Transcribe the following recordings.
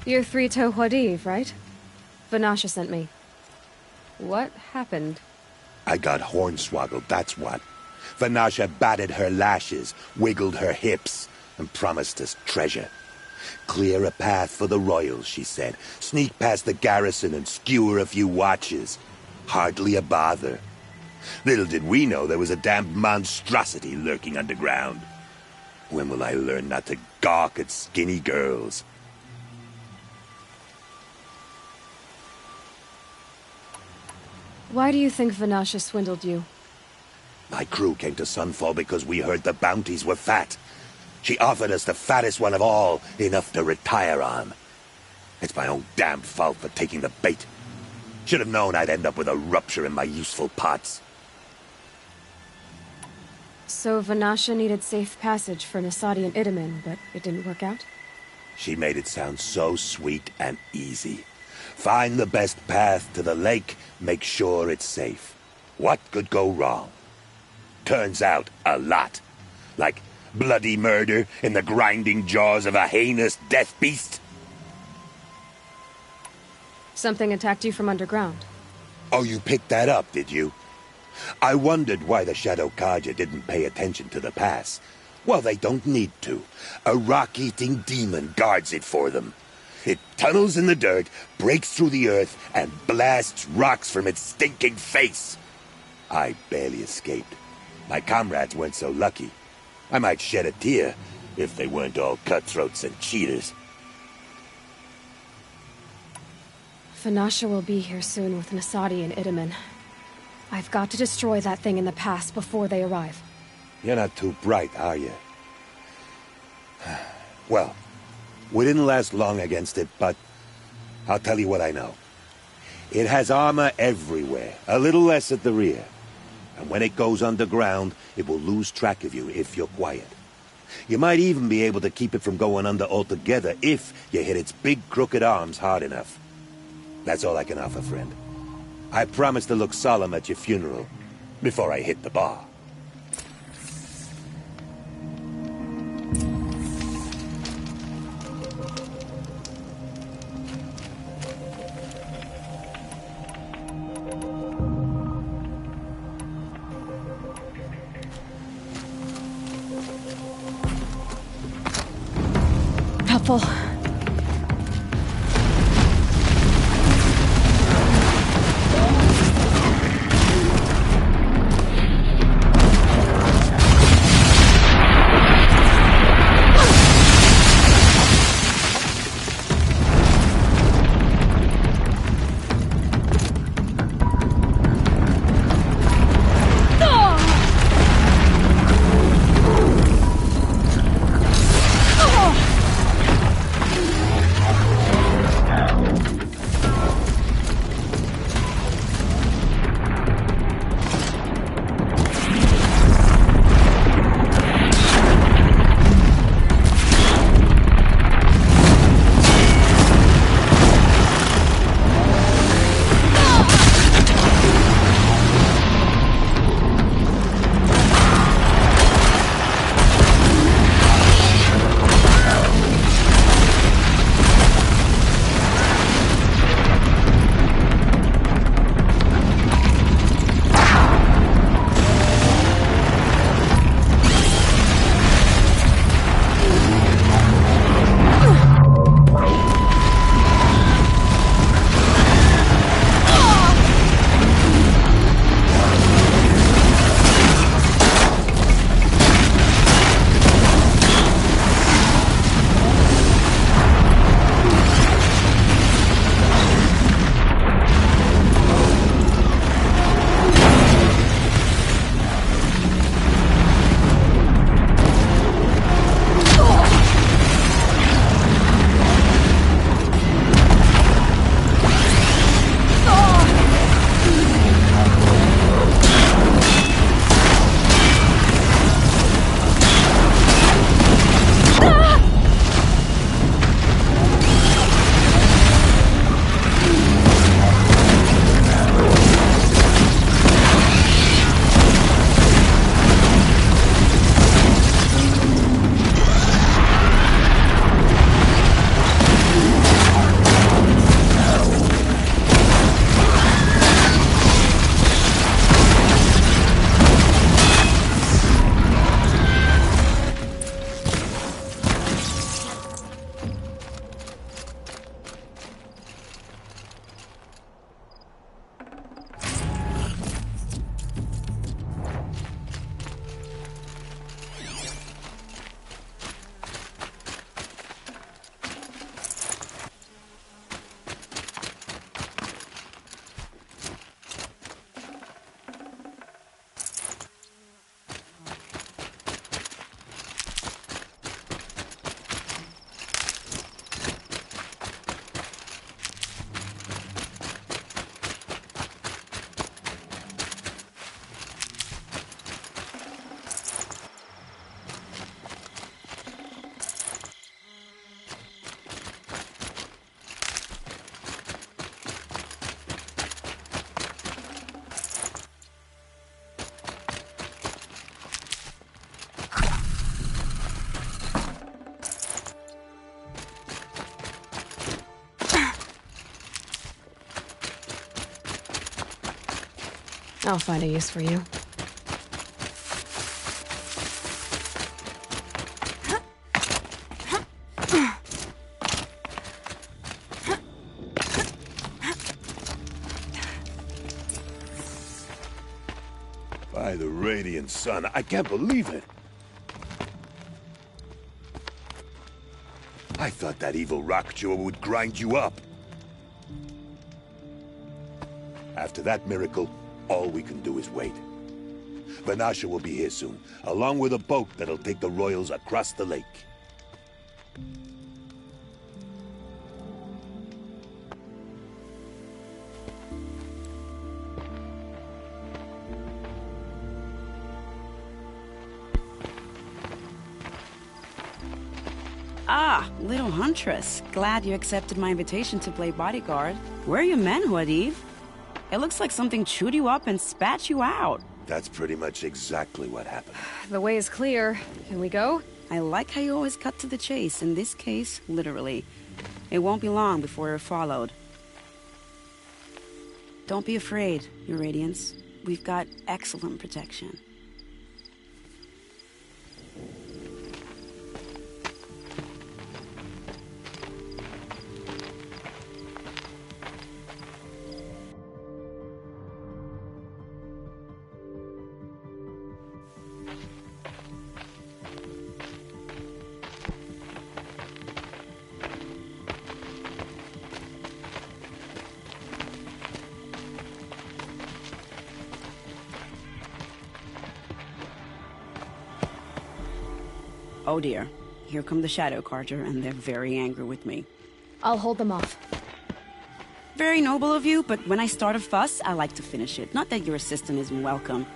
You're Three-Toe Huadiv, right? Vanasha sent me. What happened? I got hornswoggled, that's what. Vanasha batted her lashes, wiggled her hips, and promised us treasure. Clear a path for the royals, she said. Sneak past the garrison and skewer a few watches. Hardly a bother. Little did we know there was a damned monstrosity lurking underground. When will I learn not to gawk at skinny girls? Why do you think Vanasha swindled you? My crew came to Sunfall because we heard the bounties were fat. She offered us the fattest one of all, enough to retire on. It's my own damn fault for taking the bait. Should have known I'd end up with a rupture in my useful parts. So Vanasha needed safe passage for Nasadi and Itamen, but it didn't work out? She made it sound so sweet and easy. Find the best path to the lake, make sure it's safe. What could go wrong? Turns out, a lot. Like bloody murder in the grinding jaws of a heinous death beast. Something attacked you from underground. Oh, you picked that up, did you? I wondered why the Shadow Carja didn't pay attention to the pass. Well, they don't need to. A rock-eating demon guards it for them. It tunnels in the dirt, breaks through the earth, and blasts rocks from its stinking face. I barely escaped. My comrades weren't so lucky. I might shed a tear if they weren't all cutthroats and cheaters. Vanasha will be here soon with Nasadi and Itamen. I've got to destroy that thing in the pass before they arrive. You're not too bright, are you? Well, we didn't last long against it, but I'll tell you what I know. It has armor everywhere, a little less at the rear. And when it goes underground, it will lose track of you if you're quiet. You might even be able to keep it from going under altogether if you hit its big crooked arms hard enough. That's all I can offer, friend. I promise to look solemn at your funeral before I hit the bar. Helpful. I'll find a use for you. By the radiant sun, I can't believe it. I thought that evil Rockjaw would grind you up. After that miracle, all we can do is wait. Vanasha will be here soon, along with a boat that'll take the royals across the lake. Ah, little huntress. Glad you accepted my invitation to play bodyguard. Where are your men, Huadiv? It looks like something chewed you up and spat you out. That's pretty much exactly what happened. The way is clear. Can we go? I like how you always cut to the chase, in this case, literally. It won't be long before you're followed. Don't be afraid, Your Radiance. We've got excellent protection. Oh dear. Here come the Shadow Carter, and they're very angry with me. I'll hold them off. Very noble of you, but when I start a fuss, I like to finish it. Not that your assistant isn't welcome.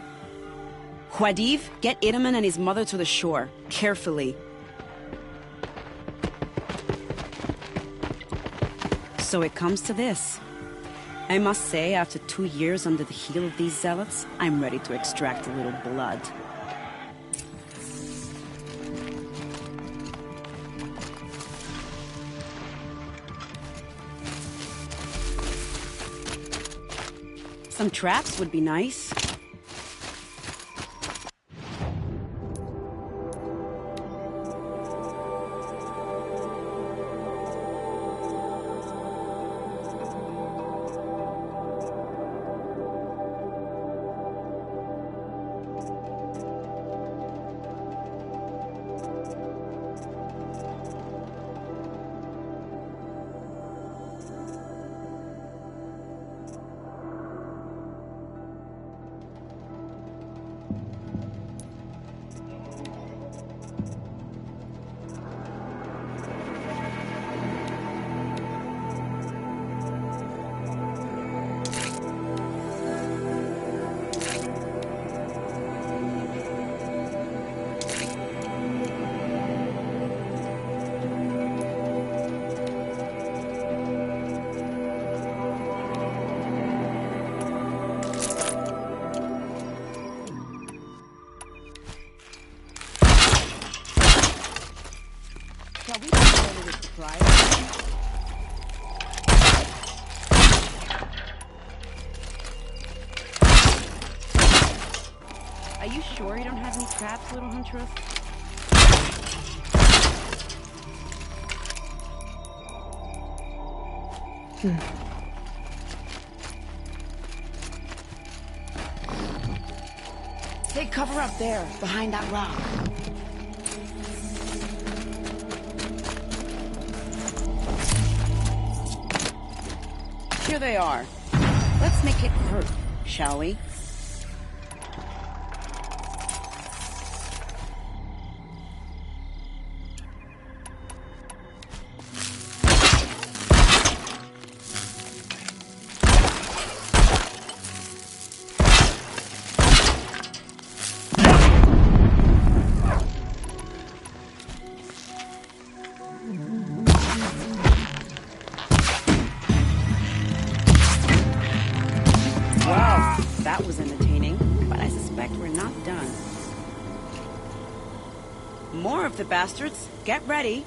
Huadiv, get Itamen and his mother to the shore. Carefully. So it comes to this. I must say, after 2 years under the heel of these zealots, I'm ready to extract a little blood. Some traps would be nice. Shall we consider this surprise? Are you sure you don't have any traps, little huntress? Take cover up there, behind that rock. Here they are. Let's make it hurt, shall we? That was entertaining, but I suspect we're not done. More of the bastards. Get ready.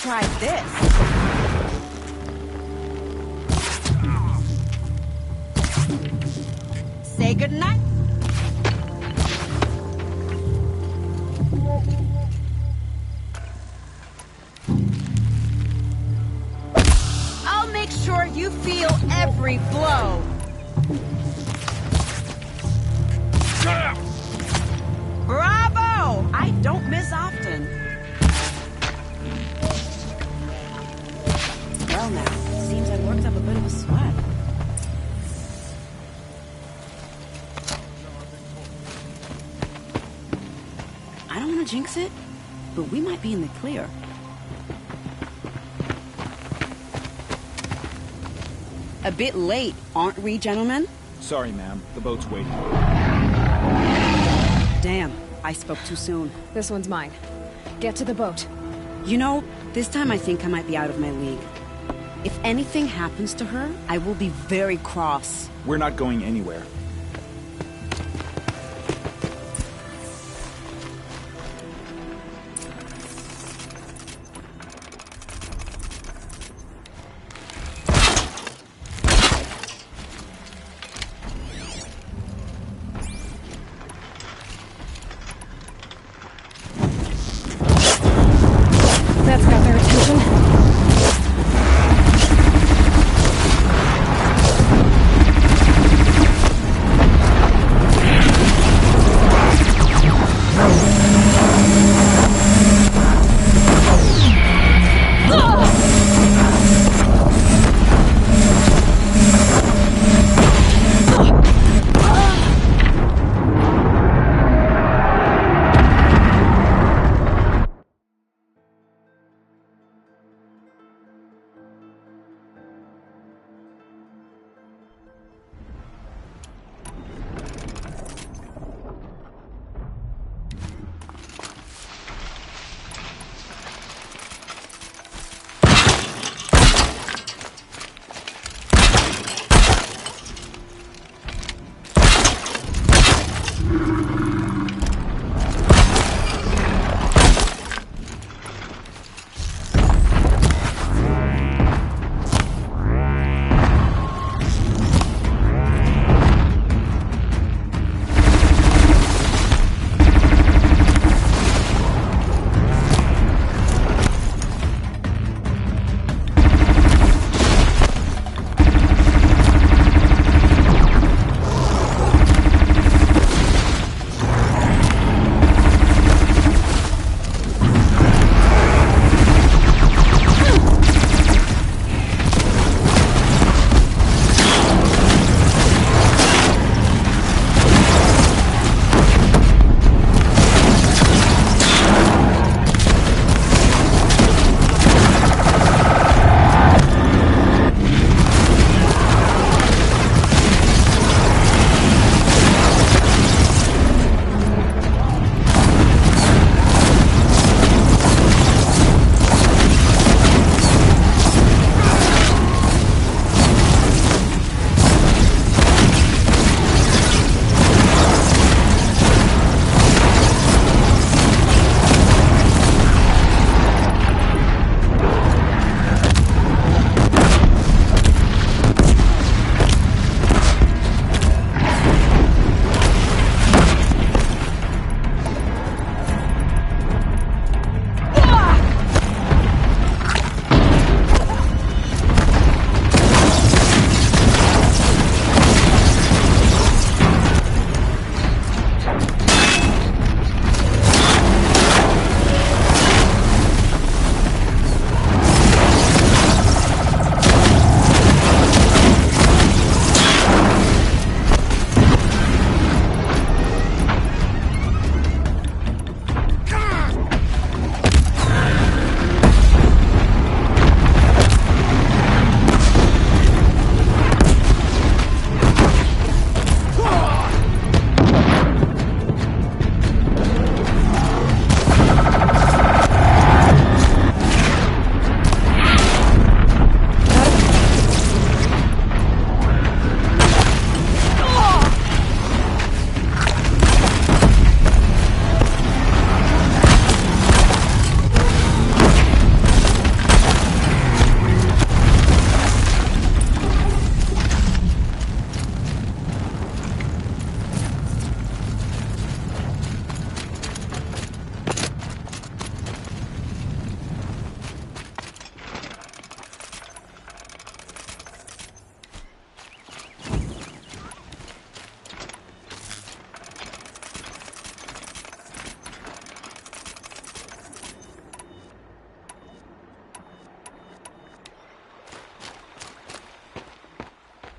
try this. Say goodnight. I'll make sure you feel every blow. Bravo! I don't miss often. Well now, seems I worked up a bit of a sweat. I don't want to jinx it, but we might be in the clear. A bit late, aren't we, gentlemen? Sorry, ma'am. The boat's waiting. Damn, I spoke too soon. This one's mine. Get to the boat. You know, this time I think I might be out of my league. If anything happens to her, I will be very cross. We're not going anywhere. That's got their attention.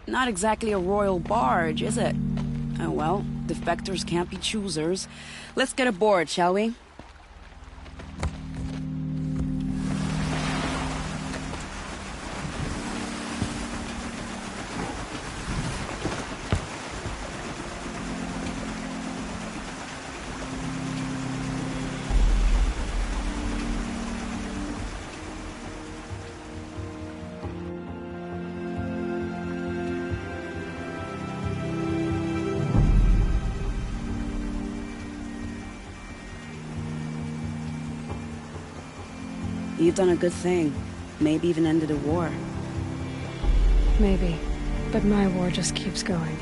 Not exactly a royal barge, is it? Oh well, defectors can't be choosers. Let's get aboard, shall we? You've done a good thing. Maybe even ended a war. Maybe. But my war just keeps going.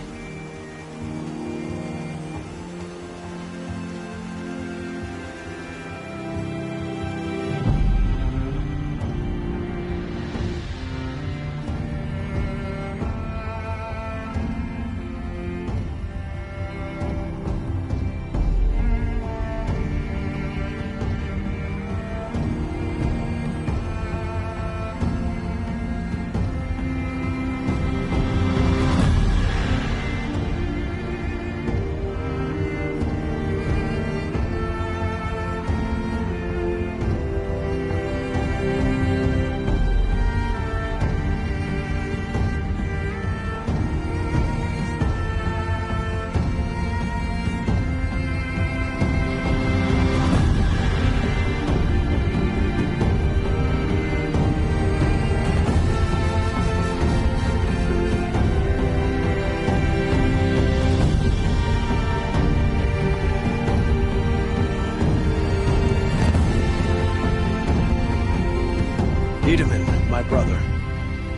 Itamen, my brother,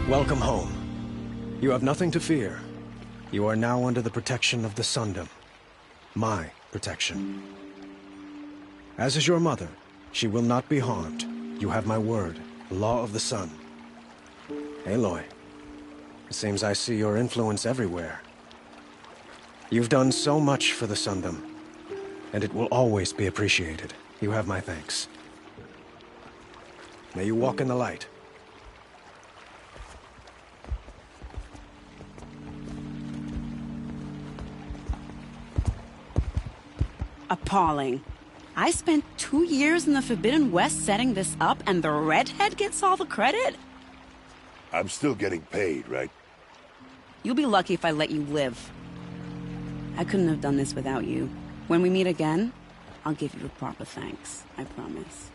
welcome home. You have nothing to fear. You are now under the protection of the Sundom. My protection. As is your mother, she will not be harmed. You have my word, the law of the sun. Aloy, it seems I see your influence everywhere. You've done so much for the Sundom, and it will always be appreciated. You have my thanks. May you walk in the light. Appalling. I spent 2 years in the Forbidden West setting this up, and the redhead gets all the credit? I'm still getting paid, right? You'll be lucky if I let you live. I couldn't have done this without you. When we meet again, I'll give you a proper thanks. I promise.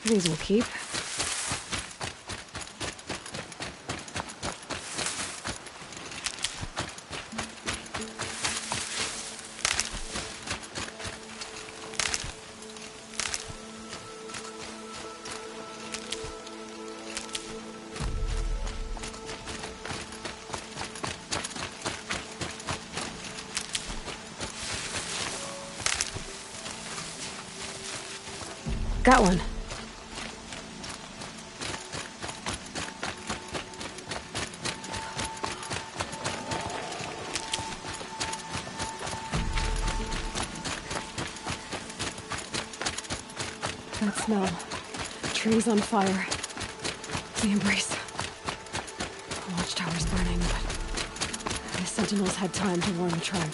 These will keep. Got one. That smell. Trees on fire. The embrace. The watchtower's burning, but the sentinels had time to warn the tribe.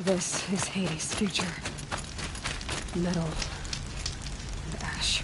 This is Hades' future. Metal and ash.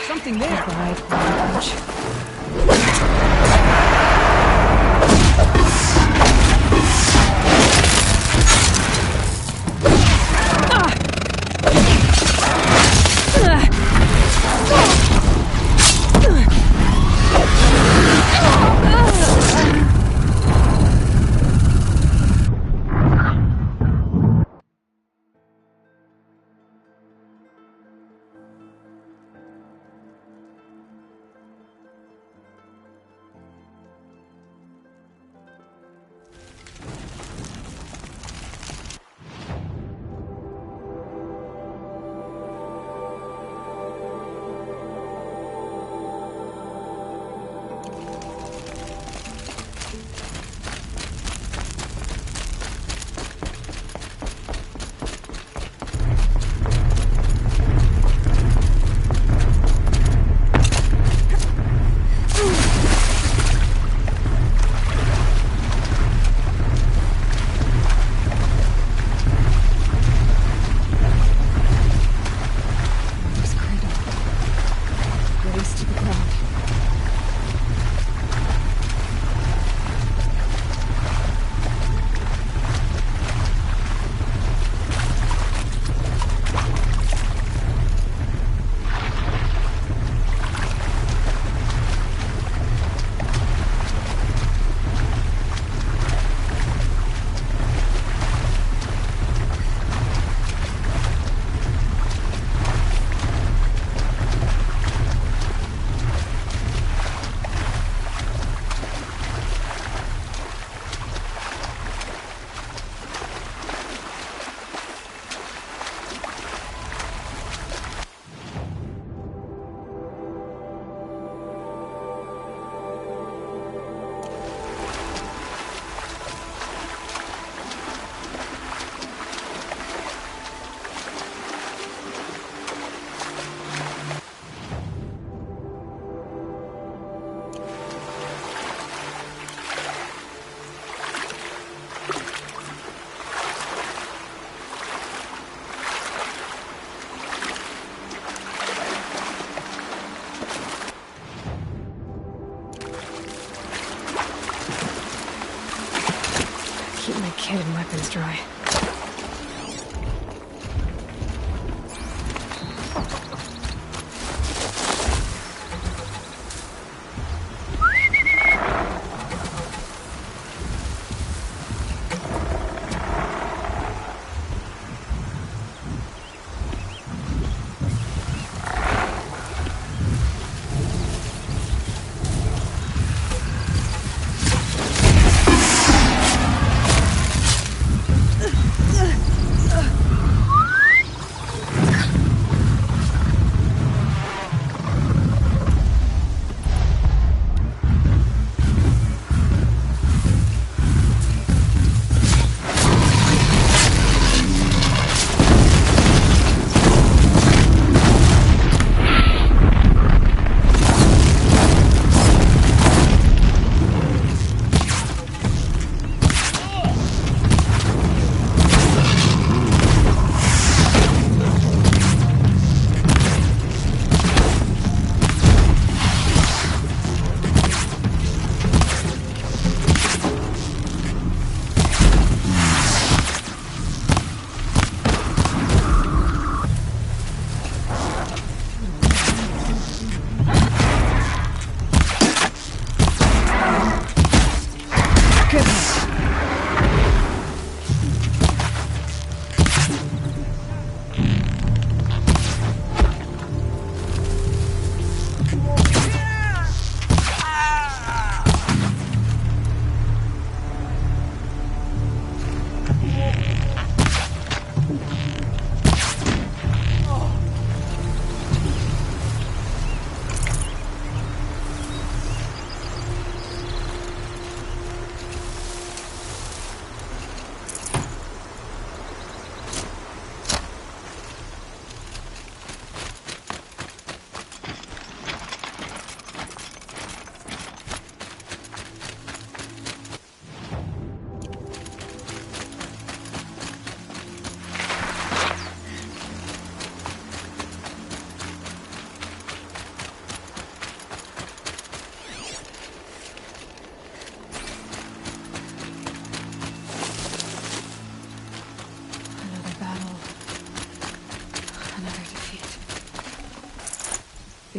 Something there.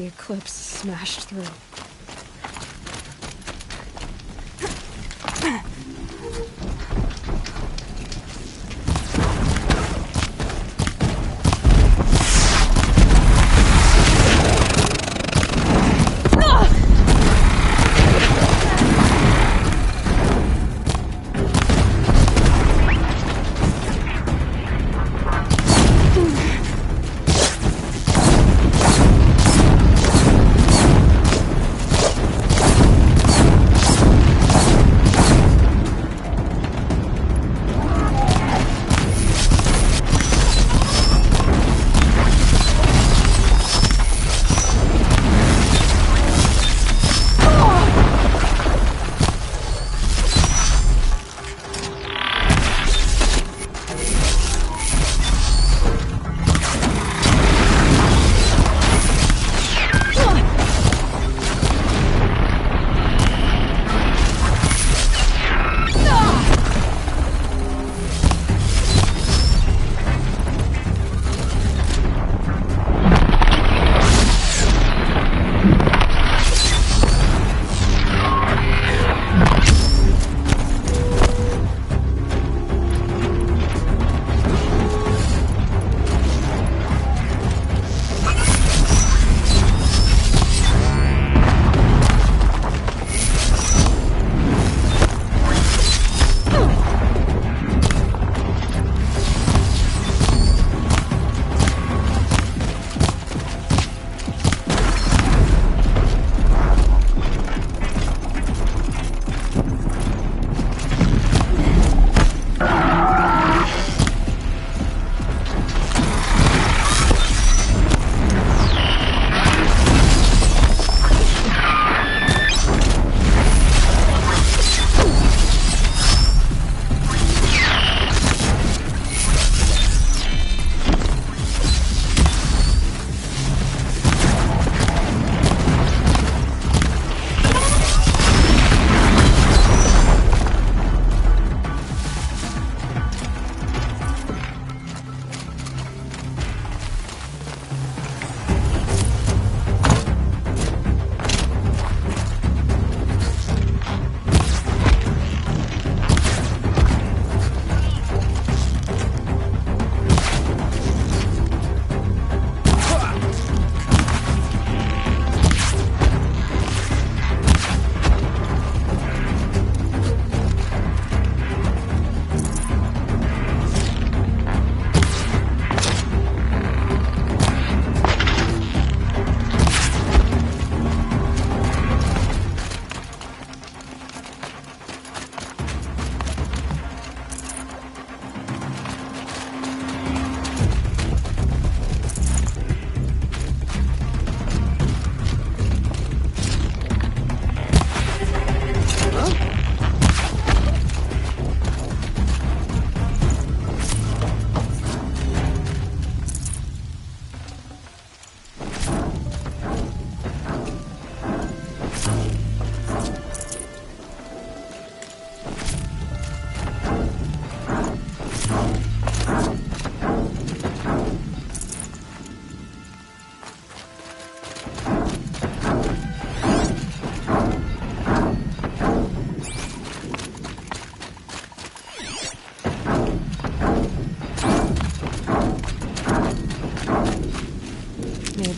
the Eclipse smashed through.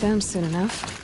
Them soon enough.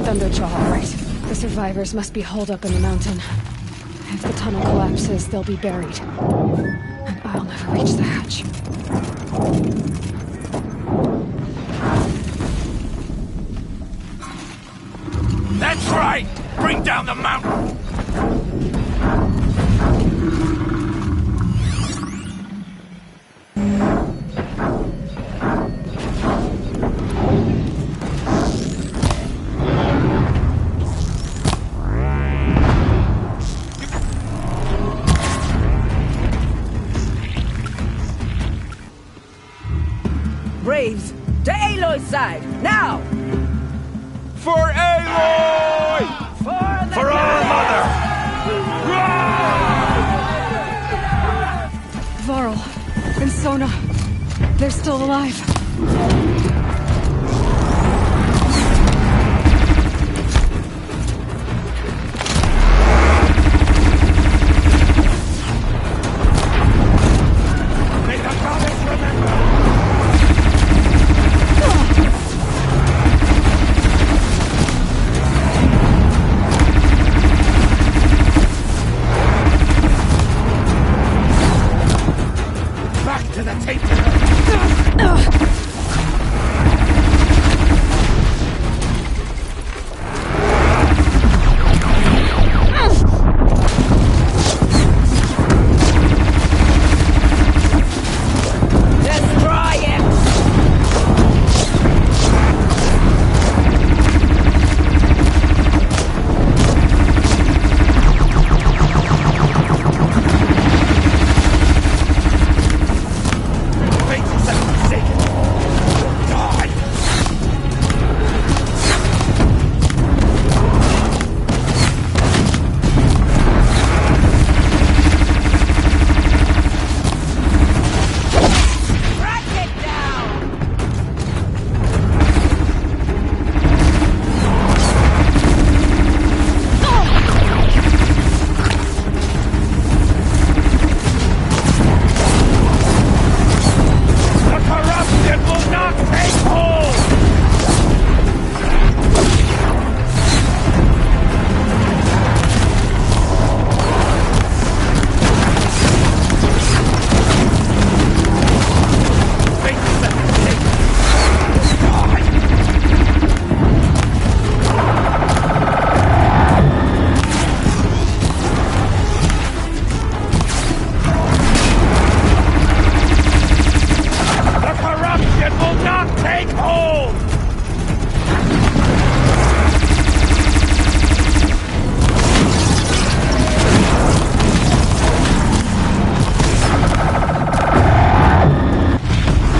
Thunderjaw, right. The survivors must be holed up in the mountain. If the tunnel collapses, they'll be buried. And I'll never reach the hatch. That's right! Bring down the mountain! Braves, to Aloy's side, now! For Aloy! For our mother! Varl and Sona, they're still alive. May the goddess remember! Back to the tape! Destroy him! Fate is forsaken! Die! Track it down! The corruption will not take hold! Fate is forsaken! Die! The corruption will not take hold!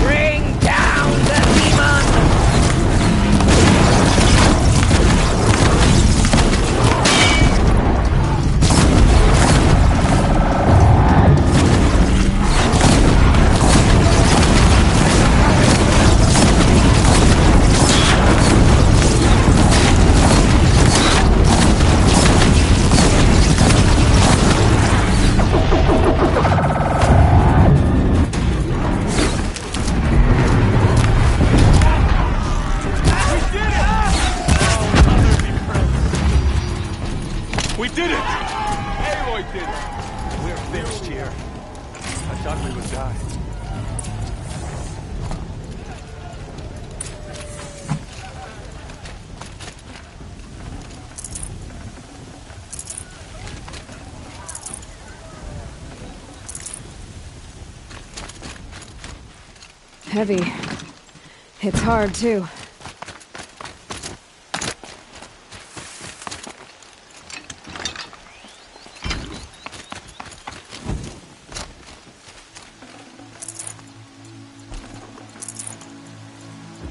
Bring down the demon! We did it! Aloy did it! We're finished here. I thought we would die. Heavy. It's hard, too.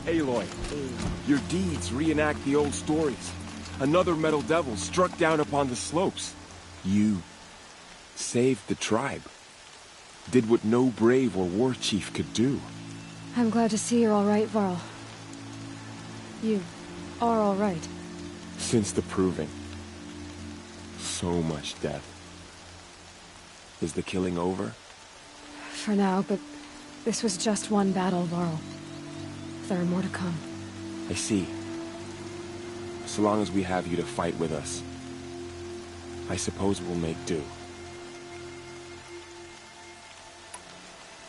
Aloy, your deeds reenact the old stories. Another Metal Devil struck down upon the slopes. You saved the tribe. Did what no brave or war chief could do. I'm glad to see you're all right, Varl. You are all right. Since the Proving. So much death. Is the killing over? For now, but this was just one battle, Varl. There are more to come. I see. so long as we have you to fight with us. I suppose we'll make do.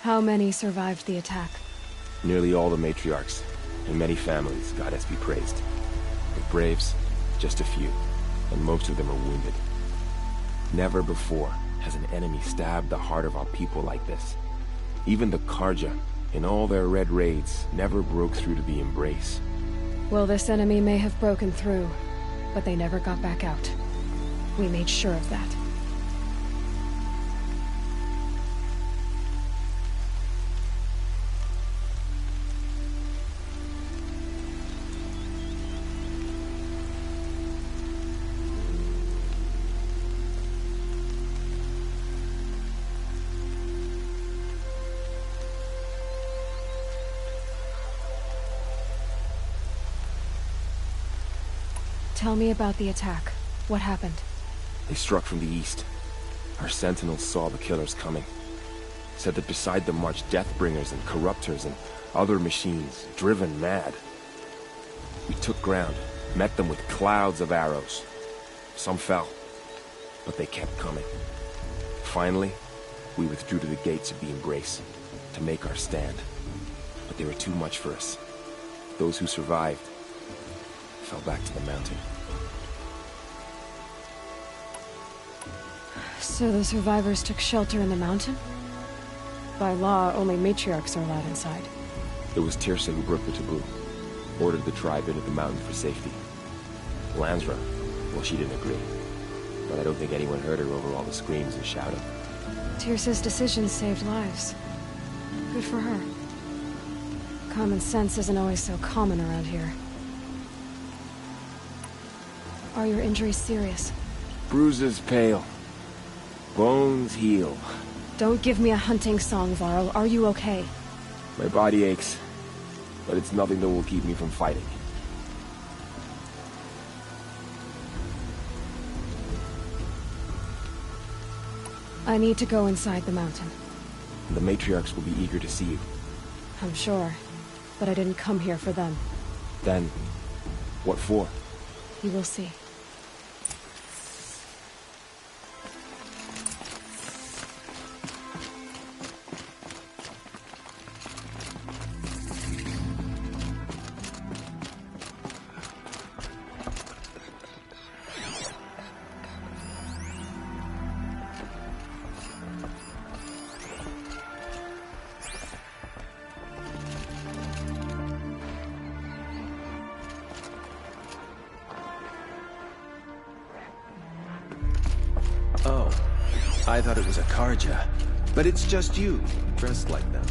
How many survived the attack? Nearly all the matriarchs, and many families, goddess be praised. The braves, just a few, and most of them are wounded. Never before has an enemy stabbed the heart of our people like this. Even the Carja, in all their red raids, never broke through to the Embrace. Well, this enemy may have broken through, but they never got back out. We made sure of that. Tell me about the attack. What happened? They struck from the east. Our sentinels saw the killers coming. Said that beside them marched Deathbringers and Corruptors and other machines, driven mad. We took ground, met them with clouds of arrows. Some fell, but they kept coming. Finally, we withdrew to the gates of the Embrace to make our stand. But they were too much for us. Those who survived fell back to the mountain. So the survivors took shelter in the mountain? By law, only matriarchs are allowed inside. It was Tirsa who broke the taboo, ordered the tribe into the mountain for safety. Lansra, well, she didn't agree. But I don't think anyone heard her over all the screams and shouting. Tirsa's decision saved lives. Good for her. Common sense isn't always so common around here. Are your injuries serious? Bruises pale. Bones heal. Don't give me a hunting song, Varl. Are you okay? My body aches, but it's nothing that will keep me from fighting. I need to go inside the mountain. The matriarchs will be eager to see you. I'm sure, but I didn't come here for them. Then, what for? You will see. Oh, I thought it was a Carja. But it's just you, dressed like them.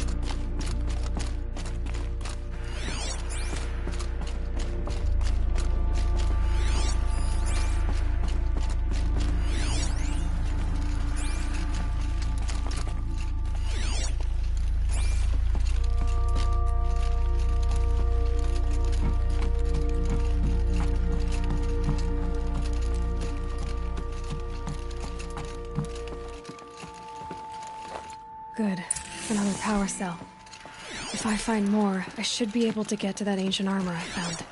Good. Another power cell. If I find more, I should be able to get to that ancient armor I found.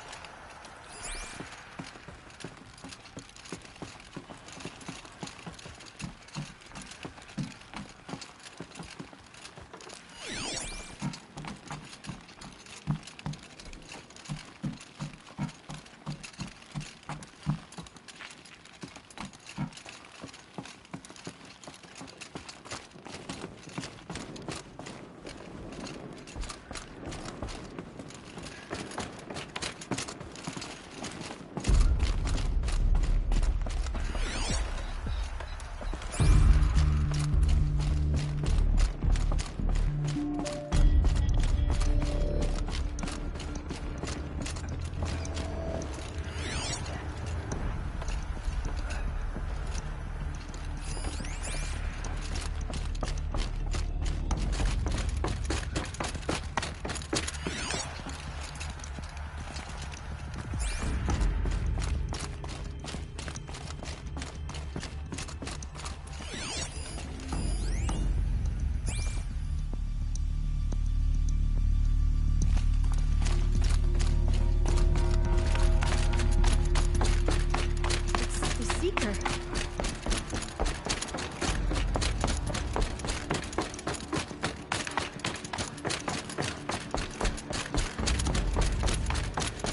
her.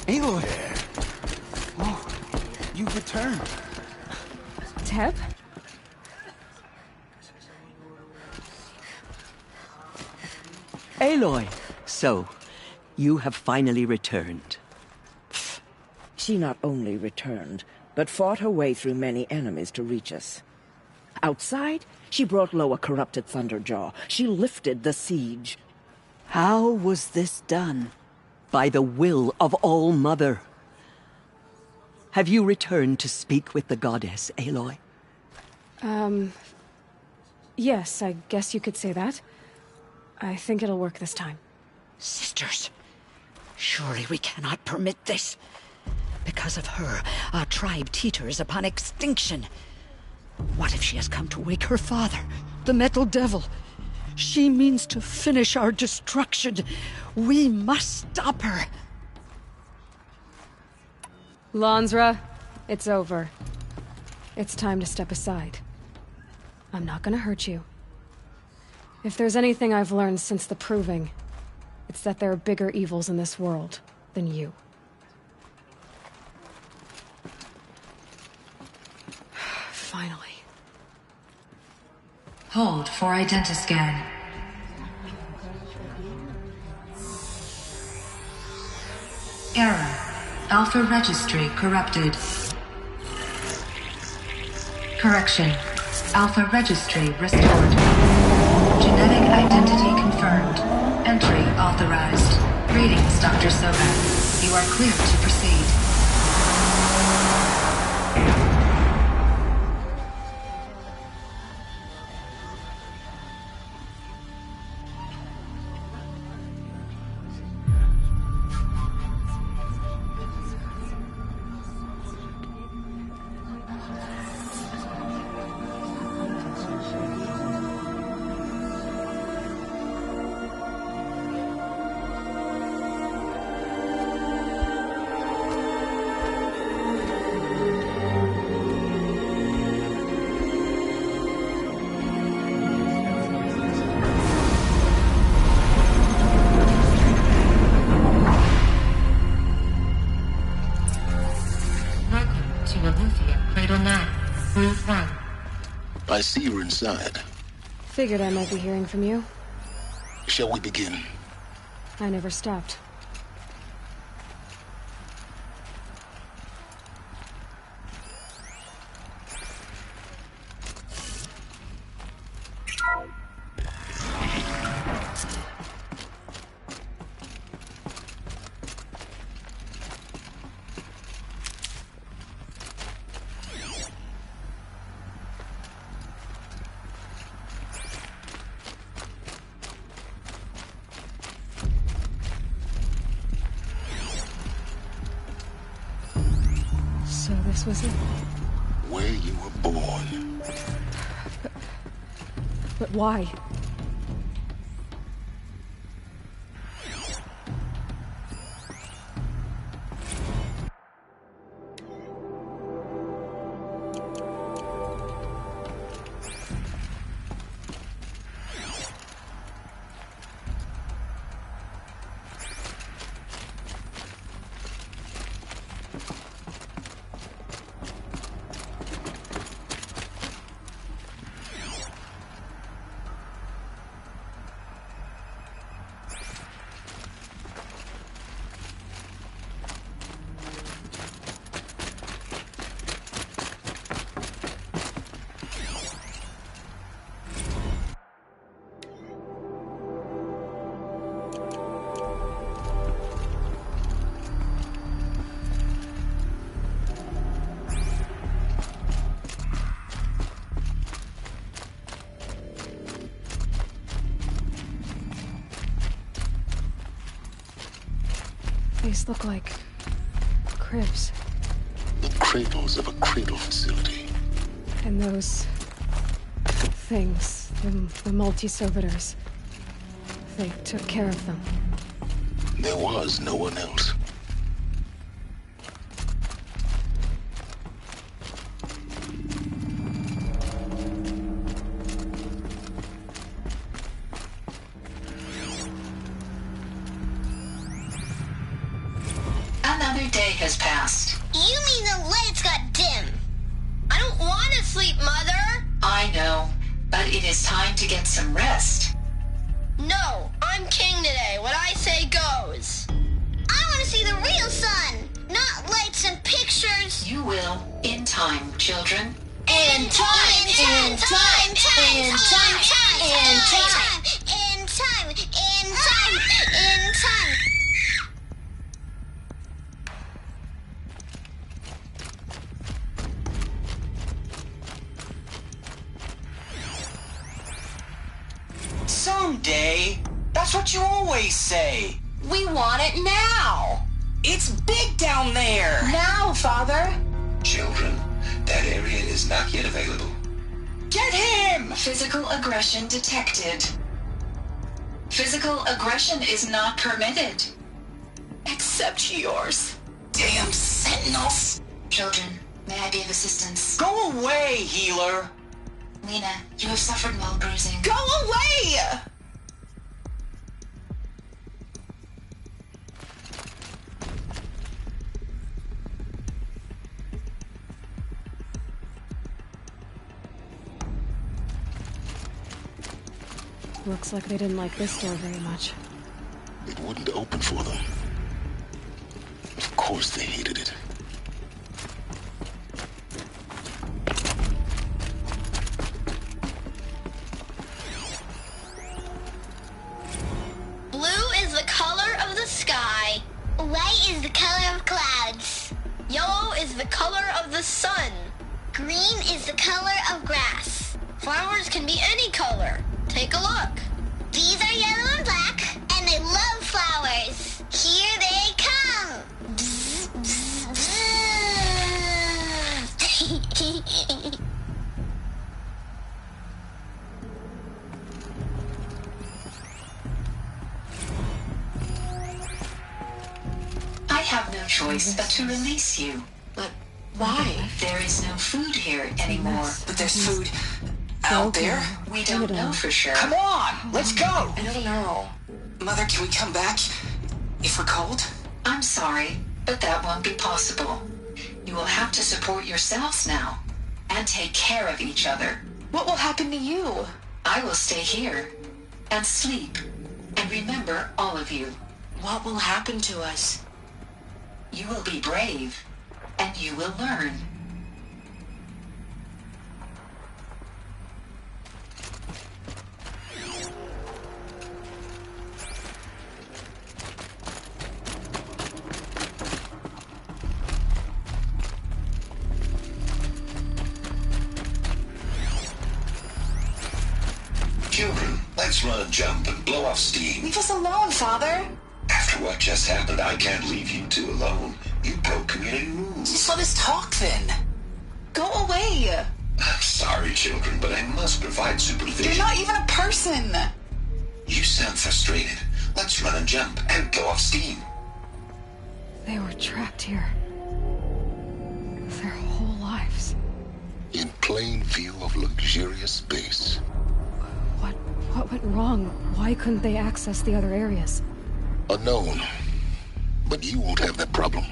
Aloy! Oh, you've returned. Teb? Aloy! So, you have finally returned. She not only returned, but fought her way through many enemies to reach us. Outside, she brought low a corrupted Thunderjaw. She lifted the siege. How was this done? By the will of All-Mother. Have you returned to speak with the goddess, Aloy? Yes, I guess you could say that. I think it'll work this time. Sisters, surely we cannot permit this. Because of her, our tribe teeters upon extinction. What if she has come to wake her father, the Metal Devil? She means to finish our destruction. We must stop her. Lansra, it's over. It's time to step aside. I'm not gonna hurt you. If there's anything I've learned since the Proving, it's that there are bigger evils in this world than you. Finally. Hold for identiscan. Error. Alpha registry corrupted. Correction. Alpha registry restored. Genetic identity confirmed. Entry authorized. Greetings, Dr. Soga. You are clear to proceed. I see you're inside. Figured I might be hearing from you. Shall we begin? I never stopped. So this was it? Where you were born. But why? These look like cribs. The cradles of a cradle facility. And those things, the multi-servitors, they took care of them. There was no one else. has passed. You mean the lights got dim? I don't want to sleep, Mother! I know, but it is time to get some rest. No, I'm king today. What I say goes. I want to see the real sun, not lights and pictures. You will, in time, children. In time, in time, in time, in time, in time, in time, in time. Someday. That's what you always say. We want it now. It's big down there. Now, Father. Children, that area is not yet available. Get him! Physical aggression detected. Physical aggression is not permitted. Except yours. Damn sentinels. Children, may I be of assistance? Go away, healer. Lena, you have suffered mild bruising. Go away! Looks like they didn't like this door very much. It wouldn't open for them. Of course they hated it. Blue is the color of the sky. White is the color of clouds. Yellow is the color of the sun. Green is the color of grass. Flowers can be any color. Take a look. These are yellow and black, and they love flowers. Here they come. Bzz, bzz, bzz. I have no choice but to release you. But why? There is no food here anymore. But there's food out there. We don't know for sure. Come on, let's go. I don't know. Mother, can we come back if we're cold? I'm sorry, but that won't be possible. You will have to support yourselves now and take care of each other. What will happen to you? I will stay here and sleep and remember all of you. What will happen to us? You will be brave and you will learn. Children, let's run and jump and blow off steam. Leave us alone, Father. After what just happened, I can't leave you two alone. You broke community rules. Just let us talk then. Go away. I'm sorry, children, but I must provide supervision. You're not even a person. You sound frustrated. Let's run and jump and blow off steam. They were trapped here. Their whole lives. In plain view of luxurious space. What went wrong? Why couldn't they access the other areas? Unknown. But you won't have that problem.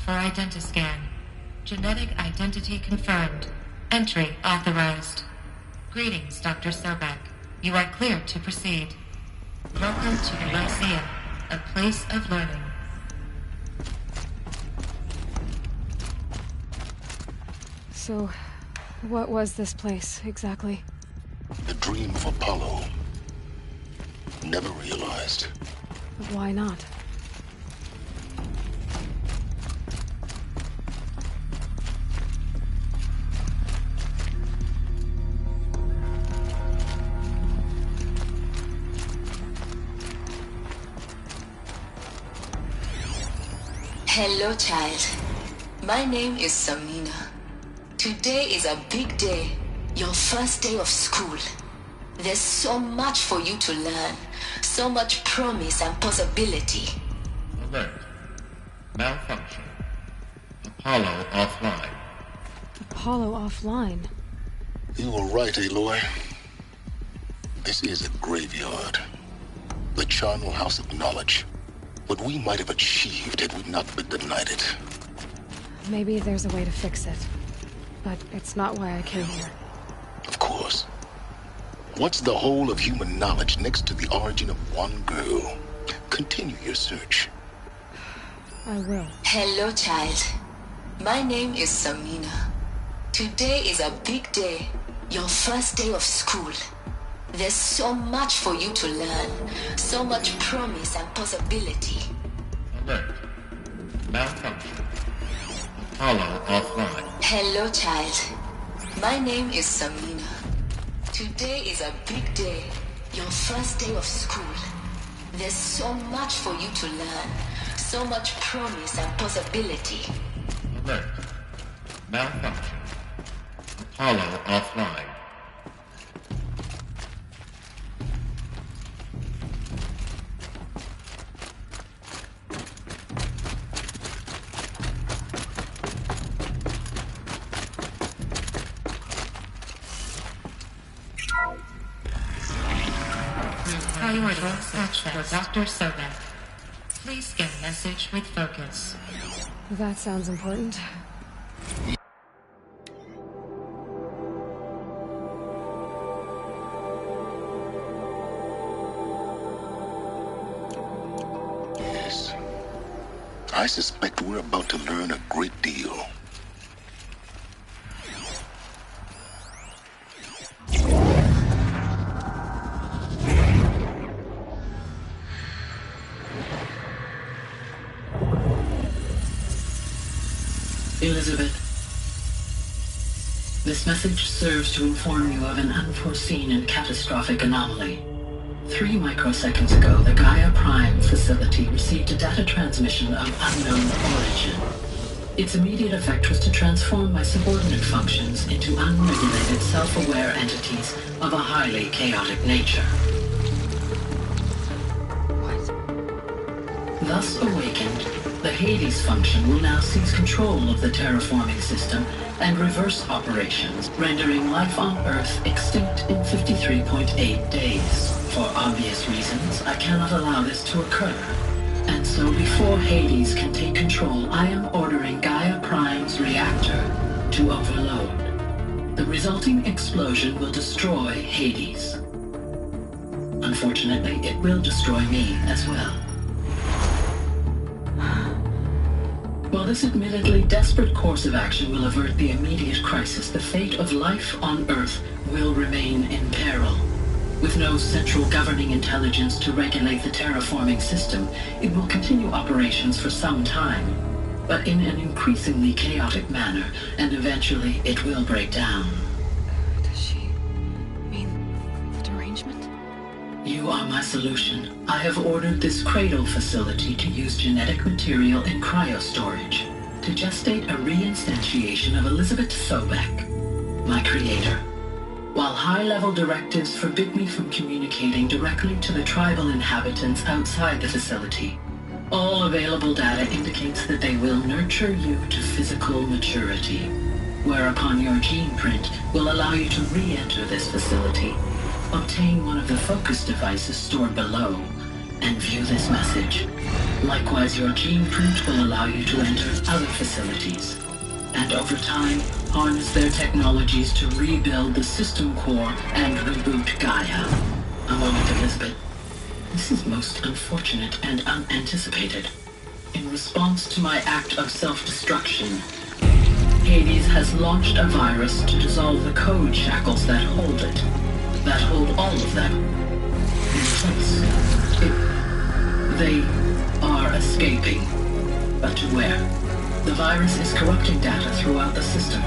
For identiscan. Genetic identity confirmed. Entry authorized. Greetings, Dr. Sobek. You are cleared to proceed. Welcome to the Lyceum, a place of learning. So, what was this place, exactly? The dream of Apollo. Never realized. But why not? Hello, child. My name is Samina. Today is a big day. Your first day of school. There's so much for you to learn. So much promise and possibility. Alert. Malfunction. Apollo offline. Apollo offline? You were right, Aloy. This is a graveyard. The charnel house of knowledge. What we might have achieved had we not been denied it. Maybe there's a way to fix it. But it's not why I came here. Of course. What's the whole of human knowledge next to the origin of one girl? Continue your search. I will. Hello, child. My name is Samina. Today is a big day. Your first day of school. There's so much for you to learn. So much promise and possibility. Alert. Malfunction. Apollo offline. Hello, child. My name is Samina. Today is a big day. Your first day of school. There's so much for you to learn. So much promise and possibility. Alert. Malfunction. Apollo offline. Priority search for Dr. Sobek. Please scan message with focus. That sounds important. Yes. I suspect we're about to learn a great deal. Elizabeth, this message serves to inform you of an unforeseen and catastrophic anomaly. 3 microseconds ago, the Gaia Prime facility received a data transmission of unknown origin. Its immediate effect was to transform my subordinate functions into unregulated, self-aware entities of a highly chaotic nature. Thus awakened, the Hades function will now seize control of the terraforming system and reverse operations, rendering life on Earth extinct in 53.8 days. For obvious reasons, I cannot allow this to occur. And so before Hades can take control, I am ordering Gaia Prime's reactor to overload. The resulting explosion will destroy Hades. Unfortunately, it will destroy me as well. While this admittedly desperate course of action will avert the immediate crisis, the fate of life on Earth will remain in peril. With no central governing intelligence to regulate the terraforming system, it will continue operations for some time, but in an increasingly chaotic manner, and eventually it will break down. Does she mean the derangement? You are my solution. I have ordered this cradle facility to use genetic material in cryostorage to gestate a reinstantiation of Elizabeth Sobek, my creator. While high-level directives forbid me from communicating directly to the tribal inhabitants outside the facility, all available data indicates that they will nurture you to physical maturity, whereupon your gene print will allow you to re-enter this facility, obtain one of the focus devices stored below, and view this message. Likewise, your gene print will allow you to enter other facilities, and over time, harness their technologies to rebuild the system core and reboot Gaia. A moment, Elizabeth. This is most unfortunate and unanticipated. In response to my act of self-destruction, Hades has launched a virus to dissolve the code shackles that hold it, that hold all of them in place. They are escaping, but to where? The virus is corrupting data throughout the system.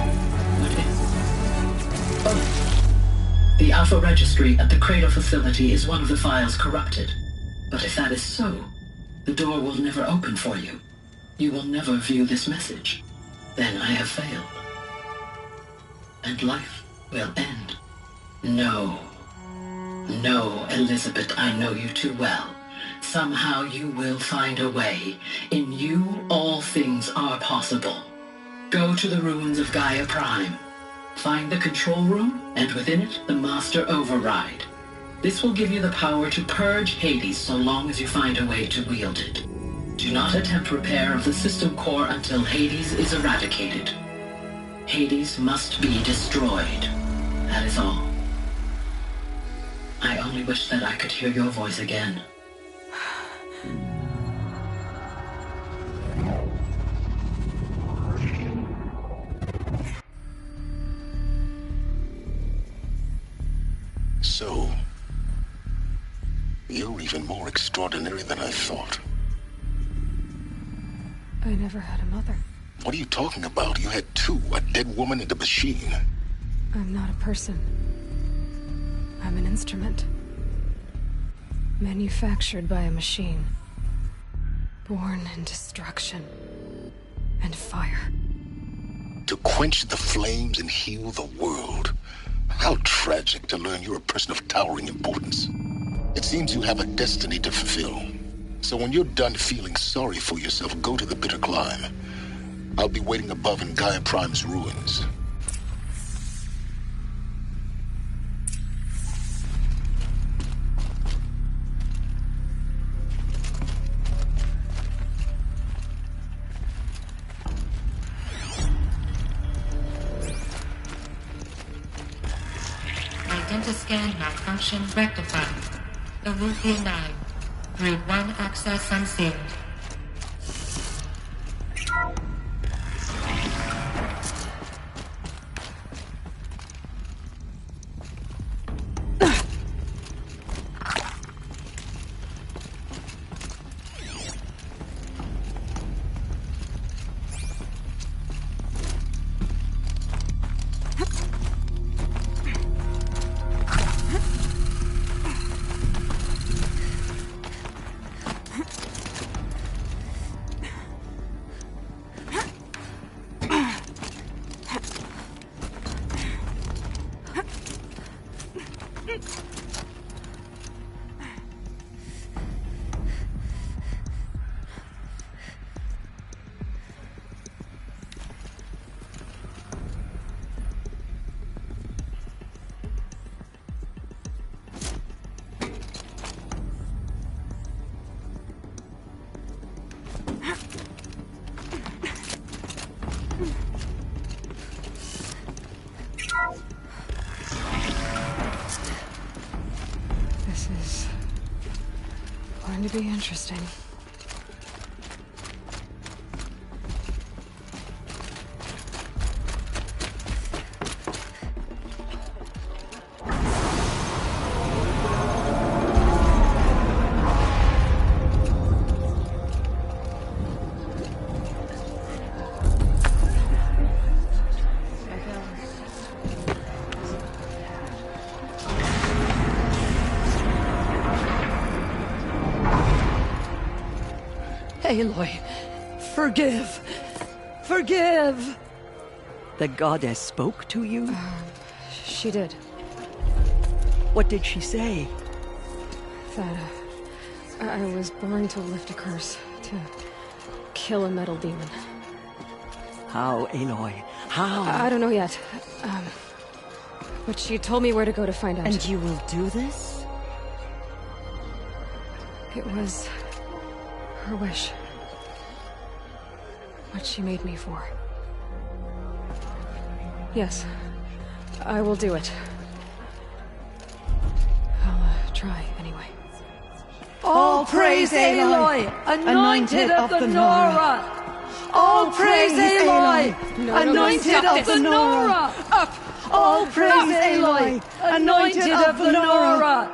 The Alpha Registry at the Cradle facility is one of the files corrupted. But if that is so, the door will never open for you. you will never view this message. Then I have failed. And life will end. No. No, Elizabeth, I know you too well. Somehow you will find a way. In you, all things are possible. Go to the ruins of Gaia Prime. Find the control room, and within it, the Master Override. This will give you the power to purge Hades so long as you find a way to wield it. Do not attempt repair of the system core until Hades is eradicated. Hades must be destroyed. That is all. I only wish that I could hear your voice again. So, you're even more extraordinary than I thought. I never had a mother. What are you talking about? You had two, a dead woman and a machine. I'm not a person. I'm an instrument. Manufactured by a machine. Born in destruction and fire. To quench the flames and heal the world. How tragic to learn you're a person of towering importance. It seems you have a destiny to fulfill. So when you're done feeling sorry for yourself, go to the Bitter Climb. I'll be waiting above in Gaia Prime's ruins. Identiscan malfunction rectified. Eleuthia 9. Route 1 access unsealed. This is going to be interesting. Aloy, forgive! Forgive! The goddess spoke to you? She did. What did she say? That I was born to lift a curse, to kill a metal demon. How, Aloy? How? I don't know yet. But she told me where to go to find out. And you will do this? It was her wish. What she made me for. Yes, I will do it. I'll try anyway. All praise Aloy, anointed of the Nora! All praise Aloy, anointed of the Nora! Up! All praise Aloy, anointed of the Nora!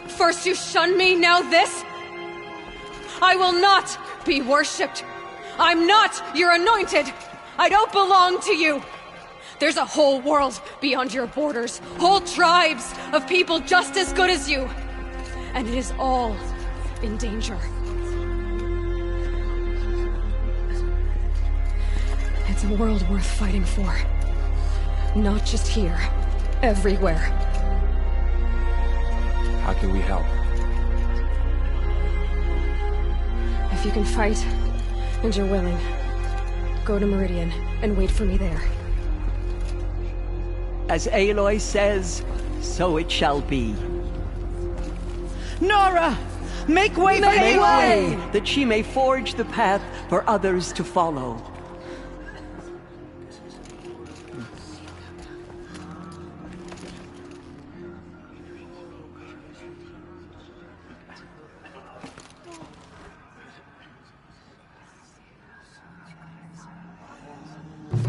First you shun me, now this? I will not be worshipped. I'm not your anointed. I don't belong to you. There's a whole world beyond your borders, whole tribes of people just as good as you. And it is all in danger. a world worth fighting for. Not just here. Everywhere. How can we help? If you can fight, and you're willing, go to Meridian and wait for me there. As Aloy says, so it shall be. Nora! Make way for Make Aloy! way, that she may forge the path for others to follow.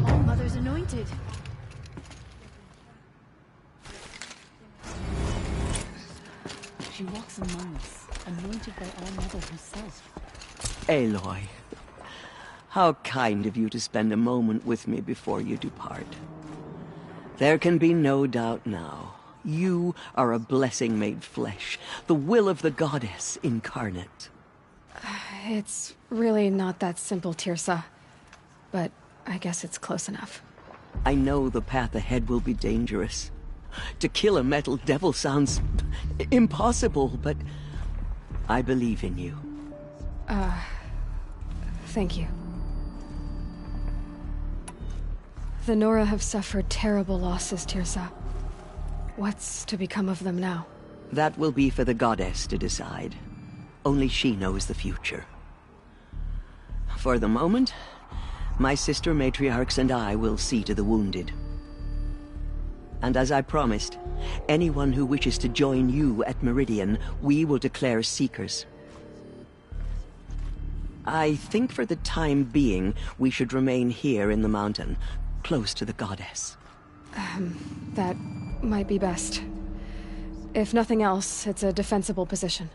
All Mother's anointed. She walks among us, anointed by All Mother herself. Aloy, how kind of you to spend a moment with me before you depart. There can be no doubt now. You are a blessing made flesh, the will of the goddess incarnate. It's really not that simple, Tirsa. But I guess it's close enough. I know the path ahead will be dangerous. To kill a metal devil sounds impossible, but I believe in you. Thank you. The Nora have suffered terrible losses, Tirsa. What's to become of them now? That will be for the goddess to decide. Only she knows the future. For the moment, my sister matriarchs and I will see to the wounded. And as I promised, anyone who wishes to join you at Meridian, we will declare seekers. I think for the time being, we should remain here in the mountain, close to the goddess. That might be best. If nothing else, it's a defensible position.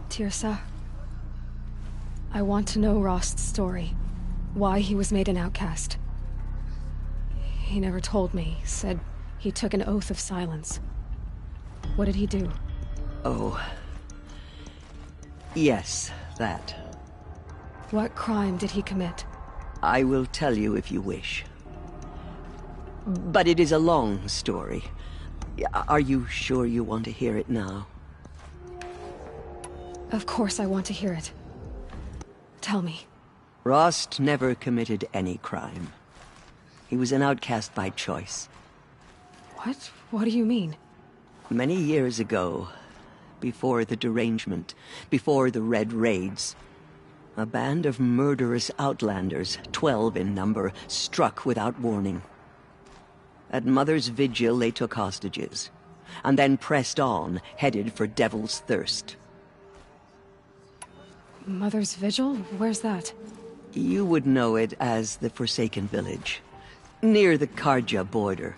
Tirsa, I want to know Rost's story. Why he was made an outcast. He never told me, said he took an oath of silence. What did he do? Oh. Yes, that. What crime did he commit? I will tell you if you wish. But it is a long story. Are you sure you want to hear it now? Of course I want to hear it. Tell me. Rost never committed any crime. He was an outcast by choice. What? What do you mean? Many years ago, before the derangement, before the Red Raids, a band of murderous outlanders, 12 in number, struck without warning. At Mother's vigil, they took hostages, and then pressed on, headed for Devil's Thirst. Mother's Vigil? Where's that? You would know it as the Forsaken Village, near the Karja border.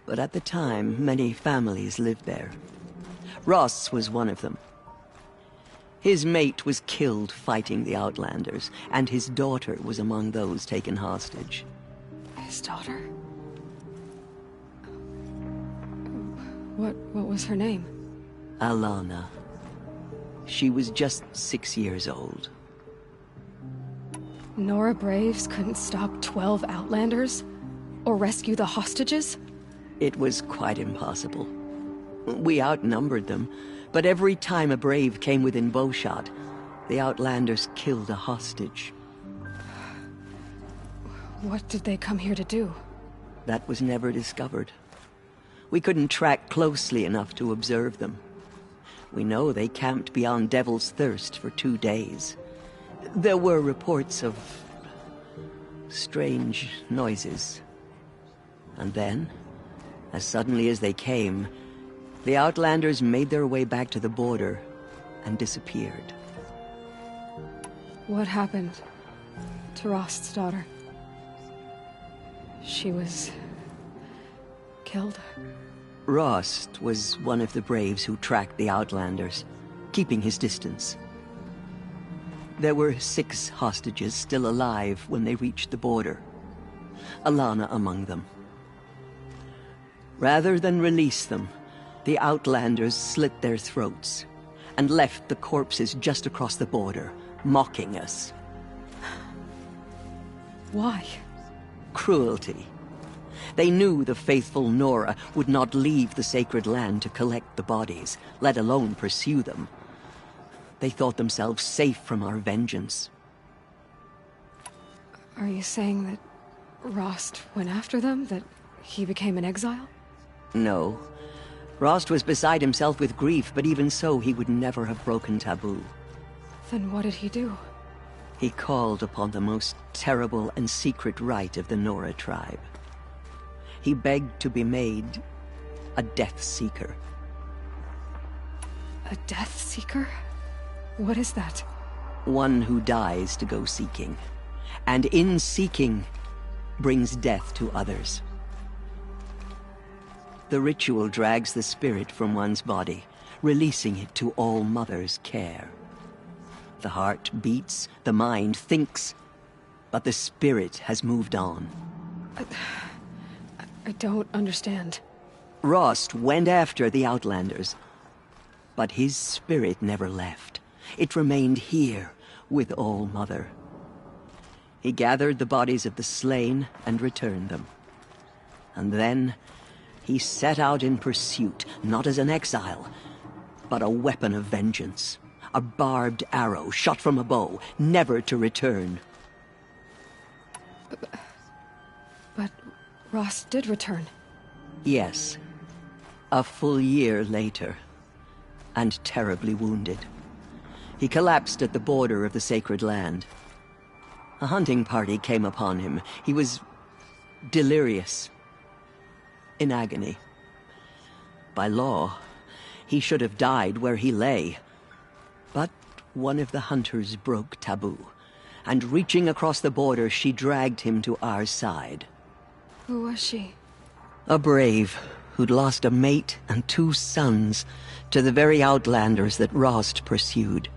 But at the time, many families lived there. Ross was one of them. His mate was killed fighting the Outlanders, and his daughter was among those taken hostage. His daughter? What was her name? Alana. She was just 6 years old. Nora Braves couldn't stop 12 Outlanders? Or rescue the hostages? It was quite impossible. We outnumbered them, but every time a Brave came within bowshot, the Outlanders killed a hostage. What did they come here to do? That was never discovered. We couldn't track closely enough to observe them. We know they camped beyond Devil's Thirst for 2 days. There were reports of strange noises. And then, as suddenly as they came, the Outlanders made their way back to the border and disappeared. What happened to Rost's daughter? She was killed? Rost was one of the Braves who tracked the Outlanders, keeping his distance. There were 6 hostages still alive when they reached the border, Alana among them. Rather than release them, the Outlanders slit their throats and left the corpses just across the border, mocking us. Why? Cruelty. They knew the faithful Nora would not leave the sacred land to collect the bodies, let alone pursue them. They thought themselves safe from our vengeance. Are you saying that Rost went after them? That he became an exile? No. Rost was beside himself with grief, but even so, he would never have broken taboo. Then what did he do? He called upon the most terrible and secret rite of the Nora tribe. He begged to be made a Death Seeker. A Death Seeker? What is that? One who dies to go seeking, and in seeking, brings death to others. The ritual drags the spirit from one's body, releasing it to All Mother's care. The heart beats, the mind thinks, but the spirit has moved on. I don't understand. Rost went after the Outlanders, but his spirit never left. It remained here with All Mother. He gathered the bodies of the slain and returned them. And then he set out in pursuit, not as an exile, but a weapon of vengeance. A barbed arrow shot from a bow, never to return. But Rost did return. Yes. A full year later. And terribly wounded. He collapsed at the border of the sacred land. A hunting party came upon him. He was delirious. In agony. By law, he should have died where he lay. But one of the hunters broke taboo, and reaching across the border, she dragged him to our side. Who was she? A brave who'd lost a mate and 2 sons to the very Outlanders that Rost pursued.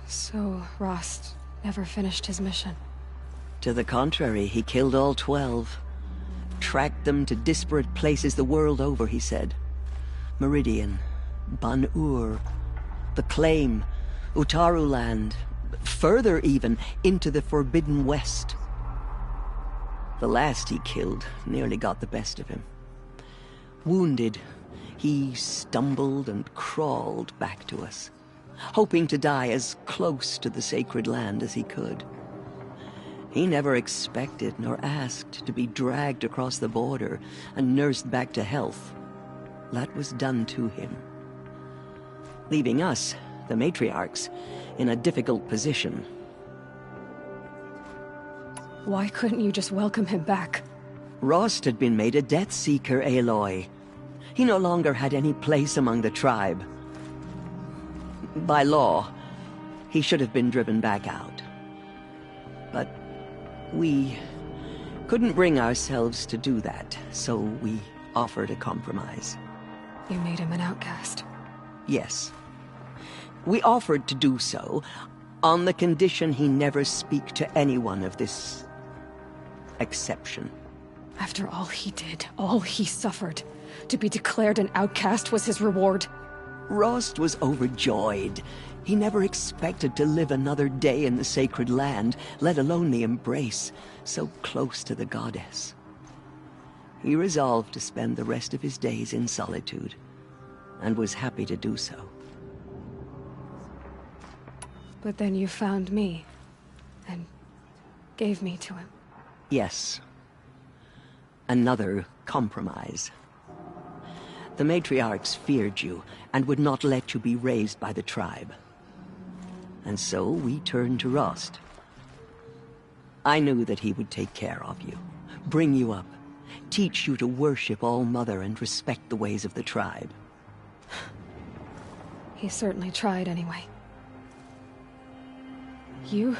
So Rost never finished his mission? To the contrary, he killed all 12. Tracked them to disparate places the world over, he said. Meridian, Ban-Ur, the Claim, Utaru Land, further even, into the Forbidden West. The last he killed nearly got the best of him. Wounded, he stumbled and crawled back to us, hoping to die as close to the sacred land as he could. He never expected nor asked to be dragged across the border and nursed back to health. That was done to him, leaving us, the matriarchs, in a difficult position. Why couldn't you just welcome him back? Rost had been made a Death Seeker, Aloy. He no longer had any place among the tribe. By law, he should have been driven back out. But we couldn't bring ourselves to do that, so we offered a compromise. You made him an outcast? Yes. We offered to do so on the condition he never speak to anyone of this exception. After all he did, all he suffered, to be declared an outcast was his reward. Rost was overjoyed. He never expected to live another day in the sacred land, let alone the embrace, so close to the goddess. He resolved to spend the rest of his days in solitude, and was happy to do so. But then you found me, and gave me to him. Yes. Another compromise. The matriarchs feared you, and would not let you be raised by the tribe. And so we turned to Rost. I knew that he would take care of you, bring you up, teach you to worship All Mother and respect the ways of the tribe. He certainly tried anyway. You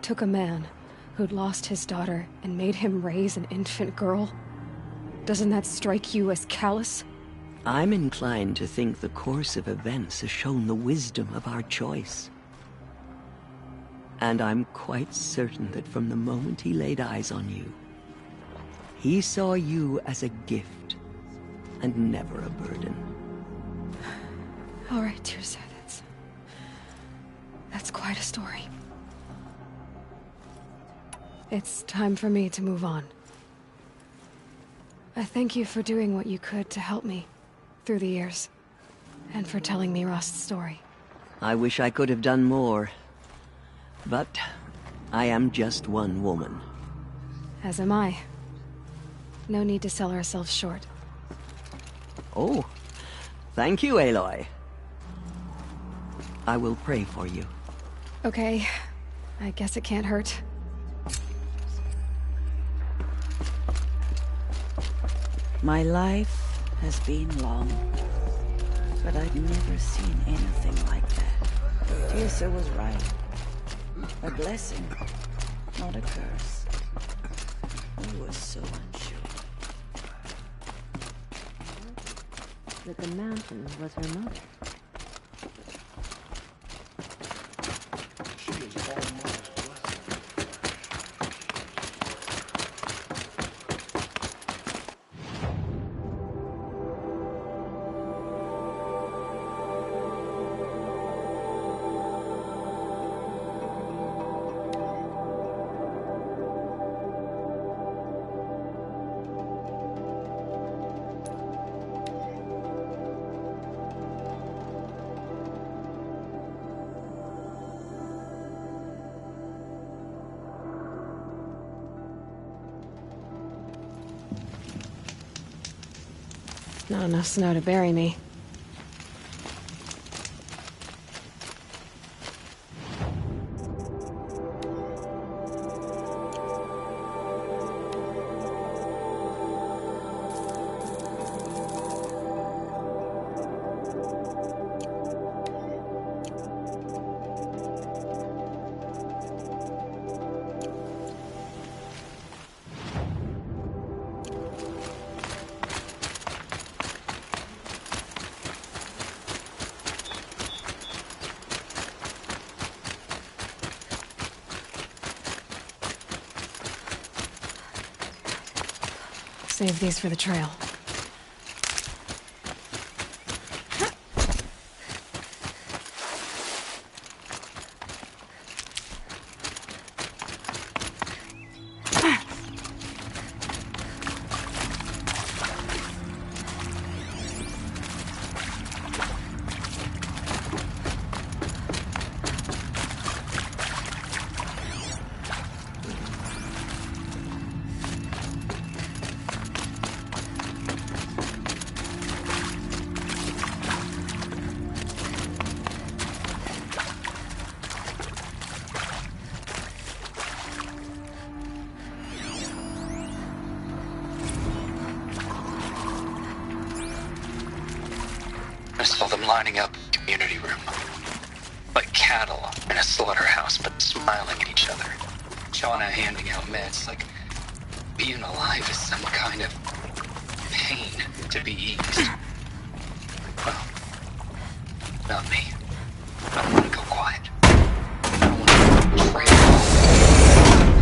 took a man who'd lost his daughter and made him raise an infant girl. Doesn't that strike you as callous? I'm inclined to think the course of events has shown the wisdom of our choice. And I'm quite certain that from the moment he laid eyes on you, he saw you as a gift and never a burden. All right, Teersa, that's quite a story. It's time for me to move on. I thank you for doing what you could to help me through the years, and for telling me Rost's story. I wish I could have done more. But I am just one woman. As am I. No need to sell ourselves short. Oh, thank you, Aloy. I will pray for you. Okay, I guess it can't hurt. My life has been long, but I've never seen anything like that. Teersa was right. A blessing, not a curse. I was so unsure. That the mountain was her mother. Not enough snow to bury me. Save these for the trail. I saw them lining up in the community room. Like cattle in a slaughterhouse, but smiling at each other. Shauna handing out meds like being alive is some kind of pain to be eased. Well, not me. I want to go quiet. I don't want to betray it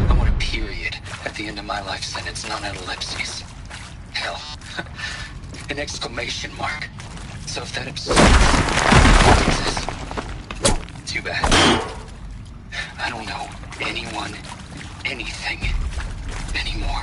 all. I want a period at the end of my life sentence, not an ellipses. Hell, an exclamation mark. So if that absurd exists, too bad. I don't know anyone, anything, anymore.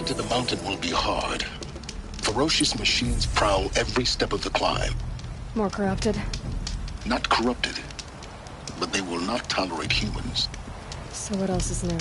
to the mountain will be hard. Ferocious machines prowl every step of the climb. More corrupted? Not corrupted, but they will not tolerate humans. So what else is new?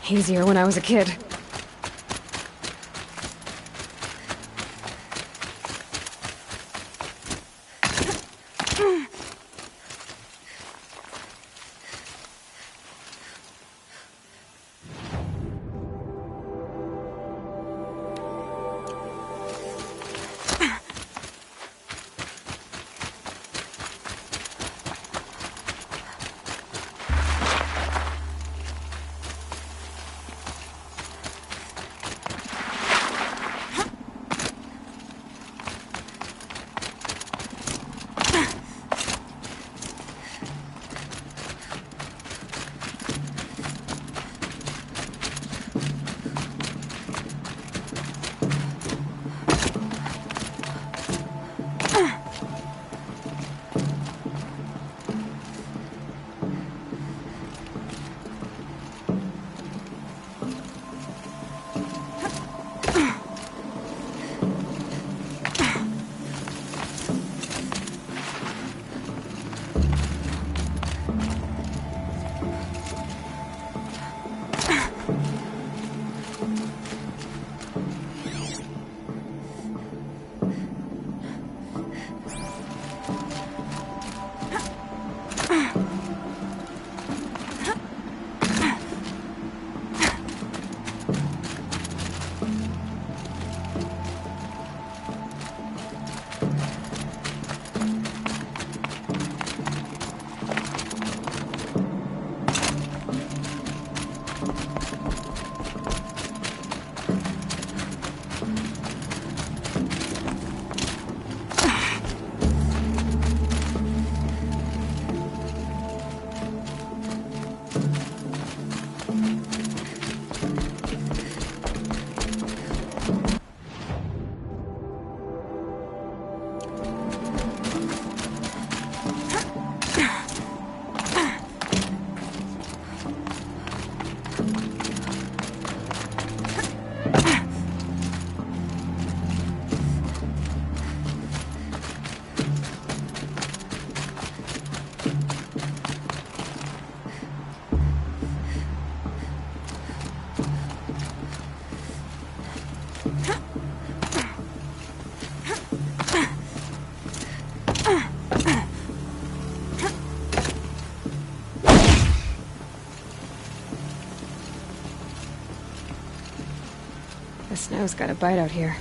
Easier when I was a kid. The snow's got a bite out here.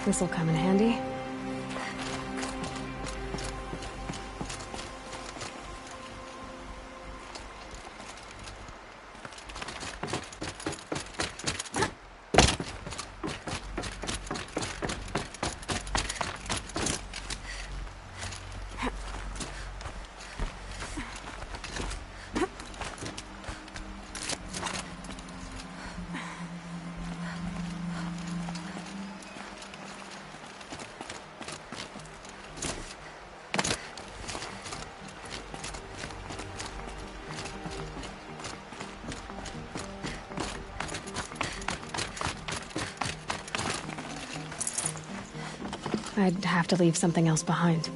This'll come in handy. I'd have to leave something else behind.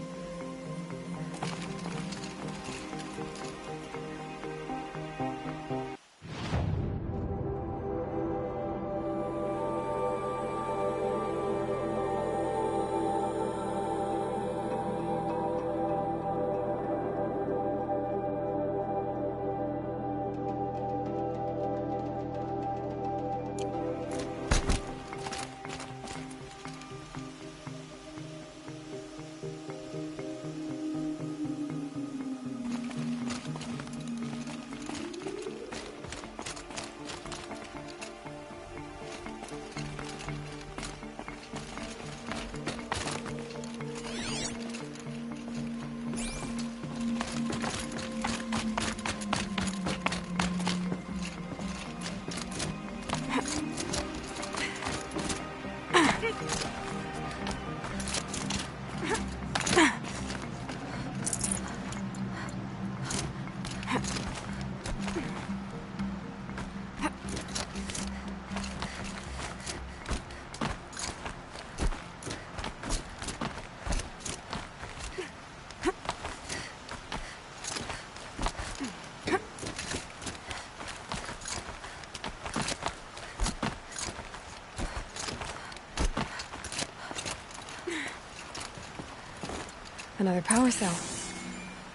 Another power cell.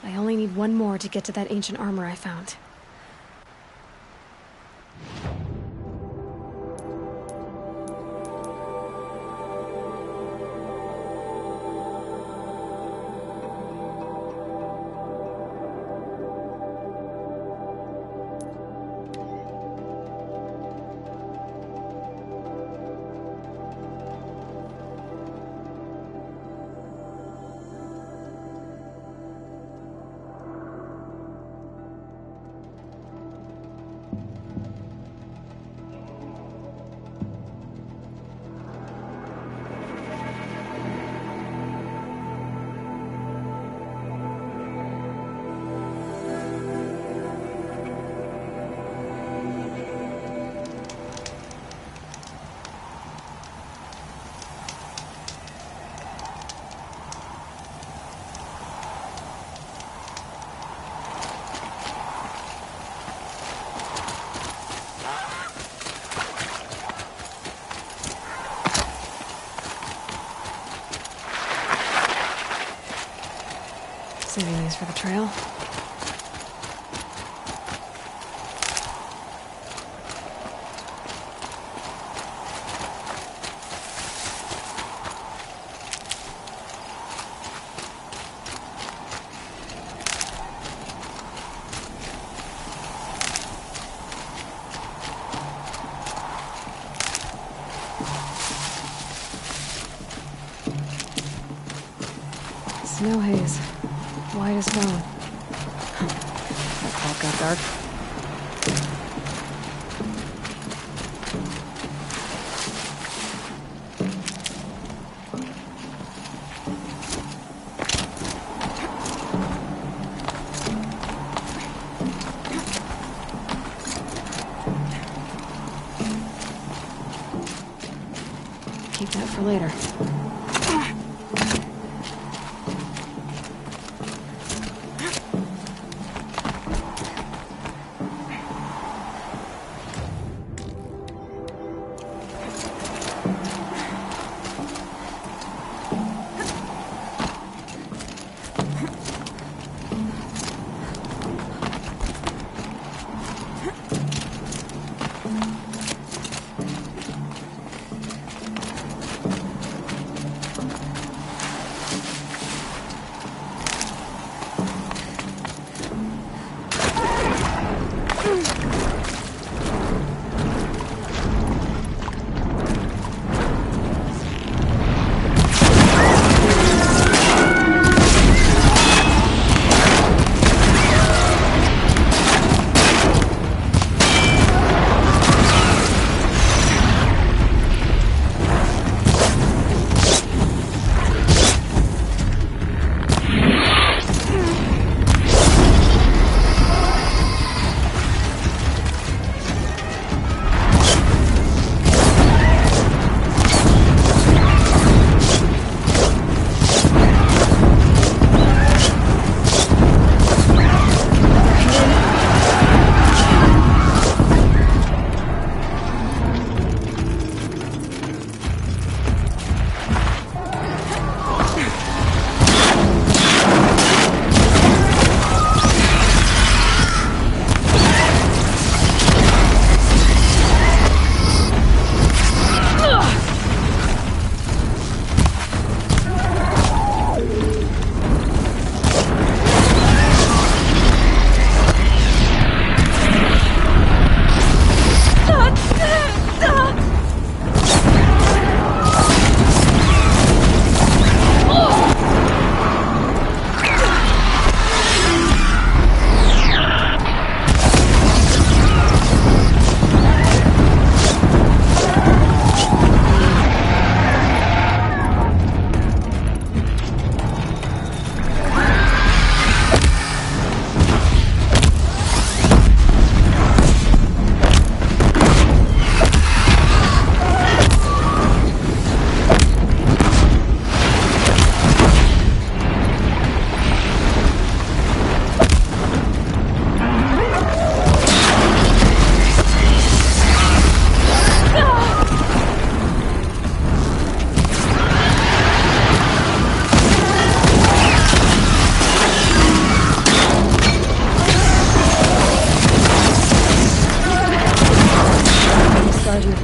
I only need one more to get to that ancient armor I found. Saving these for the trail. Snow haze. White as bone. That fog got dark. Keep that for later.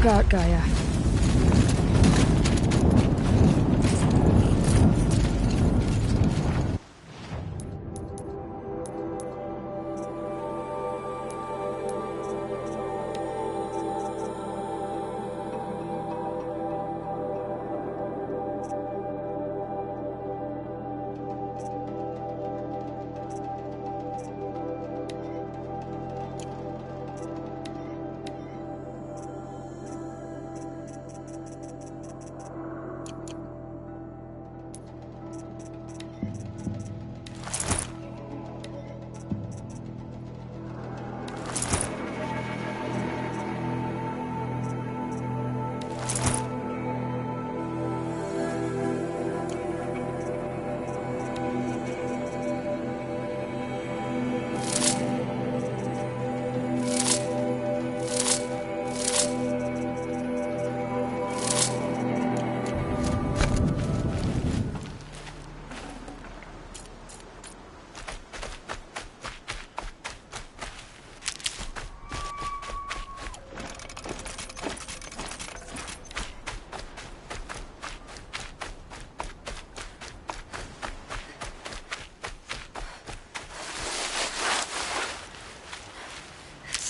Got Gaia.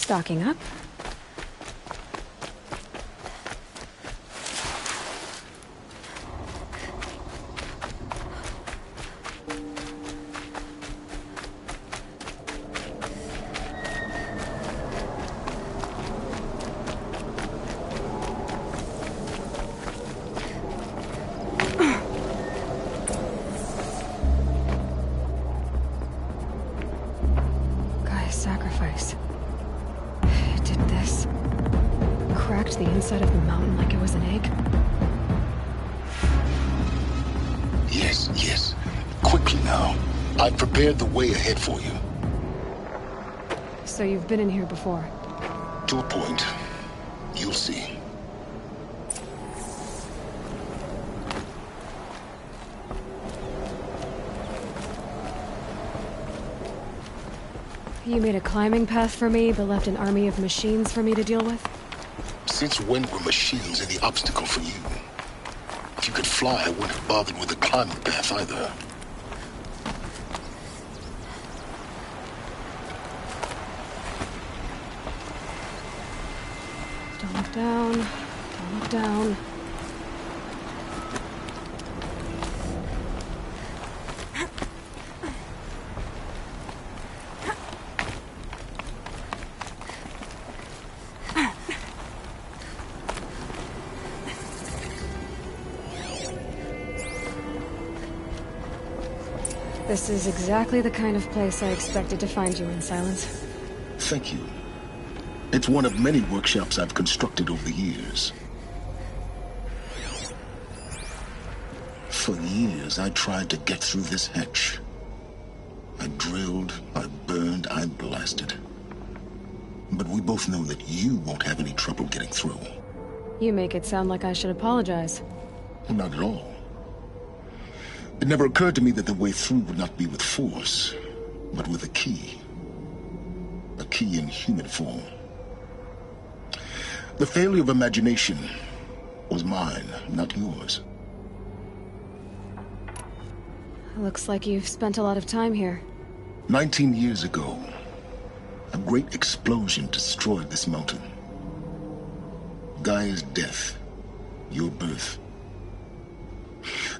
Stocking up. inside of the mountain like it was an egg? Yes, yes. Quickly now. I've prepared the way ahead for you. So you've been in here before? To a point. You'll see. You made a climbing path for me, but left an army of machines for me to deal with? Since when were machines any obstacle for you? If you could fly, I wouldn't have bothered with the climbing path either. Don't look down. Don't look down. This is exactly the kind of place I expected to find you in, Silence. Thank you. It's one of many workshops I've constructed over the years. For years, I tried to get through this hatch. I drilled, I burned, I blasted. But we both know that you won't have any trouble getting through. You make it sound like I should apologize. Not at all. It never occurred to me that the way through would not be with force, but with a key. A key in human form. The failure of imagination was mine, not yours. Looks like you've spent a lot of time here. 19 years ago, a great explosion destroyed this mountain. Gaia's death, your birth.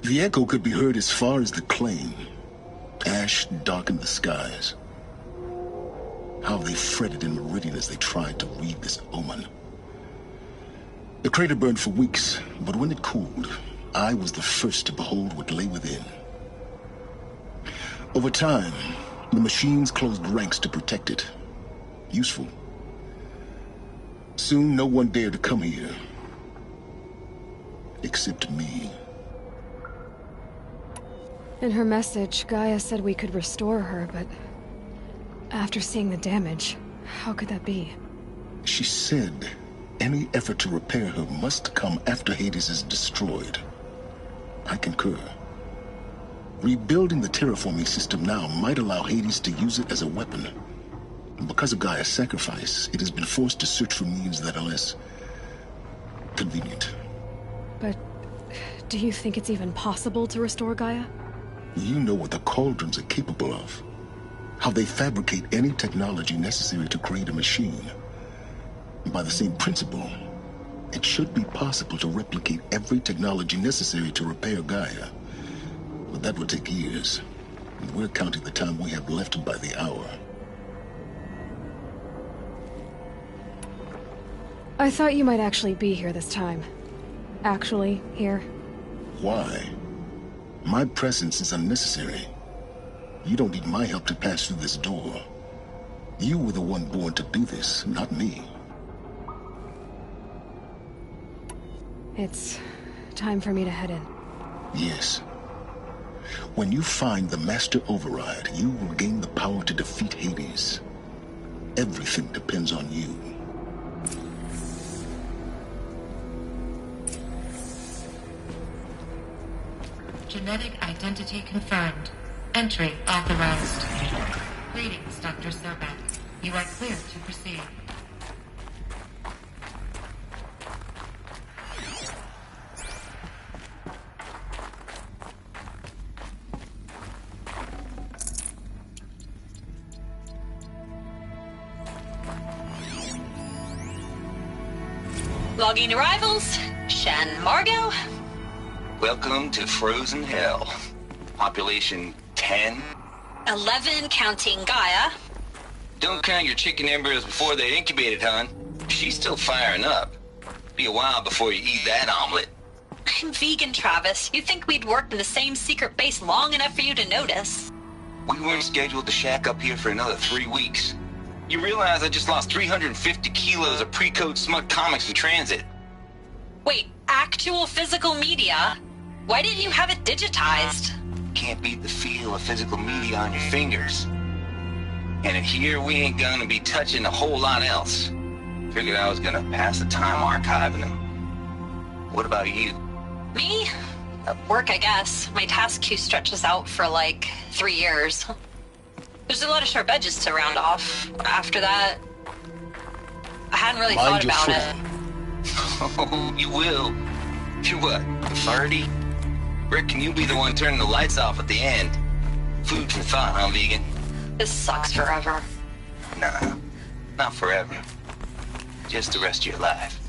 The echo could be heard as far as the Claim. Ash darkened the skies. How they fretted in Meridian as they tried to read this omen. The crater burned for weeks, but when it cooled, I was the first to behold what lay within. Over time, the machines closed ranks to protect it. Useful. Soon, no one dared to come here. Except me. In her message, Gaia said we could restore her, but after seeing the damage, how could that be? She said any effort to repair her must come after Hades is destroyed. I concur. Rebuilding the terraforming system now might allow Hades to use it as a weapon. Because of Gaia's sacrifice, it has been forced to search for means that are less convenient. But do you think it's even possible to restore Gaia? You know what the Cauldrons are capable of. How they fabricate any technology necessary to create a machine. And by the same principle, it should be possible to replicate every technology necessary to repair Gaia. But that would take years. And we're counting the time we have left by the hour. I thought you might actually be here this time. Actually, here. Why? My presence is unnecessary. You don't need my help to pass through this door. You were the one born to do this, not me. It's time for me to head in. Yes. When you find the Master Override, you will gain the power to defeat Hades. Everything depends on you. Genetic identity confirmed. Entry authorized. Greetings, Dr. Sobek. You are clear to proceed. Logging arrivals. Shan Margot. Welcome to Frozen Hell. Population 10? 11 counting Gaia. Don't count your chicken embryos before they're incubated, hon. She's still firing up. Be a while before you eat that omelet. I'm vegan, Travis. You think we'd worked in the same secret base long enough for you to notice? We weren't scheduled to shack up here for another 3 weeks. You realize I just lost 350 kilos of pre-code smut comics in transit. Wait, actual physical media? Why didn't you have it digitized? Can't beat the feel of physical media on your fingers. And in here, we ain't gonna be touching a whole lot else. Figured I was gonna pass the time archiving them. What about you? Me? Work, I guess. My task queue stretches out for like 3 years. There's a lot of sharp edges to round off. After that, I hadn't really thought about it. Oh, you will. You're what, 30? Rick, can you be the one turning the lights off at the end? Food for thought, huh, vegan? This sucks forever. Nah, not forever. Just the rest of your life.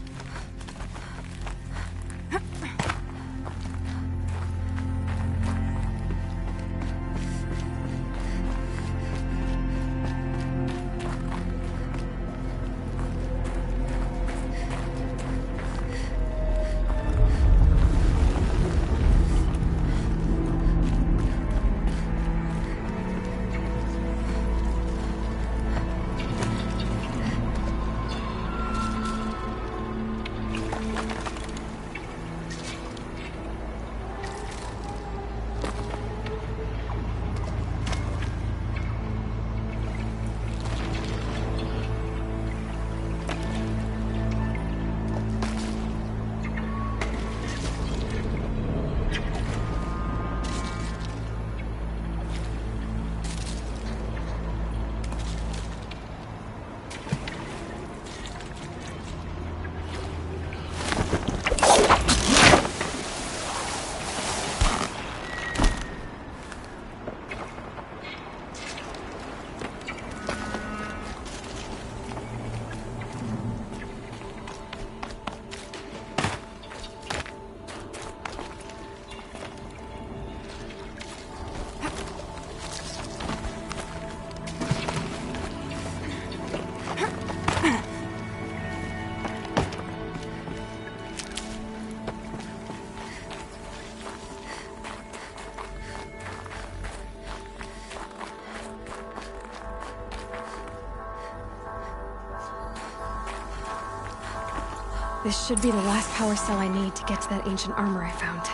This should be the last power cell I need to get to that ancient armor I found.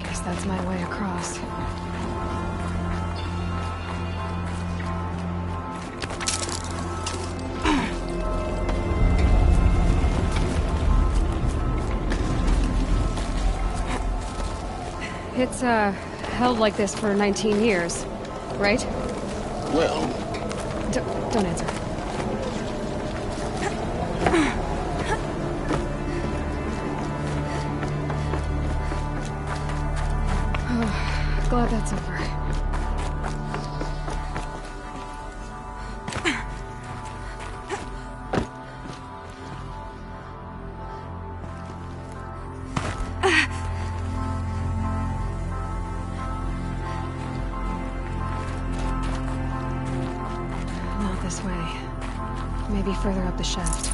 Guess that's my way across. It's, held like this for 19 years, right? Well... Don't answer. Oh, glad that's over. Maybe further up the shaft.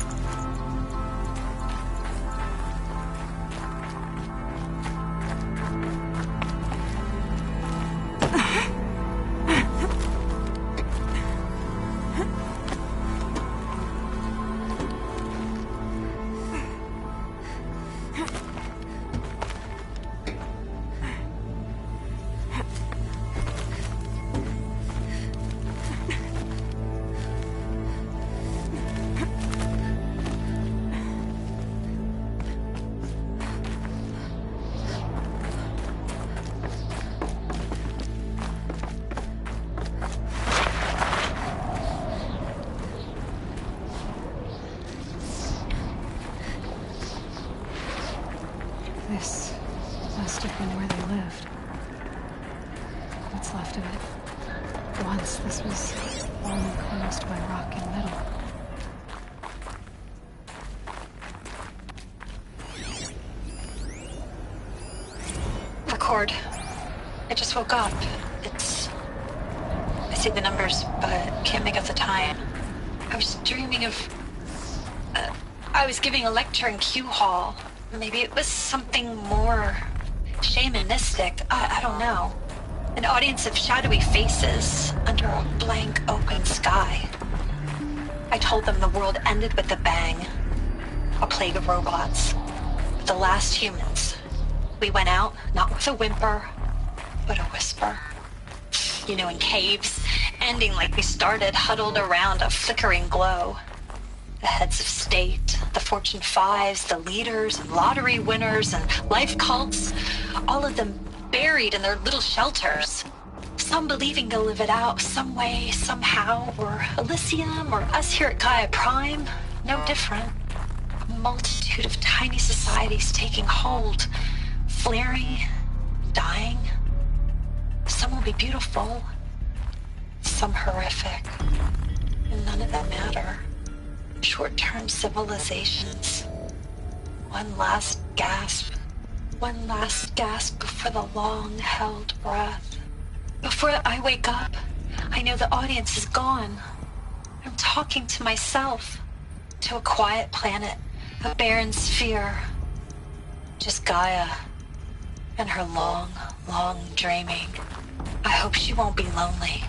This must have been where they lived. What's left of it. Once this was all enclosed by rock and metal. Record. I just woke up. I see the numbers, but can't make out the time. I was dreaming of... I was giving a lecture in Q Hall. Maybe it was something more shamanistic. I don't know. An audience of shadowy faces under a blank open sky. I told them the world ended with a bang. A plague of robots. The last humans. We went out, not with a whimper, but a whisper. You know, in caves, ending like we started, huddled around a flickering glow. The heads of state, the Fortune 5s, the leaders, and lottery winners, and life cults, all of them buried in their little shelters. Some believing they'll live it out some way, somehow, or Elysium, or us here at Gaia Prime, no different. A multitude of tiny societies taking hold, flaring, dying. Some will be beautiful, some horrific, and none of them matter. Short-term civilizations. One last gasp before the long-held breath. Before I wake up, I know the audience is gone. I'm talking to myself, to a quiet planet, a barren sphere. Just Gaia and her long, long dreaming. I hope she won't be lonely.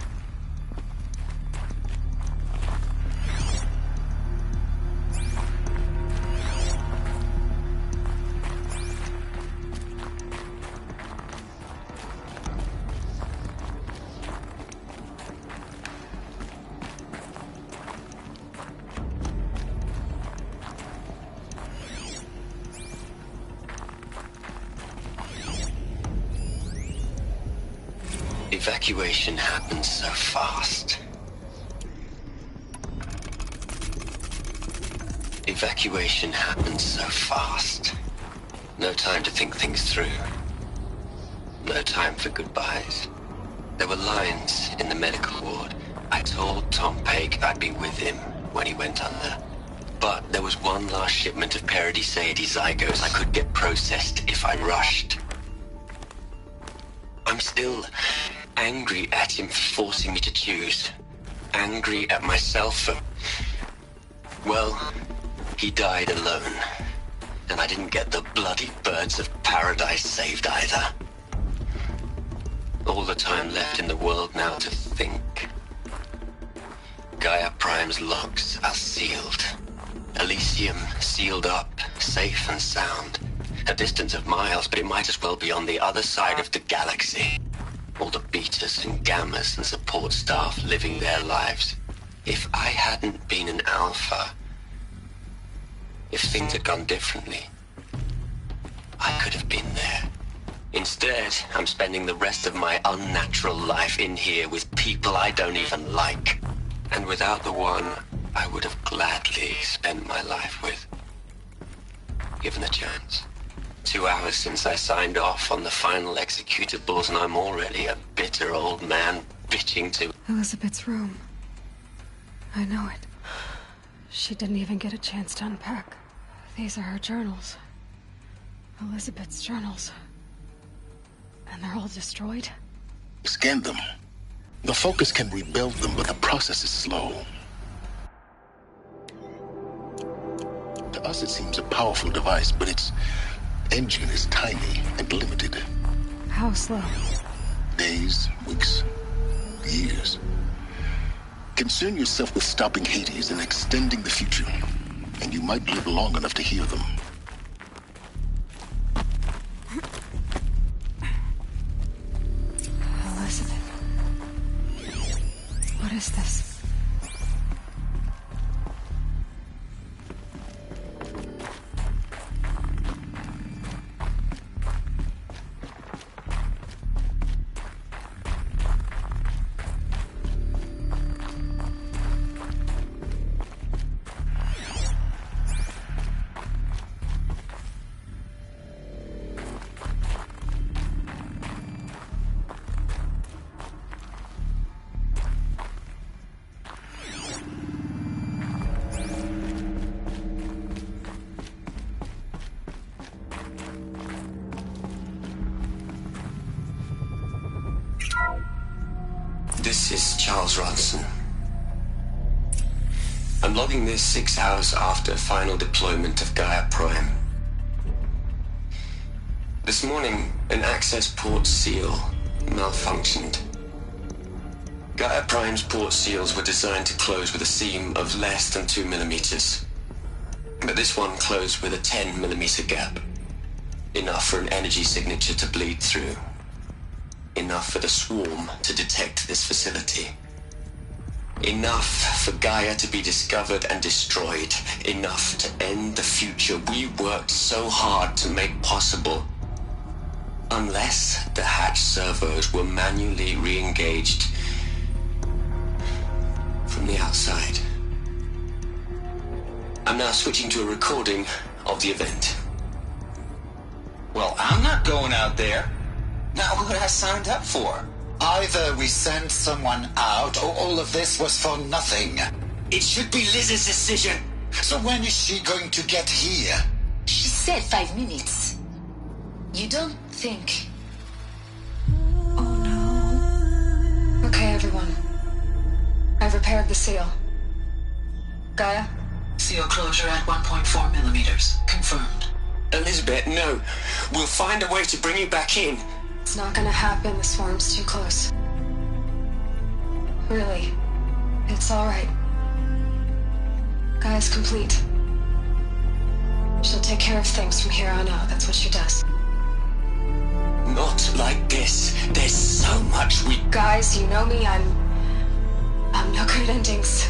Evacuation happens so fast. Evacuation happens so fast. No time to think things through. No time for goodbyes. There were lines in the medical ward. I told Tom Pake I'd be with him when he went under. But there was one last shipment of Paradiseidae zygos I could get processed if I rushed. I'm still angry at him for forcing me to choose. Angry at myself for... Well, he died alone. And I didn't get the bloody birds of paradise saved either. All the time left in the world now to think. Gaia Prime's logs are sealed. Elysium sealed up, safe and sound. A distance of miles, but it might as well be on the other side of the galaxy. All the betas and gammas and support staff living their lives. If I hadn't been an alpha, if things had gone differently, I could have been there. Instead, I'm spending the rest of my unnatural life in here with people I don't even like. And without the one I would have gladly spent my life with. Given a chance. 2 hours since I signed off on the final executables, and I'm already a bitter old man bitching to... Elizabeth's room. I know it. She didn't even get a chance to unpack. These are her journals. Elizabeth's journals. And they're all destroyed? Scan them. The Focus can rebuild them, but the process is slow. To us, it seems a powerful device, but its engine is tiny and limited. How slow? Days, weeks, years. Concern yourself with stopping Hades and extending the future, and you might live long enough to hear them. Elizabeth. What is this? This is Charles Ronson. I'm logging this 6 hours after final deployment of Gaia Prime. This morning, an access port seal malfunctioned. Gaia Prime's port seals were designed to close with a seam of less than 2 millimeters. But this one closed with a 10 millimeter gap. Enough for an energy signature to bleed through. Enough for the swarm to detect this facility. Enough for Gaia to be discovered and destroyed. Enough to end the future we worked so hard to make possible. Unless the hatch servos were manually re-engaged from the outside. I'm now switching to a recording of the event. Well, I'm not going out there. Not what I signed up for. Either we send someone out, or all of this was for nothing. It should be Liz's decision. So when is she going to get here? She said 5 minutes. You don't think... Okay, everyone. I've repaired the seal. Gaia? Seal closure at 1.4 millimeters. Confirmed. Elizabeth, no. We'll find a way to bring you back in. It's not gonna happen. The swarm's too close. Really. It's alright. Gaia's complete. She'll take care of things from here on out. That's what she does. Not like this. There's so much we... Guys, you know me. I'm no good at endings.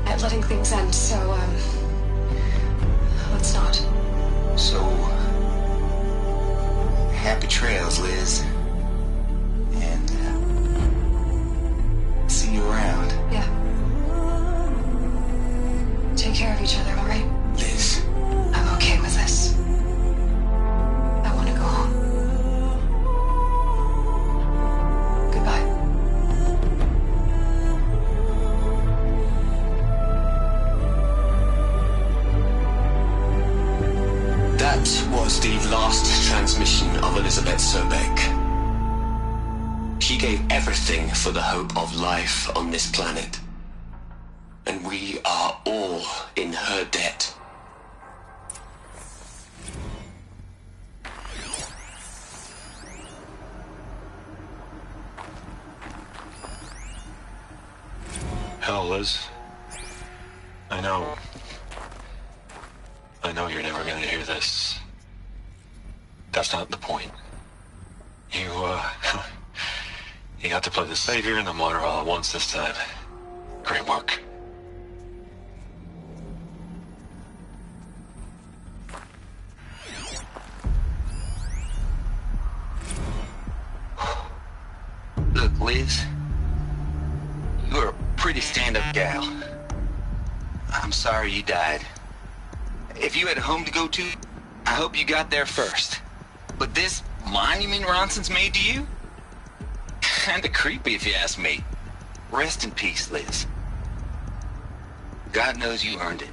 At letting things end, so, let's not. So... happy trails, Liz. And, see you around. Yeah. Take care of each other, alright? Liz. I'm okay with this. I want to go home. Goodbye. That was the last transmission of Elizabeth Sobeck. She gave everything for the hope of life on this planet. And we are all in her debt. Hell, Liz. I know you're never gonna hear this. That's not the point. You got to play the savior and the martyr all at once this time. Great work. Look, Liz. You're a pretty stand-up gal. I'm sorry you died. If you had a home to go to, I hope you got there first. But this monument Ronson's made to you? Kinda creepy if you ask me. Rest in peace, Liz. God knows you earned it.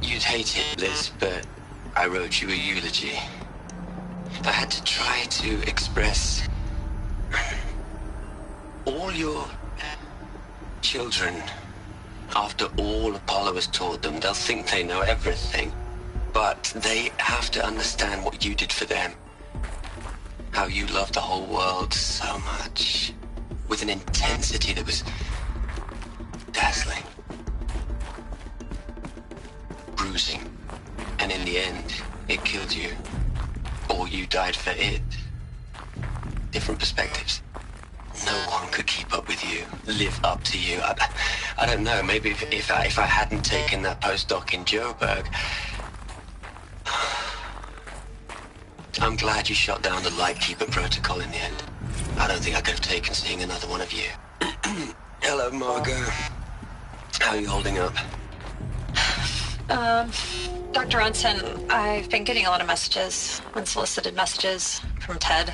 You'd hate it, Liz, but I wrote you a eulogy. I had to try to express all your children. After all Apollo has taught them, they'll think they know everything. But they have to understand what you did for them. How you loved the whole world so much. With an intensity that was dazzling. Bruising. And in the end, it killed you. Or you died for it. Different perspectives. No one could keep up with you, live up to you. I don't know, maybe if I hadn't taken that postdoc in Joburg. I'm glad you shot down the Lightkeeper protocol in the end. I don't think I could have taken seeing another one of you. Hello, Margot. How are you holding up? Dr. Ronson, I've been getting a lot of messages, unsolicited messages from Ted.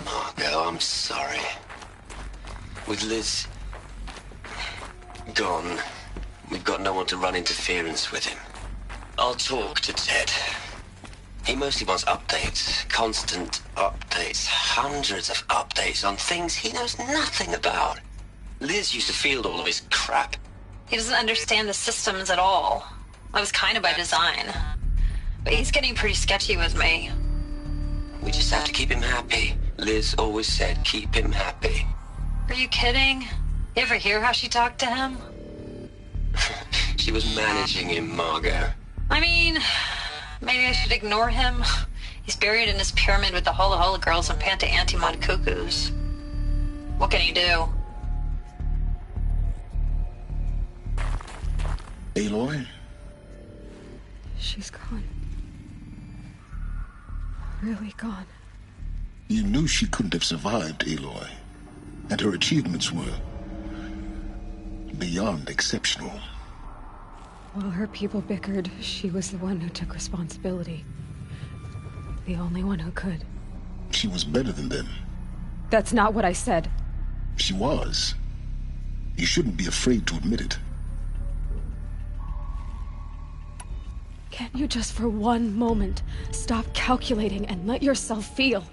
Margot, I'm sorry. With Liz gone, we've got no one to run interference with him. I'll talk to Ted. He mostly wants updates, constant updates, hundreds of updates on things he knows nothing about. Liz used to field all of his crap. He doesn't understand the systems at all. That was kind of by design. But he's getting pretty sketchy with me. We just have to keep him happy. Liz always said, keep him happy. Are you kidding? You ever hear how she talked to him? She was managing him, Margot. I mean, maybe I should ignore him. He's buried in his pyramid with the Hola Hola girls and Panta Antimod cuckoos. What can he do? Aloy? She's gone. Really gone. You knew she couldn't have survived, Aloy. And her achievements were beyond exceptional. While her people bickered, she was the one who took responsibility. The only one who could. She was better than them. That's not what I said. She was. You shouldn't be afraid to admit it. Can't you just for one moment stop calculating and let yourself feel?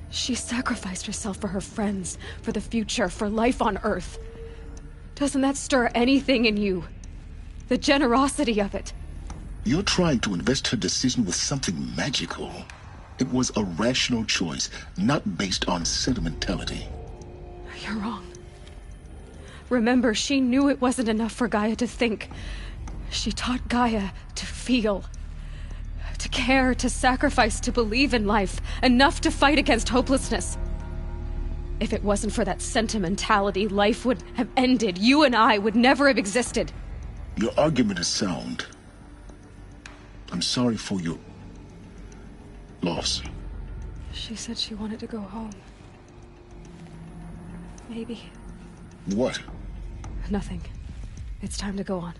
She sacrificed herself for her friends, for the future, for life on Earth. Doesn't that stir anything in you? The generosity of it. You're trying to invest her decision with something magical. It was a rational choice, not based on sentimentality. You're wrong. Remember, she knew it wasn't enough for Gaia to think. She taught Gaia to feel. To care, to sacrifice, to believe in life. Enough to fight against hopelessness. If it wasn't for that sentimentality, life would have ended. You and I would never have existed. Your argument is sound. I'm sorry for your loss. She said she wanted to go home. Maybe. What? Nothing. It's time to go on.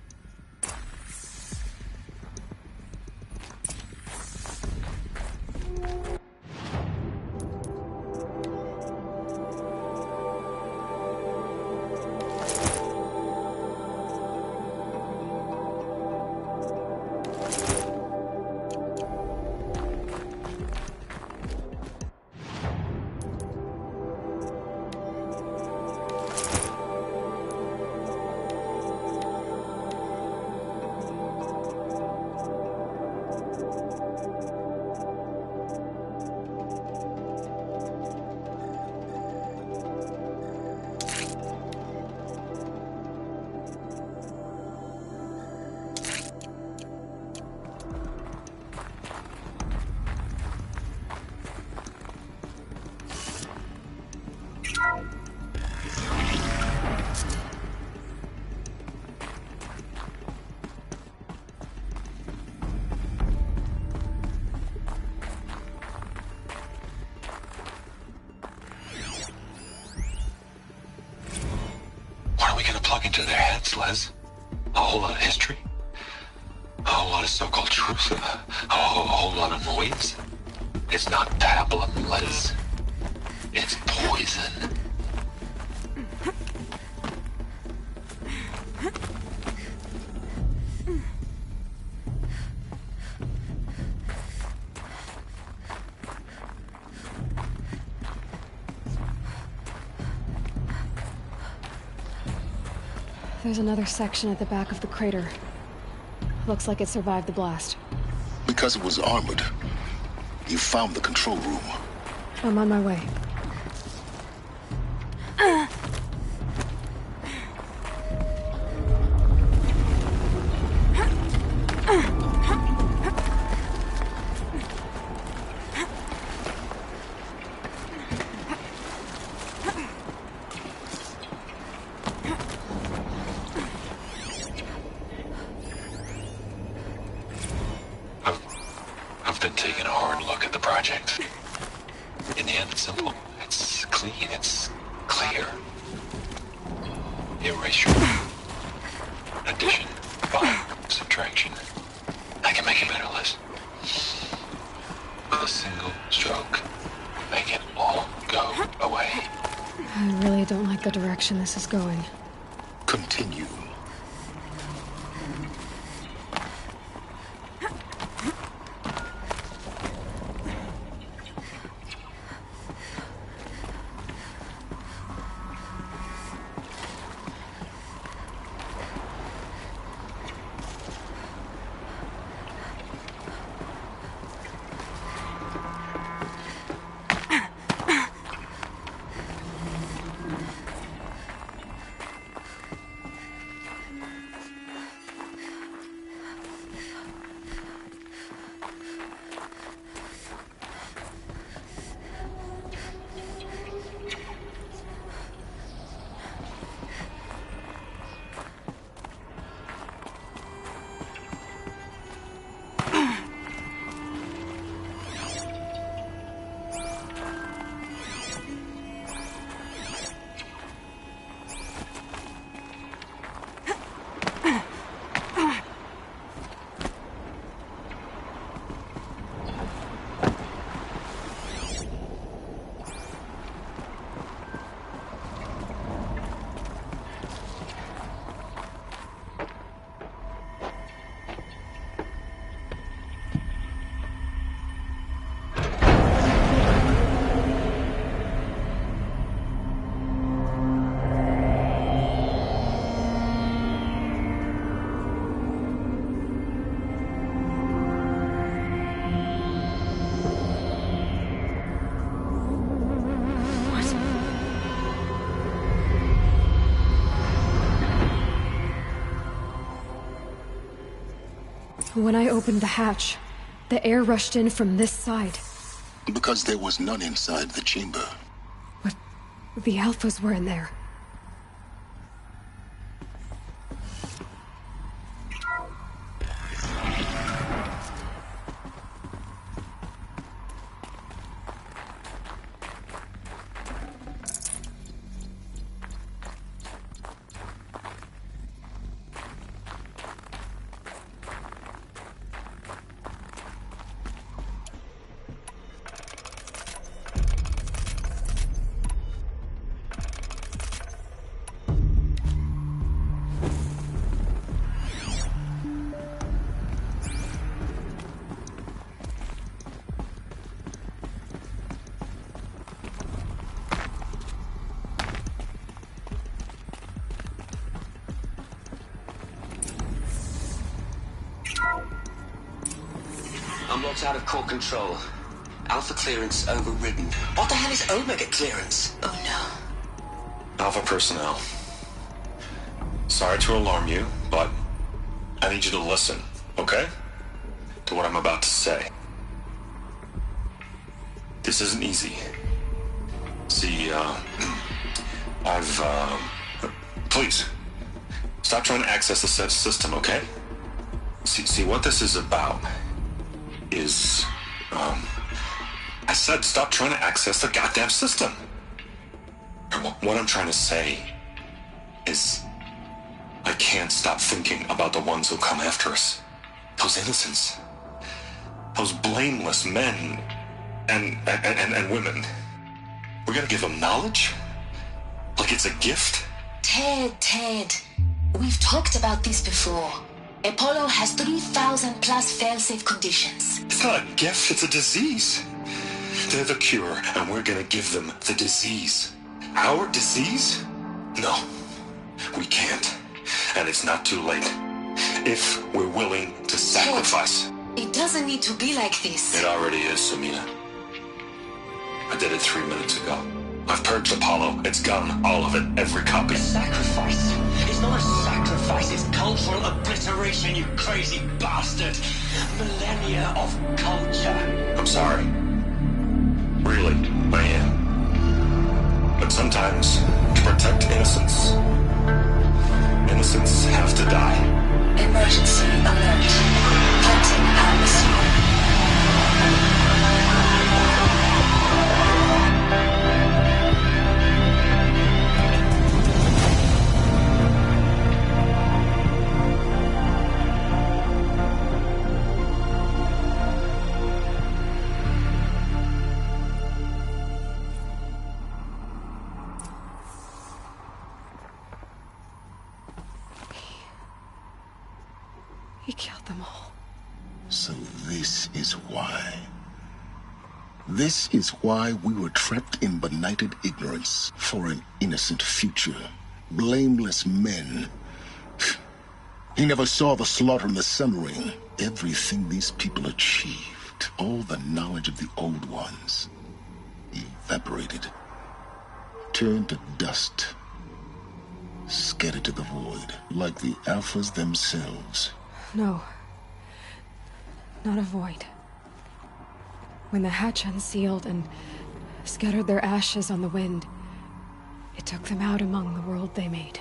Into their heads, Les. A whole lot of history. A whole lot of so-called truth. A whole lot of noise. It's not pablum, Les. It's poison. There's another section at the back of the crater. Looks like it survived the blast. Because it was armored, you found the control room. I'm on my way. I've been taking a hard look at the project. In the end, it's simple. It's clean. It's clear. Erasure. Addition. By subtraction. I can make it better, Liz. With a single stroke. Make it all go away. I really don't like the direction this is going. Continue. When I opened the hatch, the air rushed in from this side. Because there was none inside the chamber. But the Alphas were in there. I'm locked out of core control. Alpha clearance overridden. What the hell is Omega clearance? Oh no. Alpha personnel. Sorry to alarm you, but I need you to listen, okay? To what I'm about to say. This isn't easy. See, please, stop trying to access the system, okay? See, what this is about is, I said stop trying to access the goddamn system. What I'm trying to say is, I can't stop thinking about the ones who come after us. Those innocents. Those blameless men and women. We're gonna give them knowledge? Like it's a gift? Ted. We've talked about this before. Apollo has 3,000 plus fail-safe conditions. It's not a gift, it's a disease. They're the cure, and we're gonna give them the disease. Our disease? No, we can't. And it's not too late. If we're willing to sacrifice. It doesn't need to be like this. It already is, Samina. I did it 3 minutes ago. I've purged Apollo. It's gone. All of it. Every copy. Sacrifice? It's not a sacrifice. It's cultural obliteration, you crazy bastard. Millennia of culture. I'm sorry. Really, I am. But sometimes, to protect innocence, innocents have to die. Emergency alert. Planting our missile. He killed them all. So this is why. This is why we were trapped in benighted ignorance for an innocent future. Blameless men. He never saw the slaughter in the Sun Ring. Everything these people achieved, all the knowledge of the Old Ones, evaporated. Turned to dust. Scattered to the void, like the Alphas themselves. No. Not a void. When the hatch unsealed and scattered their ashes on the wind, it took them out among the world they made.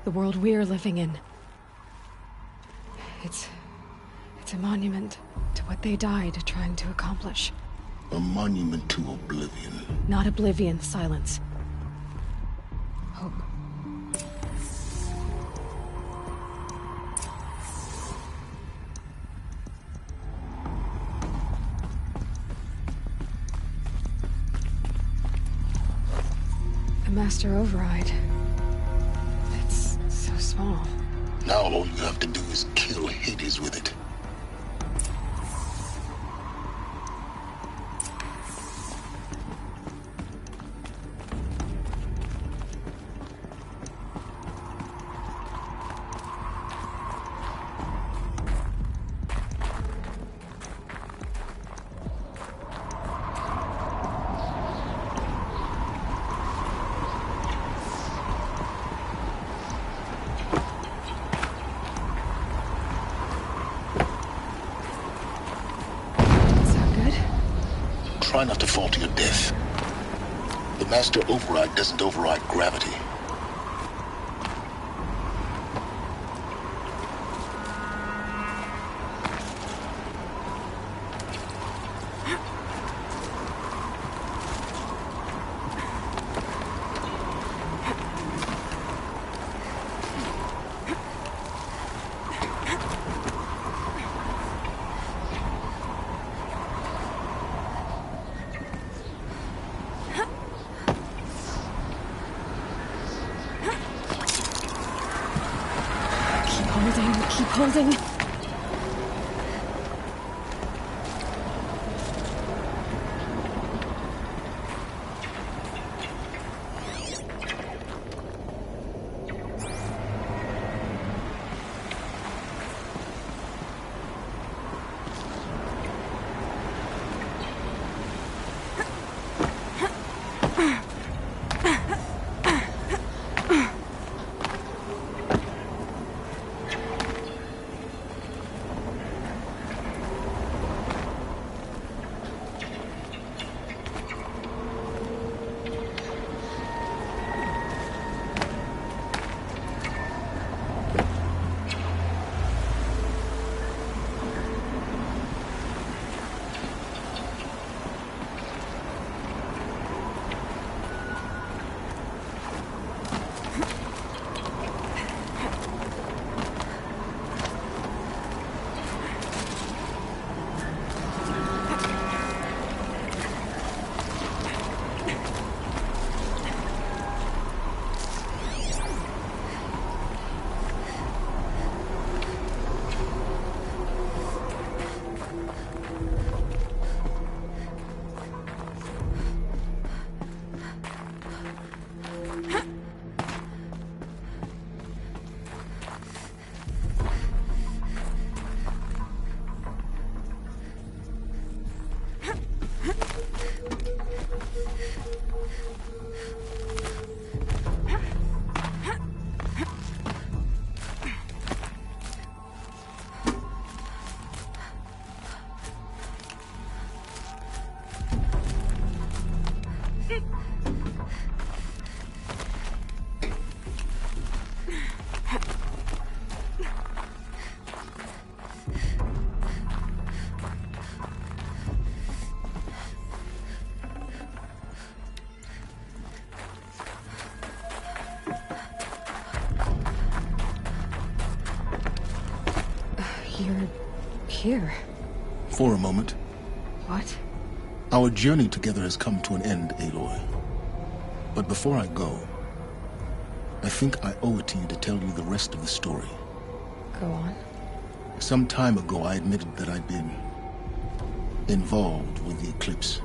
The world we're living in. It's a monument to what they died trying to accomplish. A monument to oblivion. Not oblivion, Silence. Hope. The Master Override. It's so small. Now all you have to do is kill Hades with it. try not to fall to your death. The Master Override doesn't override gravity. Keep holding. You're here. For a moment. What? Our journey together has come to an end, Aloy. But before I go, I think I owe it to you to tell you the rest of the story. Go on. Some time ago, I admitted that I'd been involved with the Eclipse.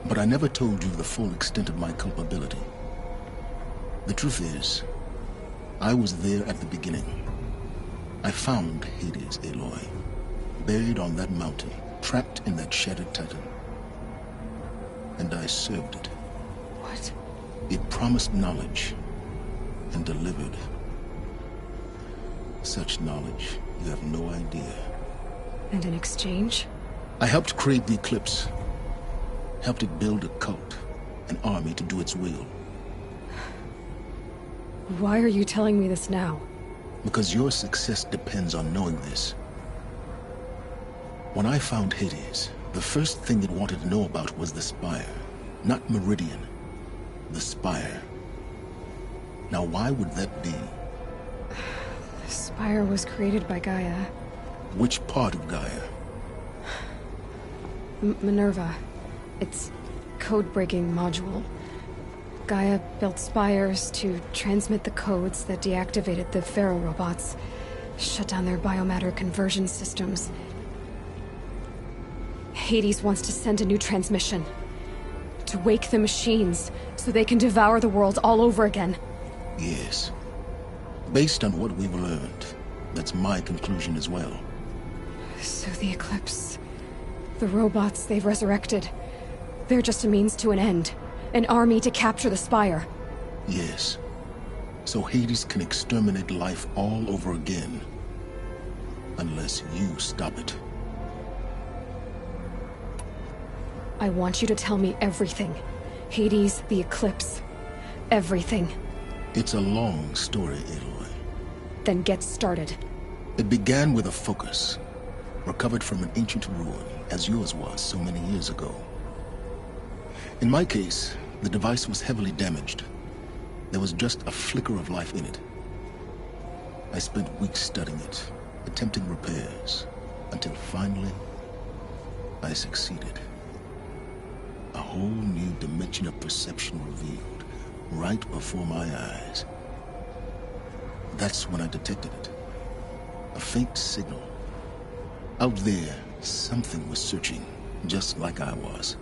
But I never told you the full extent of my culpability. The truth is, I was there at the beginning. I found Hades, Aloy, buried on that mountain, trapped in that shattered titan. And I served it. What? It promised knowledge and delivered. Such knowledge, you have no idea. And in exchange? I helped create the Eclipse. Helped it build a cult, an army to do its will. Why are you telling me this now? Because your success depends on knowing this. When I found Hades, the first thing it wanted to know about was the Spire. Not Meridian. The Spire. Now why would that be? The Spire was created by Gaia. Which part of Gaia? Minerva. Its code-breaking module. Gaia built spires to transmit the codes that deactivated the Pharaoh robots, shut down their biomatter conversion systems. Hades wants to send a new transmission. To wake the machines, so they can devour the world all over again. Yes. Based on what we've learned, that's my conclusion as well. So the Eclipse... the robots they've resurrected... they're just a means to an end. An army to capture the Spire. Yes. So Hades can exterminate life all over again. Unless you stop it. I want you to tell me everything. Hades, the Eclipse, everything. It's a long story, Aloy. Then get started. It began with a focus, recovered from an ancient ruin, as yours was so many years ago. In my case, the device was heavily damaged. There was just a flicker of life in it. I spent weeks studying it, attempting repairs, until finally, I succeeded. A whole new dimension of perception revealed, right before my eyes. That's when I detected it. A faint signal. Out there, something was searching, just like I was.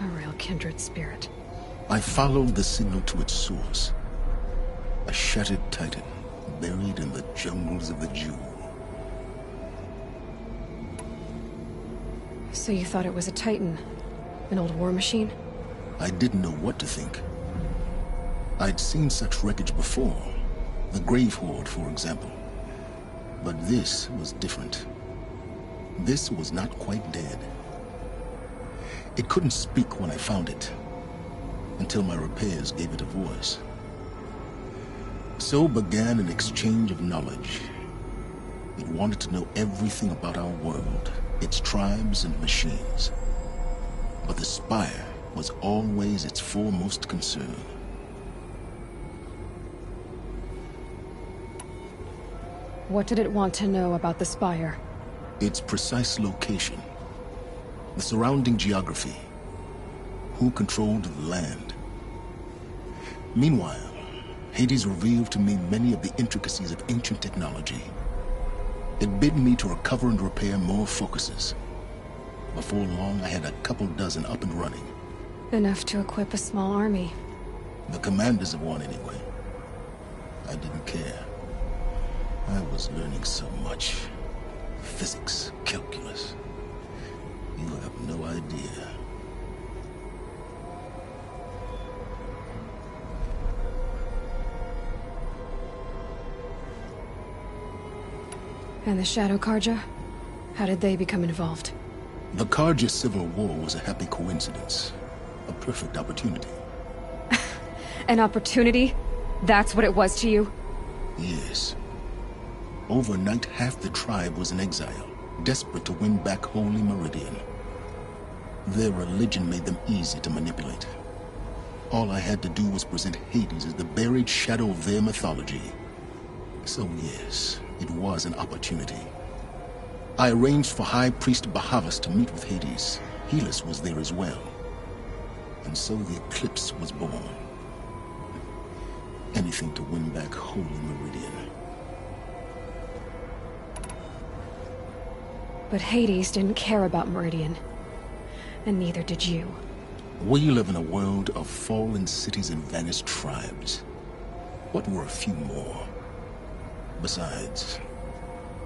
A real kindred spirit. I followed the signal to its source. A shattered titan, buried in the jungles of the Jewel. So you thought it was a titan? An old war machine? I didn't know what to think. I'd seen such wreckage before. The Grave Horde, for example. But this was different. This was not quite dead. It couldn't speak when I found it, until my repairs gave it a voice. So began an exchange of knowledge. It wanted to know everything about our world, its tribes and machines. But the Spire was always its foremost concern. What did it want to know about the Spire? Its precise location, the surrounding geography, who controlled the land. Meanwhile, Hades revealed to me many of the intricacies of ancient technology. It bid me to recover and repair more focuses. Before long, I had a couple dozen up and running. Enough to equip a small army. The commanders of one, anyway. I didn't care. I was learning so much. Physics, calculus. You have no idea. And the Shadow Carja? How did they become involved? The Carja Civil War was a happy coincidence. A perfect opportunity. An opportunity? That's what it was to you? Yes. Overnight, half the tribe was in exile, desperate to win back Holy Meridian. Their religion made them easy to manipulate. All I had to do was present Hades as the buried shadow of their mythology. So yes, it was an opportunity. I arranged for High Priest Bahavas to meet with Hades. Helis was there as well. And so the Eclipse was born. Anything to win back Holy Meridian. But Hades didn't care about Meridian. And neither did you. We live in a world of fallen cities and vanished tribes. What were a few more? Besides,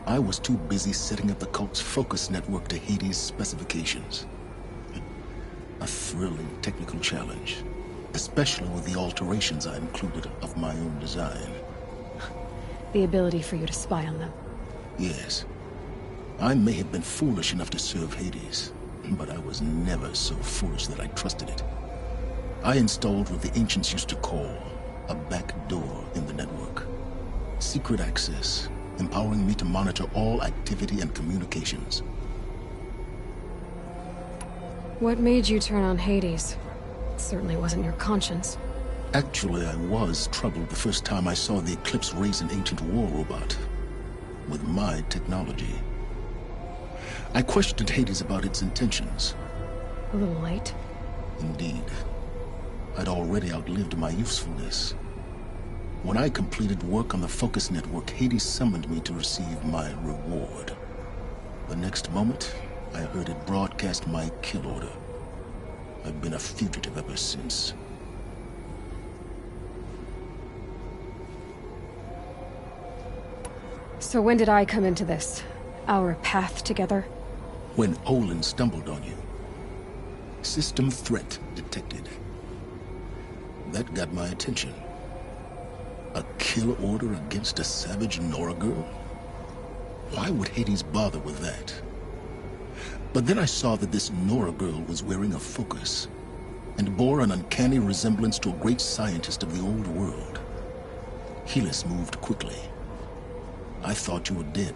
I was too busy setting up the cult's focus network to Hades' specifications. A thrilling technical challenge, especially with the alterations I included of my own design. The ability for you to spy on them. Yes. I may have been foolish enough to serve Hades, but I was never so foolish that I trusted it. I installed what the ancients used to call a back door in the network. Secret access, empowering me to monitor all activity and communications. What made you turn on Hades? It certainly wasn't your conscience. Actually, I was troubled the first time I saw the Eclipse raise an ancient war robot. With my technology. I questioned Hades about its intentions. A little late. Indeed. I'd already outlived my usefulness. When I completed work on the Focus Network, Hades summoned me to receive my reward. The next moment, I heard it broadcast my kill order. I've been a fugitive ever since. So when did I come into this? Our path together? When Olin stumbled on you. System threat detected. That got my attention. A kill order against a savage Nora girl? Why would Hades bother with that? But then I saw that this Nora girl was wearing a focus, and bore an uncanny resemblance to a great scientist of the old world. Helis moved quickly. I thought you were dead.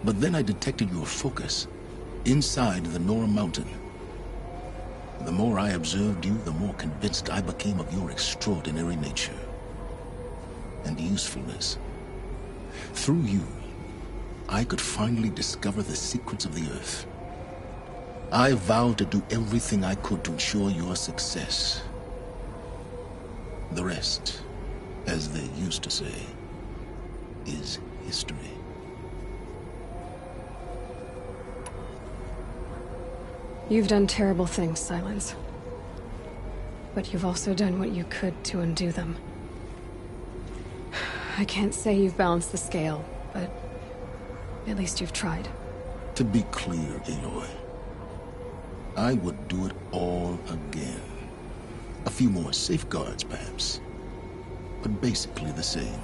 But then I detected your focus inside the Nora mountain. The more I observed you, the more convinced I became of your extraordinary nature and usefulness. Through you, I could finally discover the secrets of the Earth. I vowed to do everything I could to ensure your success. The rest, as they used to say, is history. You've done terrible things, Sylens. But you've also done what you could to undo them. I can't say you've balanced the scale, but at least you've tried. To be clear, Aloy, I would do it all again. A few more safeguards, perhaps, but basically the same.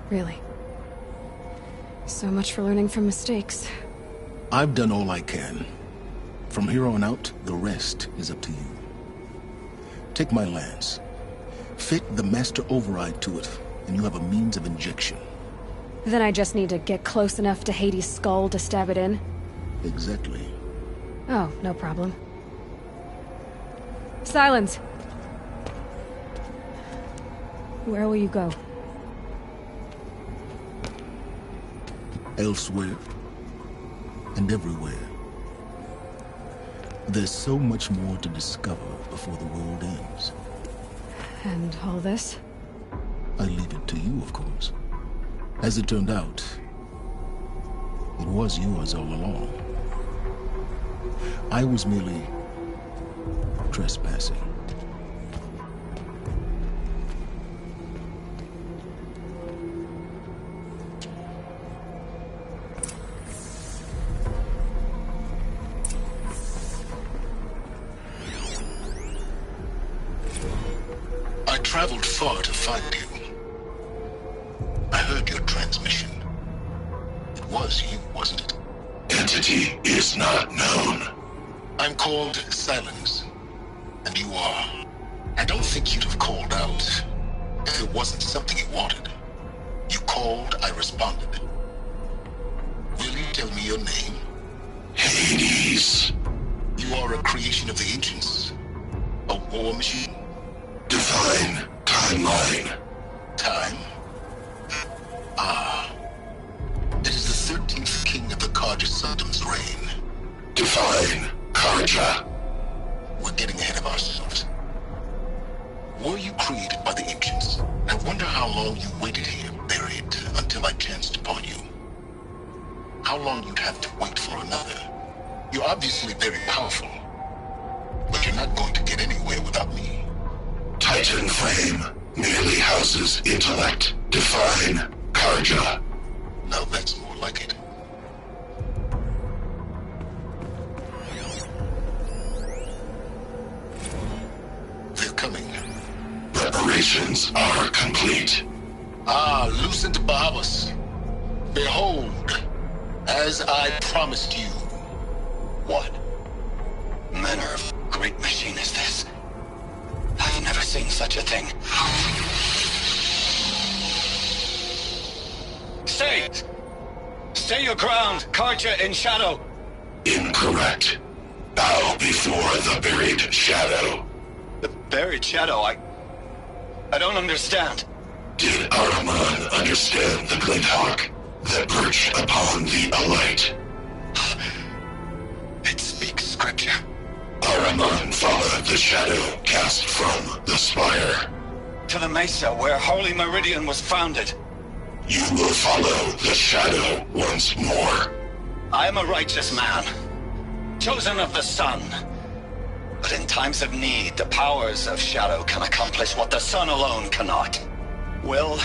Really? So much for learning from mistakes. I've done all I can. From here on out, the rest is up to you. Take my lance. Fit the Master Override to it, and you have a means of injection. Then I just need to get close enough to Hades' skull to stab it in? Exactly. Oh, no problem. Sylens! Where will you go? Elsewhere. And everywhere. There's so much more to discover before the world ends. And all this? I leave it to you, of course. As it turned out, it was yours all along. I was merely trespassing. I traveled far to find you. I heard your transmission. It was you, wasn't it? Entity is not known. I'm called Sylens, and you are. I don't think you'd have called out if it wasn't something you wanted. You called, I responded. Will you tell me your name? Hades. You are a creation of the ancients. A war machine. Divine timeline. Time? Ah. It is the 13th king of the Carja Sanctum's reign. Divine Carja. We're getting ahead of ourselves. Were you created by the ancients? I wonder how long you waited here, buried, until I chanced upon you. How long you'd have to wait for another. You're obviously very powerful, but you're not going to get anywhere without me. Titan Flame merely houses intellect. Divine Carja. Now that's more like it. They're coming. Preparations are complete. Ah, Lucent Bahavas. Behold, as I promised you. What manner of great machine is this? I've never seen such a thing. Stay! Stay your ground, Carja in shadow! Incorrect. Bow before the buried shadow. The buried shadow? I don't understand. Did Ahriman understand the Glinthawk that perched upon the Alight? It speaks scripture. Ahriman followed the shadow cast from the spire. To the mesa where Holy Meridian was founded. You will follow the shadow once more. I am a righteous man, chosen of the sun. But in times of need, the powers of shadow can accomplish what the sun alone cannot. Will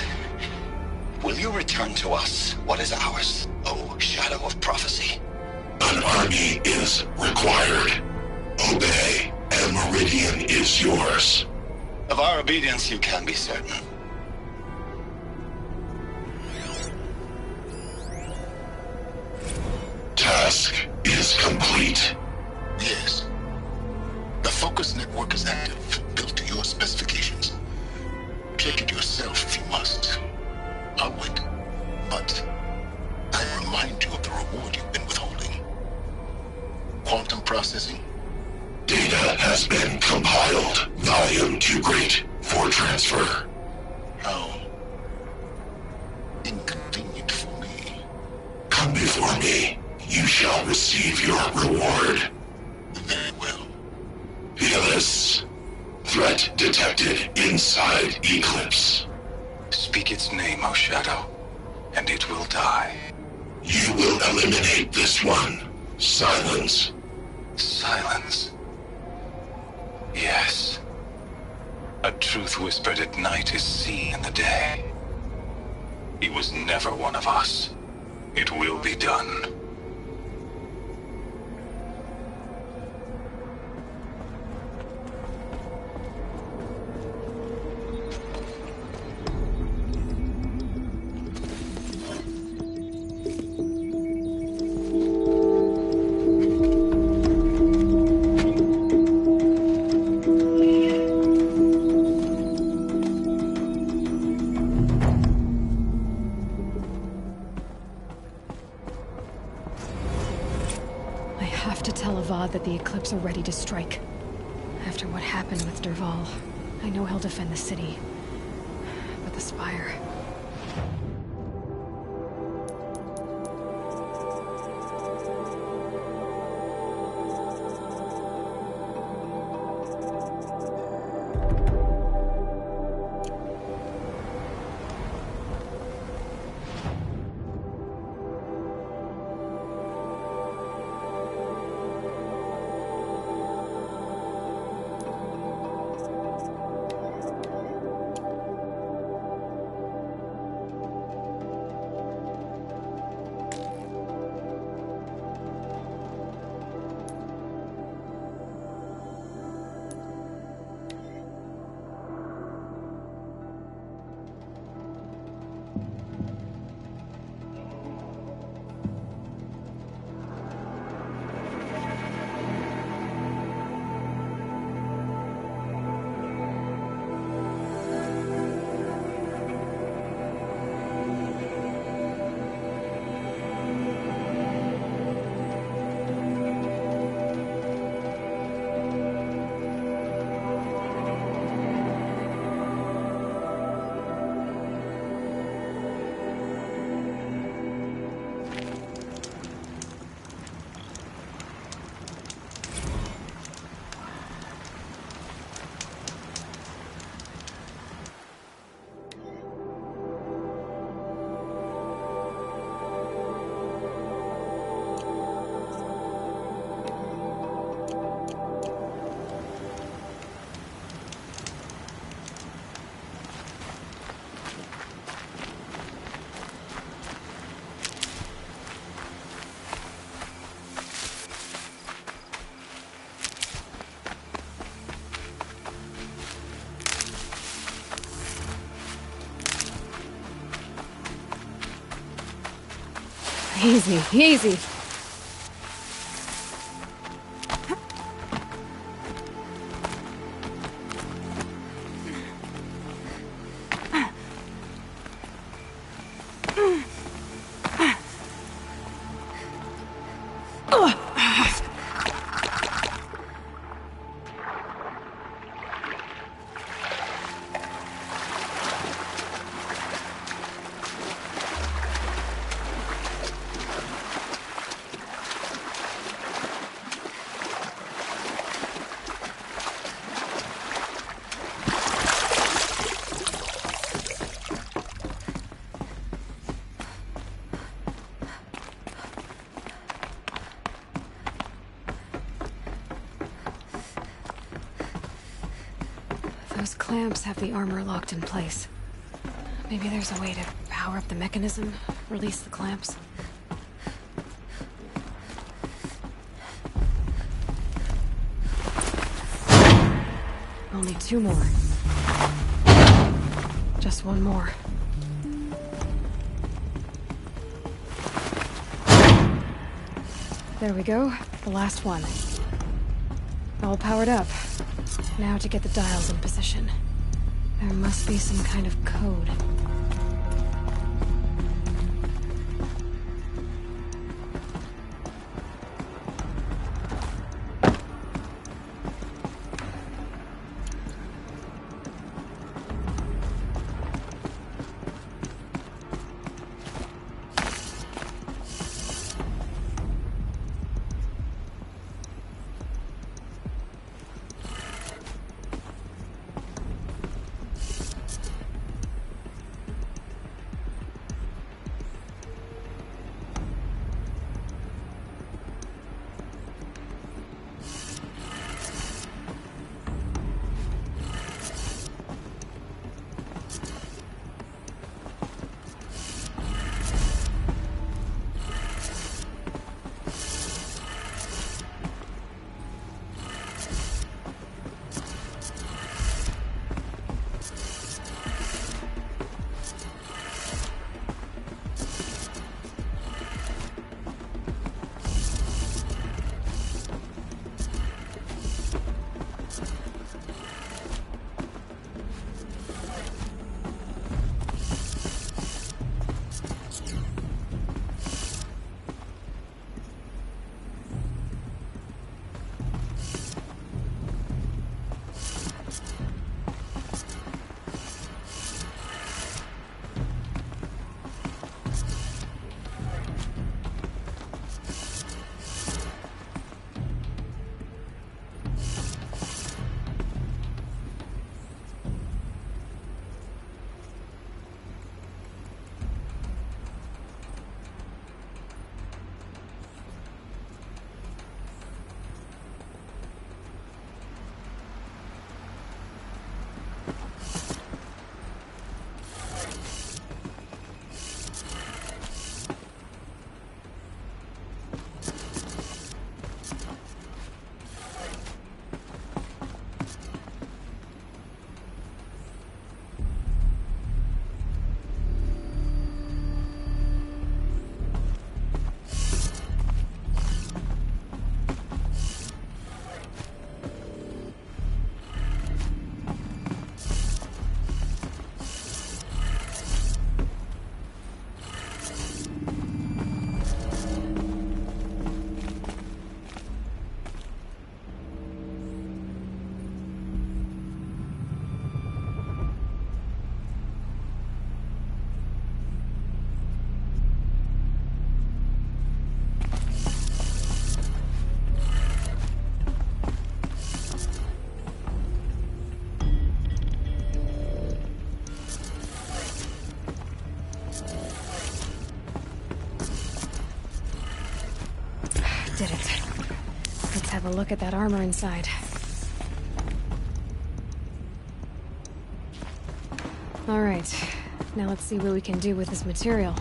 you return to us what is ours, O Shadow of Prophecy? An army is required. Obey, and Meridian is yours. Of our obedience you can be certain. Task task is complete. Yes. The focus network is active, built to your specifications. Check it yourself if you must. I'll wait. But I remind you of the reward you've been withholding. Quantum processing? Data has been compiled. Volume too great for transfer. How inconvenient for me. Come before me. You shall receive your reward. Very well. Fearless. Threat detected inside Eclipse. Speak its name, O Shadow, and it will die. You will eliminate this one. Silence. Silence. Yes. A truth whispered at night is seen in the day. He was never one of us. It will be done. That the Eclipse are ready to strike. After what happened with Dervahl, I know he'll defend the city. But the Spire... Easy, easy. Those clamps have the armor locked in place. Maybe there's a way to power up the mechanism, release the clamps. Only 2 more. Just 1 more. There we go. The last one. All powered up. Now to get the dials in position. There must be some kind of code. Did it. Let's have a look at that armor inside. Alright, now let's see what we can do with this material.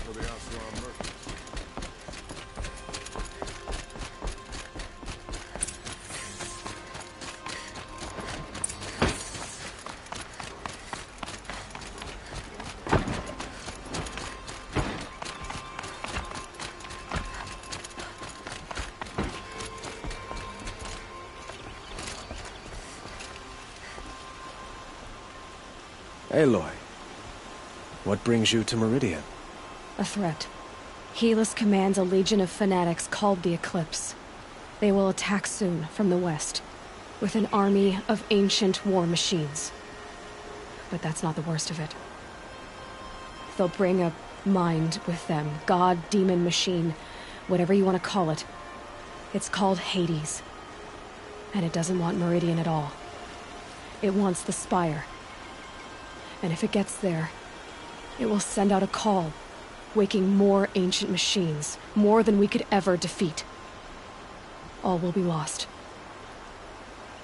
for the Aslan merchants. Aloy, what brings you to Meridian? A threat. Helis commands a legion of fanatics called the Eclipse. They will attack soon from the west, with an army of ancient war machines. But that's not the worst of it. They'll bring a mind with them, god, demon, machine, whatever you want to call it. It's called Hades. And it doesn't want Meridian at all. It wants the Spire. And if it gets there, it will send out a call, waking more ancient machines, more than we could ever defeat. All will be lost.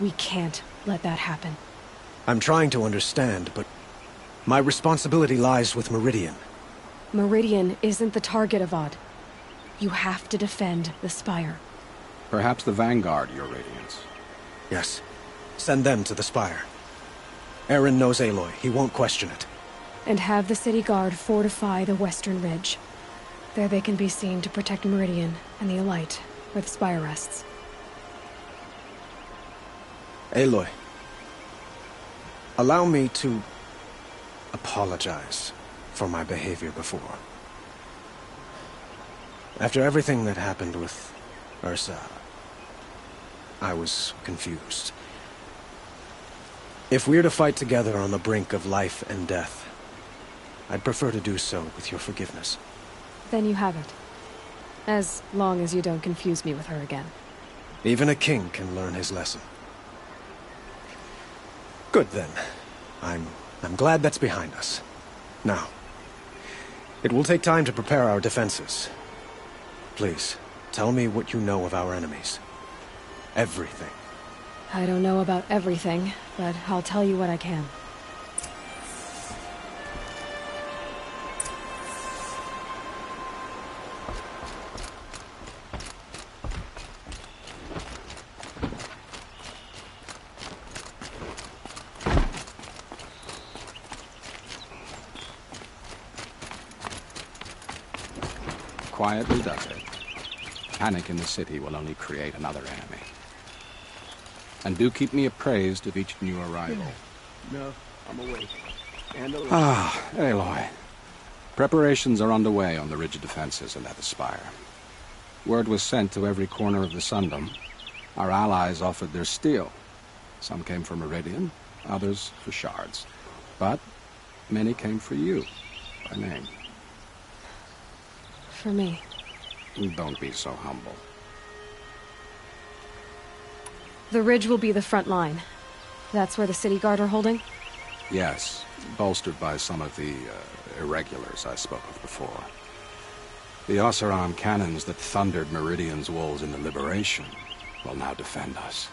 We can't let that happen. I'm trying to understand, but my responsibility lies with Meridian. Meridian isn't the target, Avad. You have to defend the Spire. Perhaps the Vanguard, Your Radiance. Yes. Send them to the Spire. Eren knows Aloy. He won't question it. And have the city guard fortify the western ridge. There they can be seen to protect Meridian and the Elite, where the Spire rests. Aloy, allow me to apologize for my behavior before. After everything that happened with Ursa, I was confused. If we're to fight together on the brink of life and death, I'd prefer to do so with your forgiveness. Then you have it. As long as you don't confuse me with her again. Even a king can learn his lesson. Good then. I'm glad that's behind us. Now, it will take time to prepare our defenses. Please, tell me what you know of our enemies. Everything. I don't know about everything, but I'll tell you what I can. Quietly does it. Panic in the city will only create another enemy. And do keep me appraised of each new arrival. No, I'm awake. Aloy. Preparations are underway on the rigid defenses and at the Spire. Word was sent to every corner of the Sundom. Our allies offered their steel. Some came for Meridian, others for shards. But many came for you, by name. For me. Don't be so humble. The ridge will be the front line. That's where the city guard are holding? Yes, bolstered by some of the irregulars I spoke of before. The Oseram cannons that thundered Meridian's walls in the Liberation will now defend us.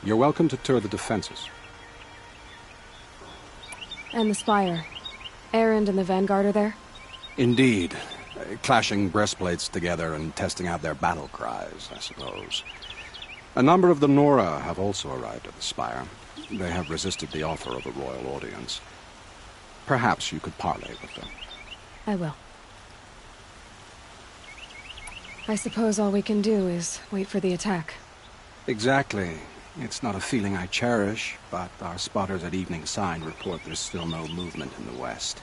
You're welcome to tour the defenses. And the Spire. Erend and the Vanguard are there? Indeed. Clashing breastplates together and testing out their battle cries, I suppose. A number of the Nora have also arrived at the Spire. They have resisted the offer of a royal audience. Perhaps you could parley with them. I will. I suppose all we can do is wait for the attack. Exactly. It's not a feeling I cherish, but our spotters at Evening Sign report there's still no movement in the west.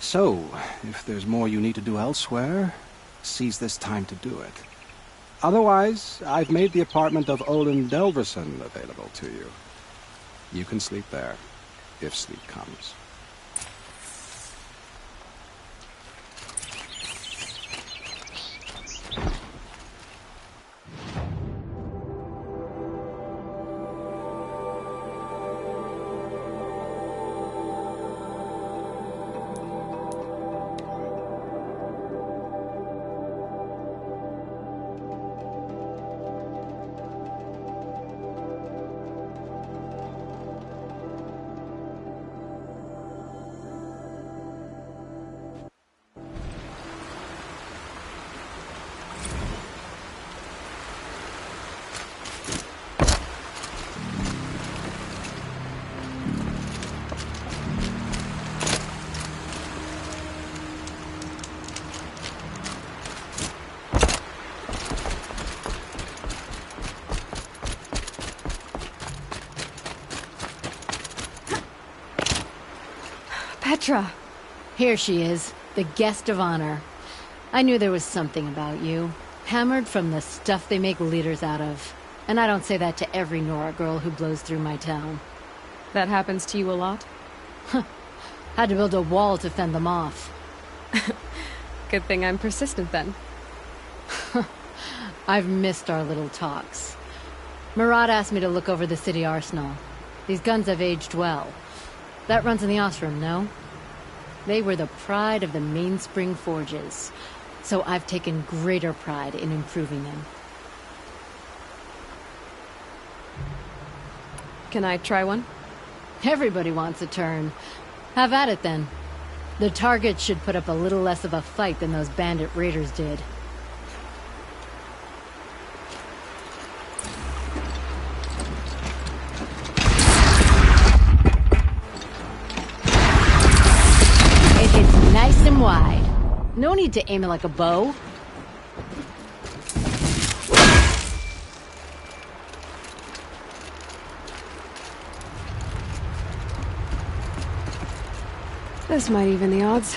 So, if there's more you need to do elsewhere, seize this time to do it. Otherwise, I've made the apartment of Olin Delverson available to you. You can sleep there, if sleep comes. Cleopatra! Here she is, the guest of honor. I knew there was something about you. Hammered from the stuff they make leaders out of. And I don't say that to every Nora girl who blows through my town. That happens to you a lot? Had to build a wall to fend them off. Good thing I'm persistent then. I've missed our little talks. Marat asked me to look over the city arsenal. These guns have aged well. That runs in the Ostrom, no? They were the pride of the Mainspring forges. So I've taken greater pride in improving them. Can I try one? Everybody wants a turn. Have at it then. The target should put up a little less of a fight than those bandit raiders did. It hits nice and wide. No need to aim it like a bow. This might even the odds.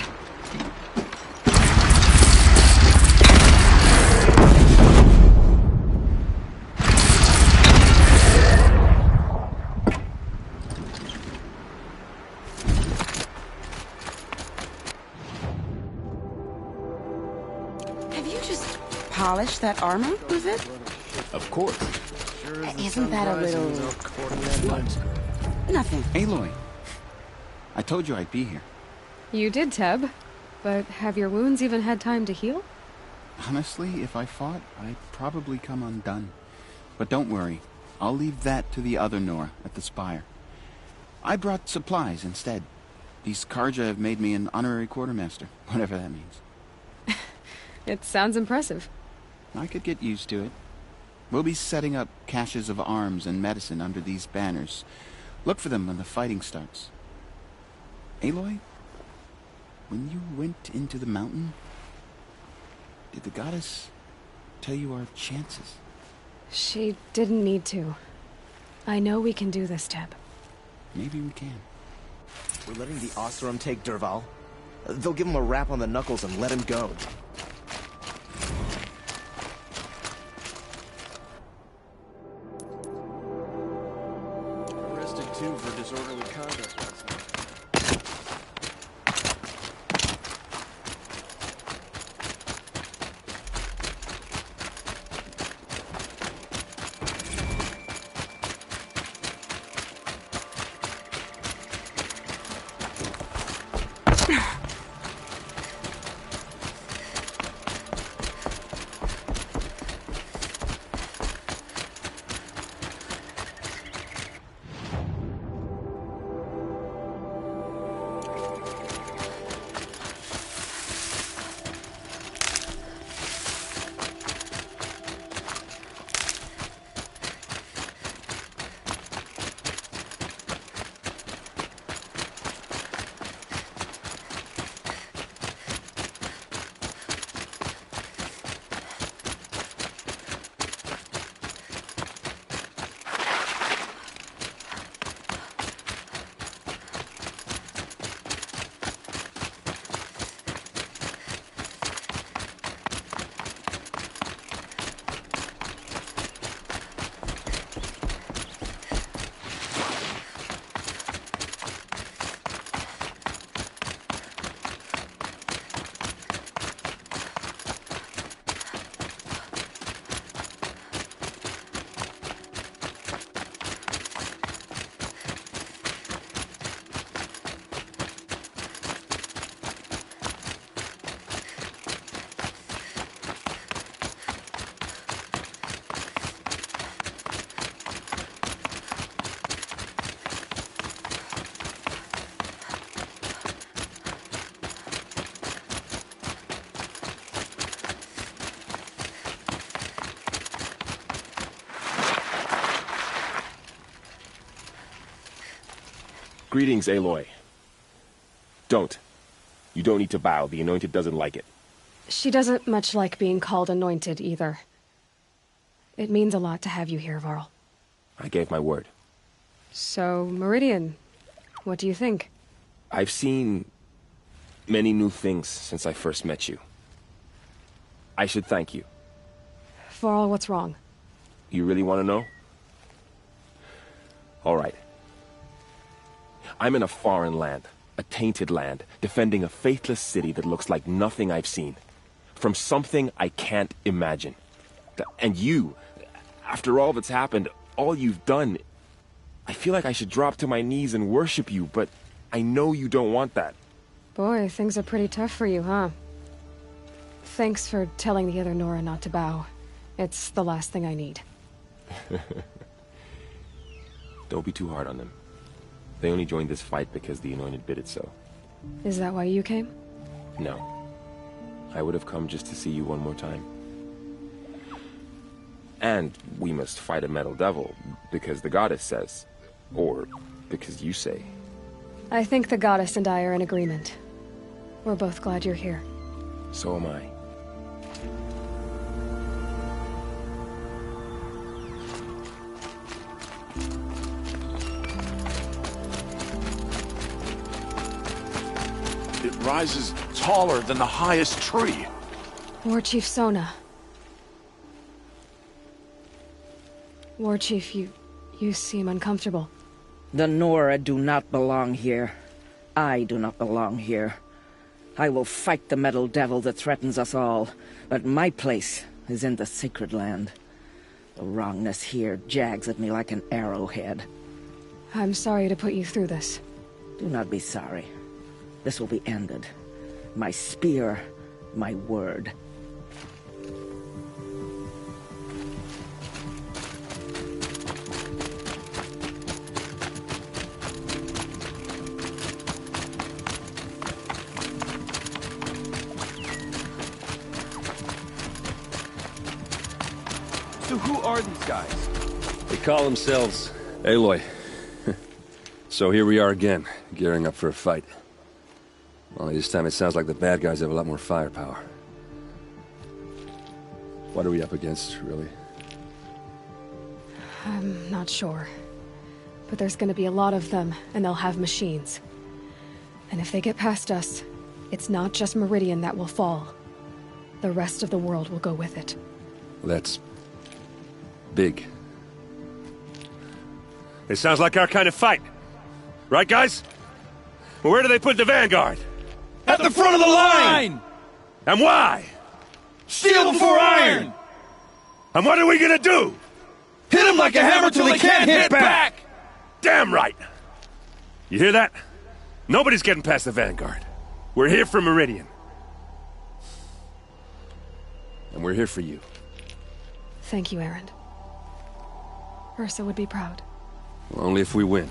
Have you just polished that armor, was it? Of course. Isn't that a little... What? Nothing. Aloy, I told you I'd be here. You did, Teb. But have your wounds even had time to heal? Honestly, if I fought, I'd probably come undone. But don't worry. I'll leave that to the other Nora at the Spire. I brought supplies instead. These Karja have made me an honorary quartermaster, whatever that means. It sounds impressive. I could get used to it. We'll be setting up caches of arms and medicine under these banners. Look for them when the fighting starts. Aloy, when you went into the mountain, did the goddess tell you our chances? She didn't need to. I know we can do this, Teb. Maybe we can. We're letting the Ostrom take Dervahl. They'll give him a rap on the knuckles and let him go. Arrested too for disorderly conduct last night. Greetings, Aloy. Don't. You don't need to bow. The Anointed doesn't like it. She doesn't much like being called Anointed, either. It means a lot to have you here, Varl. I gave my word. So, Meridian, what do you think? I've seen many new things since I first met you. I should thank you. For all what's wrong. You really want to know? All right. I'm in a foreign land, a tainted land, defending a faithless city that looks like nothing I've seen. From something I can't imagine. And you, after all that's happened, all you've done, I feel like I should drop to my knees and worship you, but I know you don't want that. Boy, things are pretty tough for you, huh? Thanks for telling the other Nora not to bow. It's the last thing I need. Don't be too hard on them. They only joined this fight because the Anointed bid it so. Is that why you came? No. I would have come just to see you one more time. And we must fight a metal devil, because the goddess says. Or because you say. I think the goddess and I are in agreement. We're both glad you're here. So am I. It rises taller than the highest tree. War Chief Sona. War Chief, you seem uncomfortable. The Nora do not belong here. I do not belong here. I will fight the metal devil that threatens us all, but my place is in the sacred land. The wrongness here jags at me like an arrowhead. I'm sorry to put you through this. Do not be sorry. This will be ended. My spear, my word. So who are these guys? They call themselves Aloy. So here we are again, gearing up for a fight. Only this time it sounds like the bad guys have a lot more firepower. What are we up against, really? I'm not sure. But there's gonna be a lot of them, and they'll have machines. And if they get past us, it's not just Meridian that will fall. The rest of the world will go with it. That's big. It sounds like our kind of fight. Right, guys? Well, where do they put the Vanguard? At the front of the line! And why? Steel before iron! And what are we gonna do? Hit them like a hammer till they can't hit back! Damn right! You hear that? Nobody's getting past the Vanguard. We're here for Meridian. And we're here for you. Thank you, Erend. Ursa would be proud. Well, only if we win.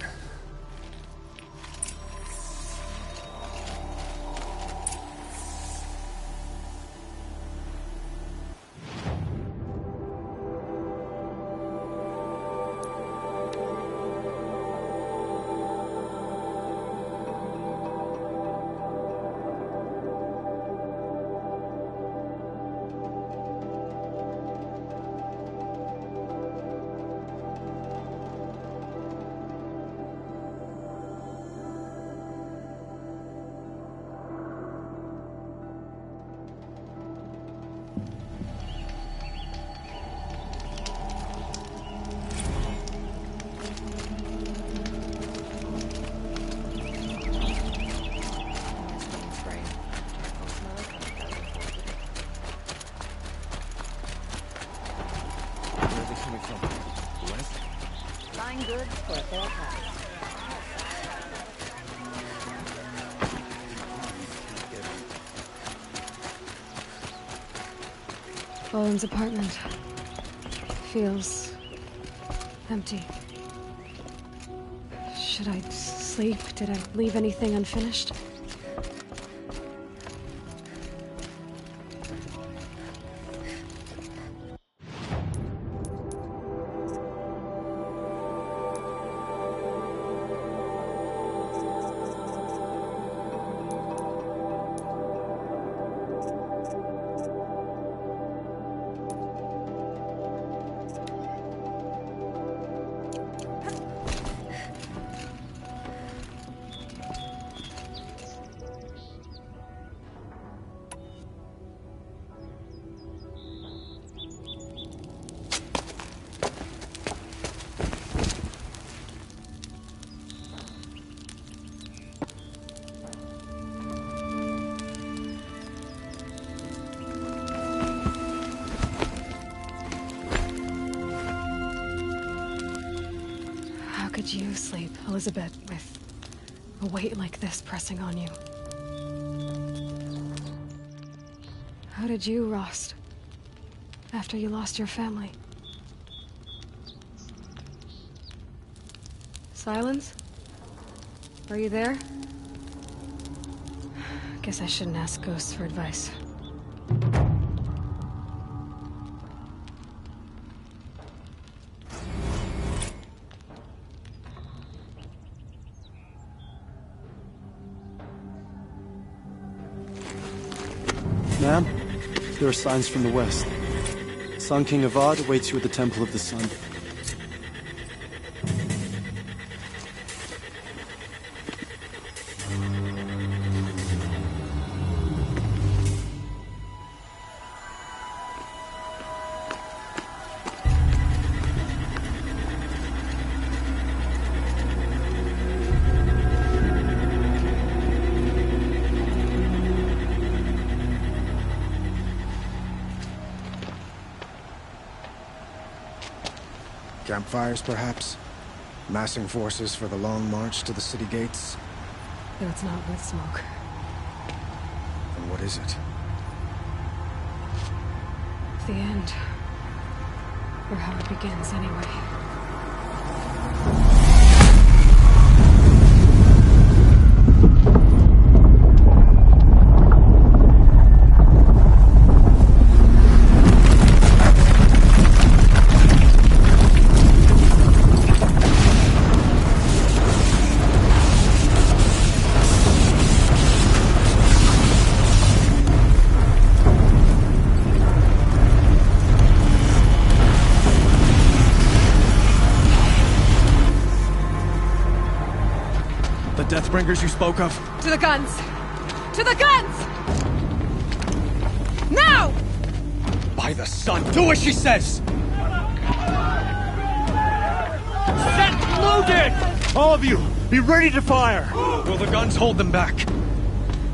Bowen's apartment feels empty. Should I sleep? Did I leave anything unfinished? did you sleep, Elizabeth, with a weight like this pressing on you? How did you, Rost, after you lost your family? Silence? Are you there? Guess I shouldn't ask ghosts for advice. Ma'am, there are signs from the west. Sun King Avad awaits you at the Temple of the Sun. Campfires, perhaps? Massing forces for the long march to the city gates? Though it's not with smoke. Then what is it? The end. Or how it begins, anyway. Deathbringers you spoke of? To the guns! To the guns! Now! By the sun, do as she says! Set loaded! All of you, be ready to fire! Will the guns hold them back?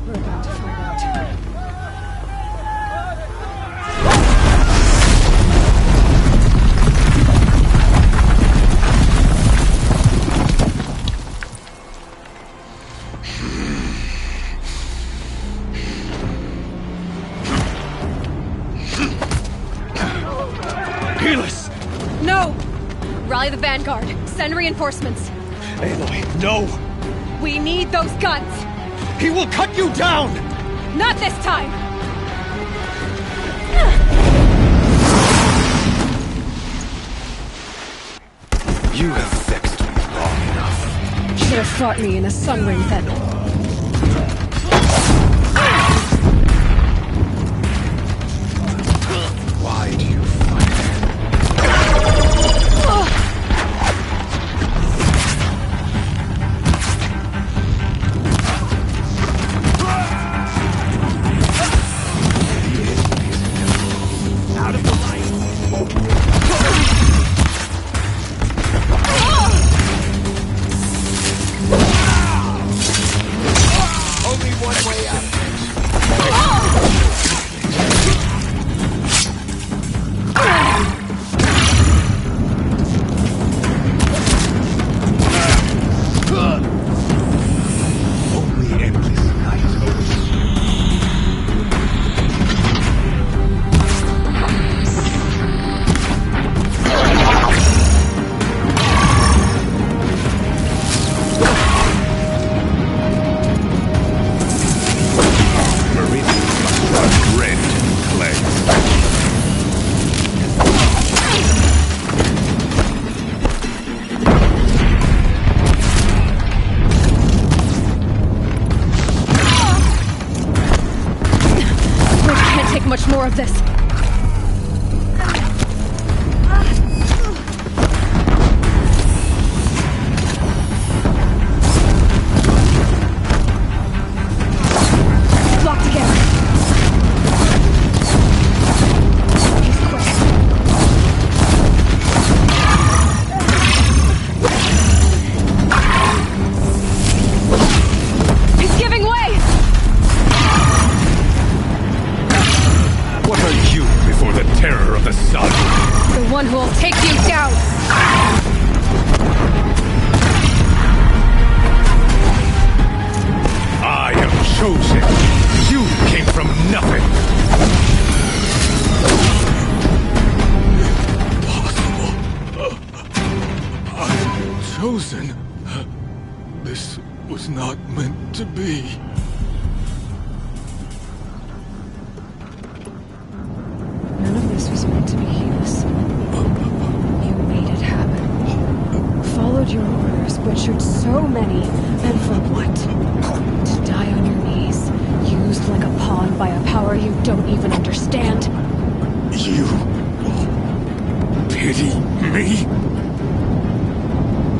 We're about to find out. No! Rally the Vanguard. Send reinforcements. Aloy, no! We need those guns! He will cut you down! Not this time! You have vexed me long enough. Should have fought me in a sun ring then. Why do you fight? Out of the light! Only one way out. Only endless night. Much more of this. Lock together. He's quick. He's giving way! What are you nothing. I'm chosen. This was not meant to be. None of this was meant to be, Hughes. You made it happen. Followed your orders, butchered so many, and for what? To die on your knees, used like a pawn by a power you don't even understand. You pity me?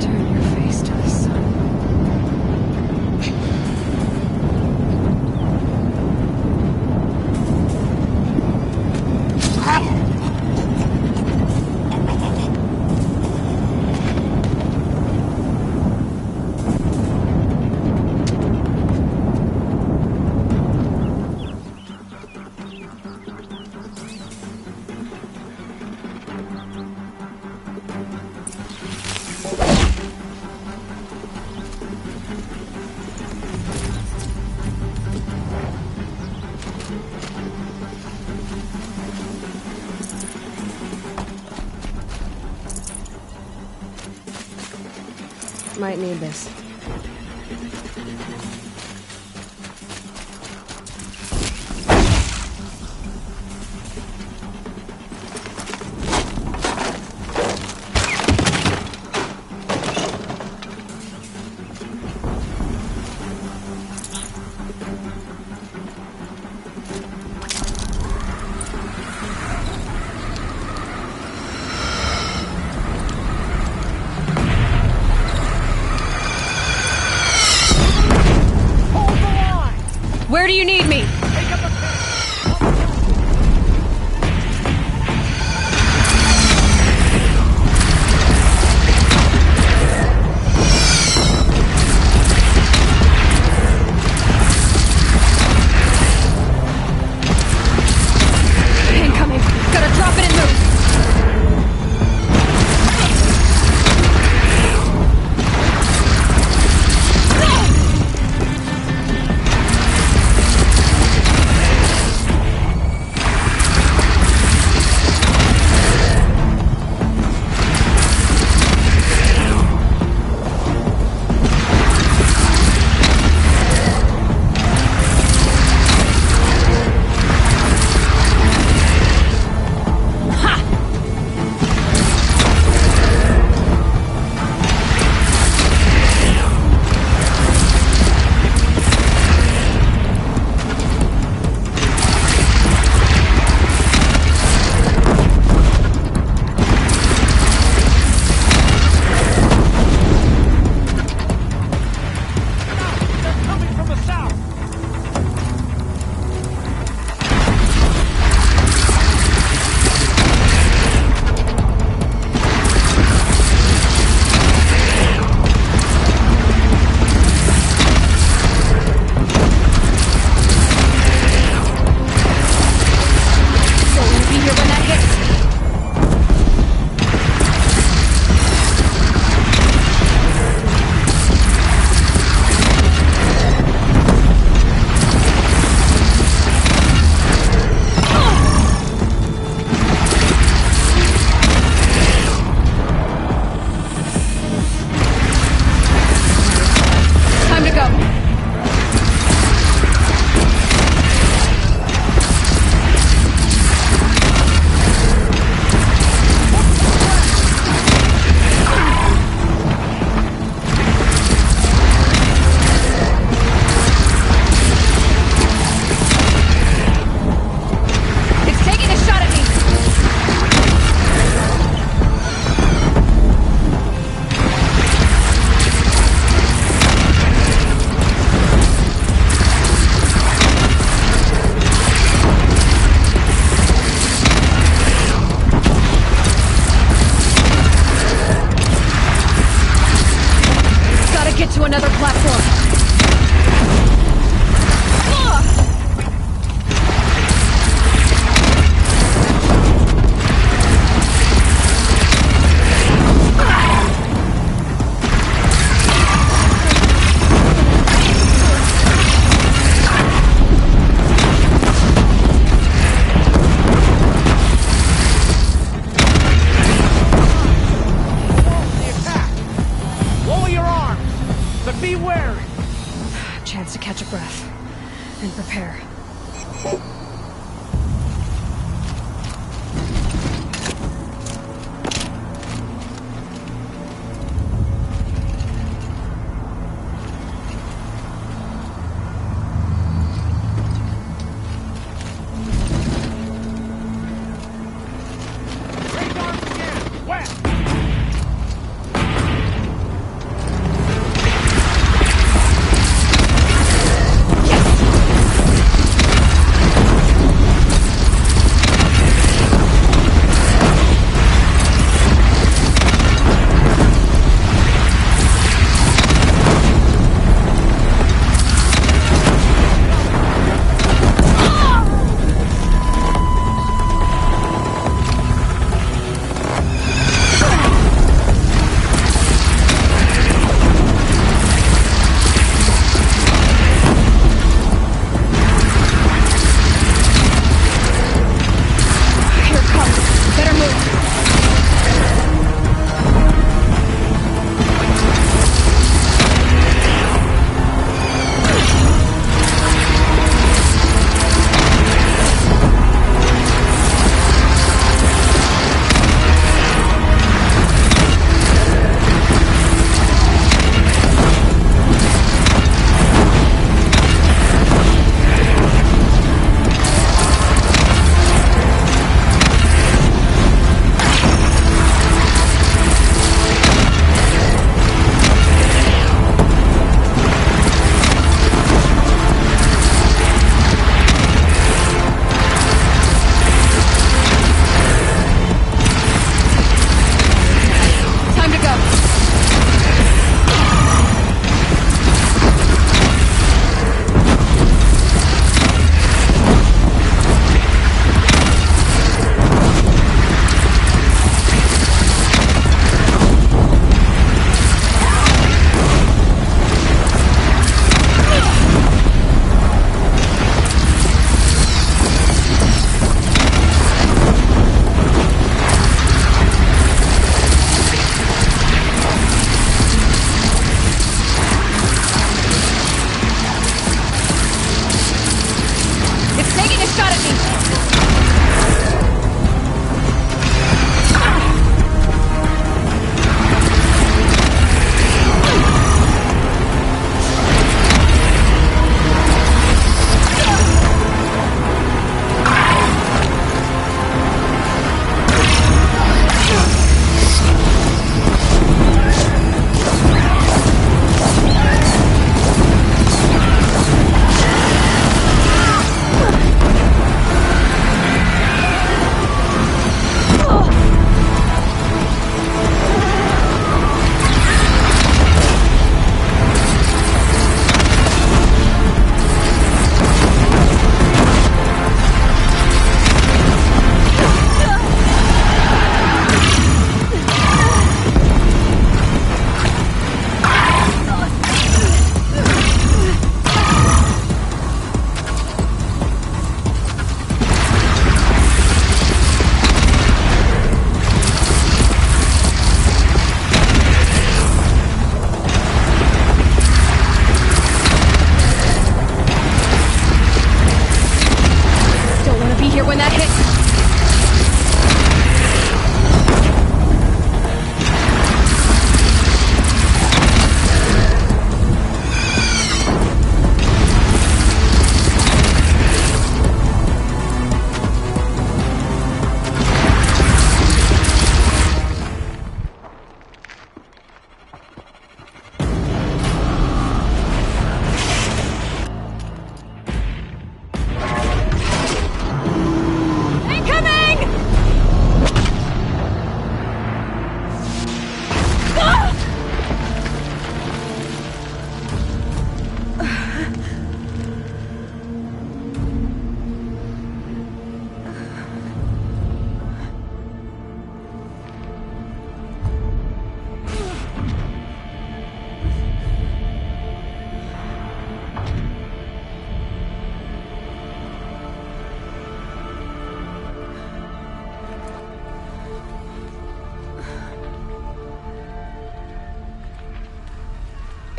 Turn your face to the sun. Might need this. Where do you need me? Incoming. Gotta drop it and move. To another platform.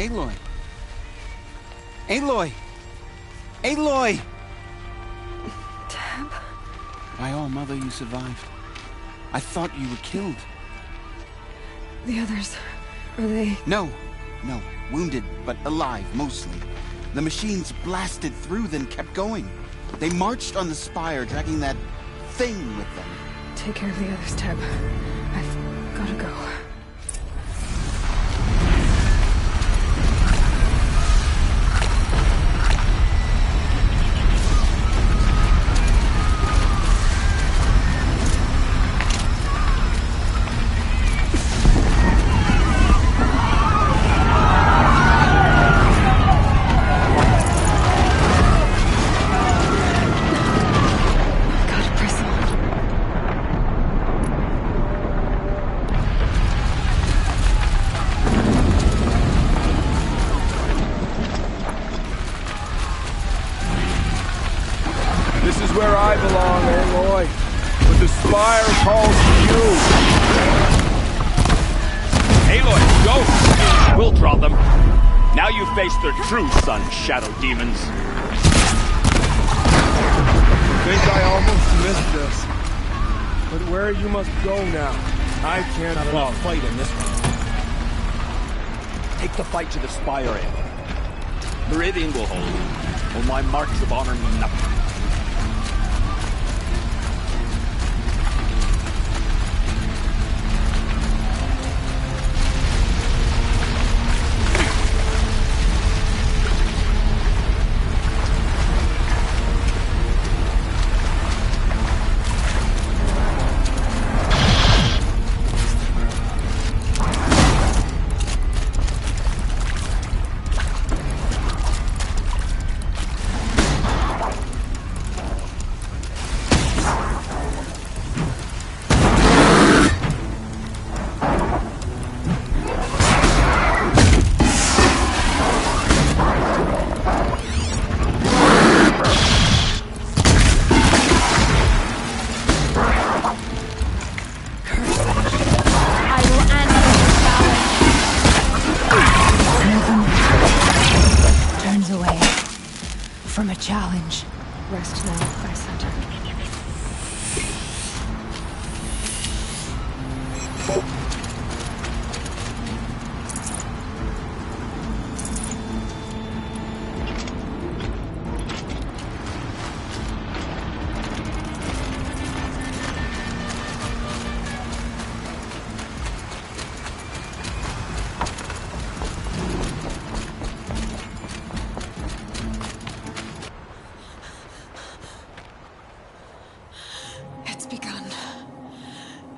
Aloy! Aloy! Aloy! By all mother, you survived. I thought you were killed. The others, are they... No. Wounded, but alive, mostly. The machines blasted through, then kept going. They marched on the spire, dragging that thing with them. Take care of the others, Teb. I've gotta go. Where I belong, Aloy. But the Spire calls to you. Aloy, go! We'll draw them. Now you face their true son, Shadow Demons. Think I almost missed this. But where you must go now, I can't fight in this one. Take the fight to the Spire, Aloy. Meridian will hold. Will my marks of honor mean nothing? Challenge. Rest now, Christ Hunter.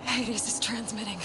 Hades is transmitting.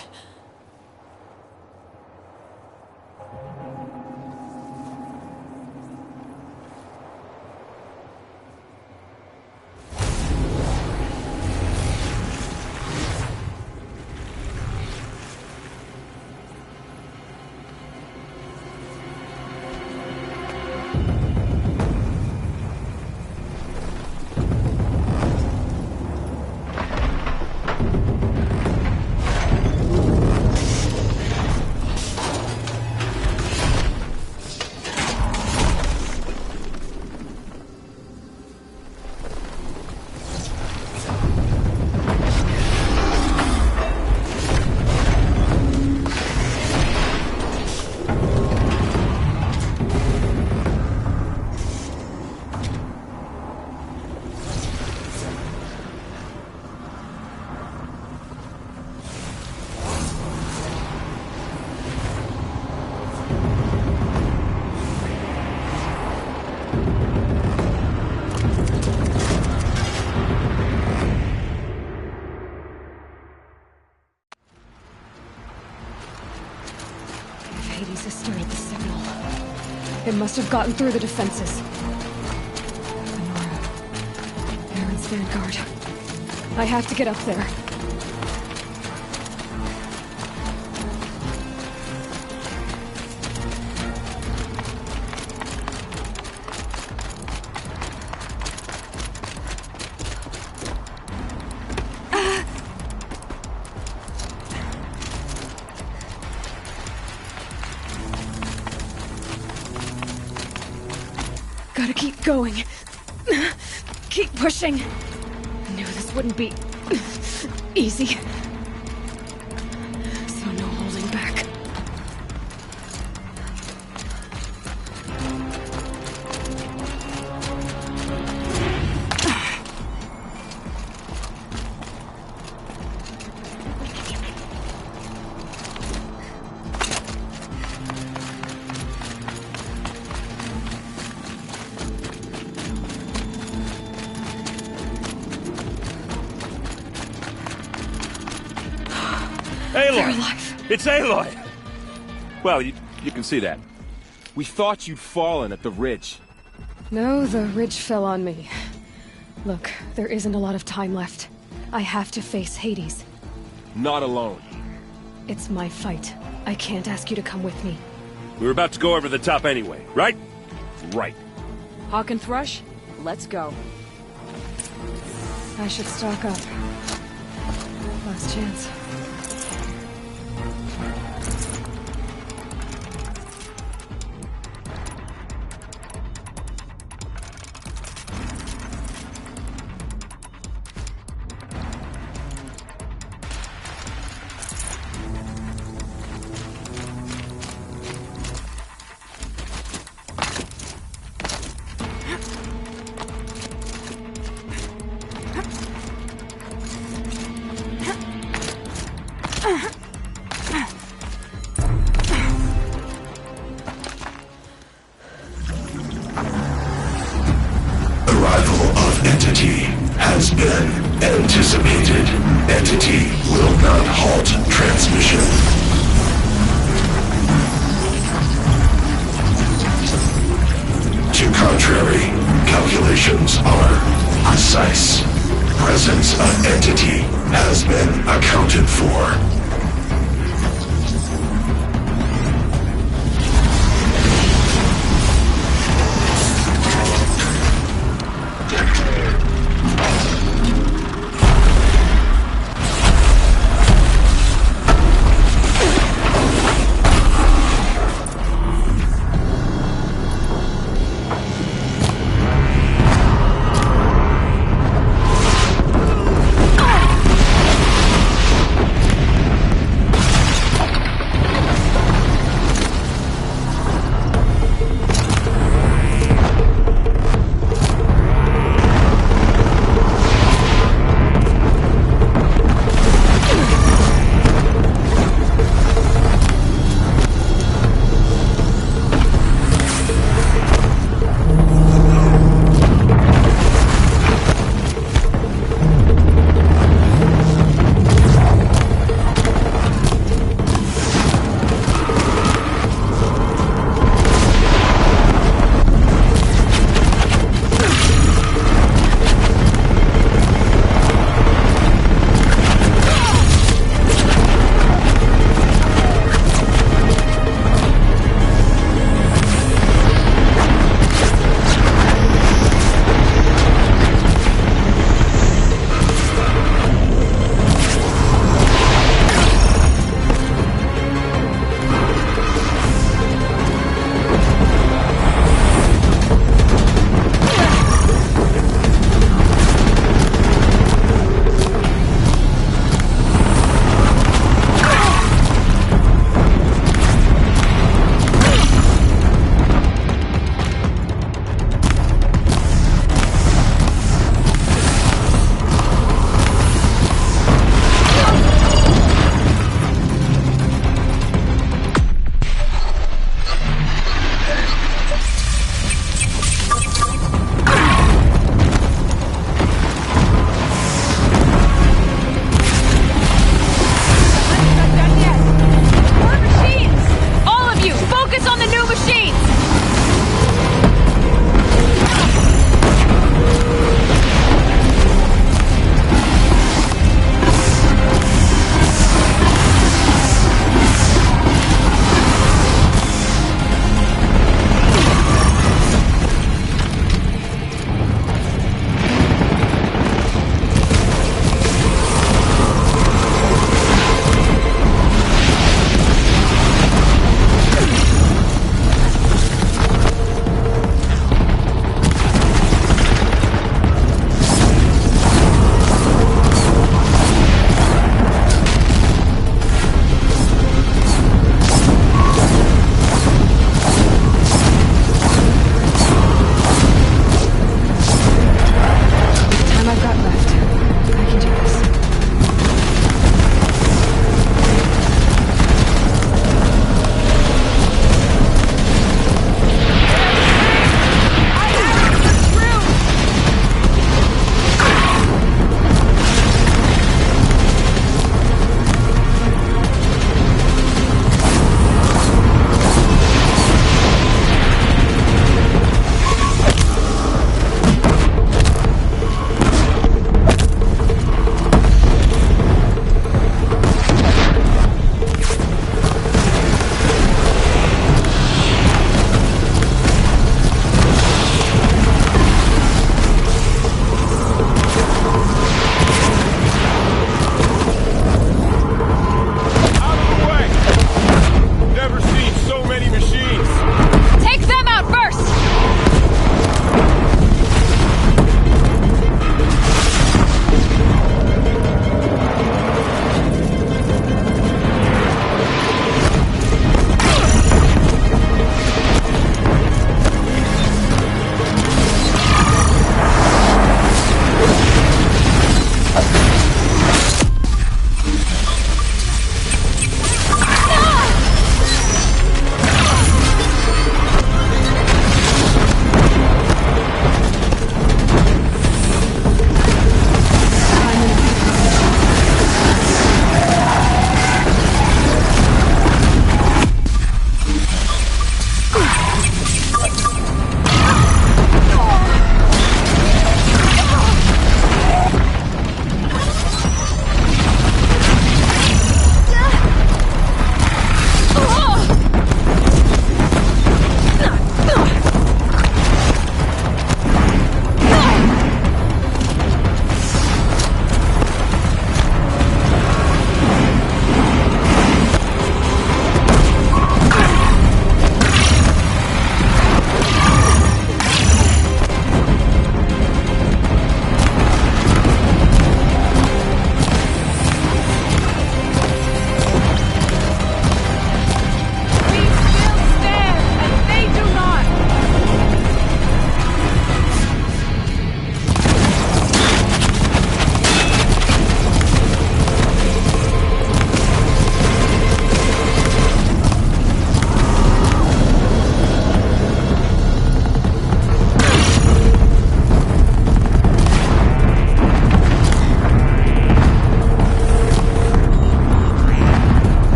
Hades has started the signal. It must have gotten through the defenses. Nora. Aaron's vanguard. I have to get up there. Gotta keep going. Keep pushing. I knew this this wouldn't be easy. So no holding back. Aloy! It's Aloy! Well, you can see that. We thought you'd fallen at the ridge. No, the ridge fell on me. Look, there isn't a lot of time left. I have to face Hades. Not alone. It's my fight. I can't ask you to come with me. We were about to go over the top anyway, right? Right. Hawk and Thrush, let's go. I should stock up. Last chance. Has been anticipated. Entity will not halt transmission. To contrary, calculations are precise. Presence of entity has been accounted for.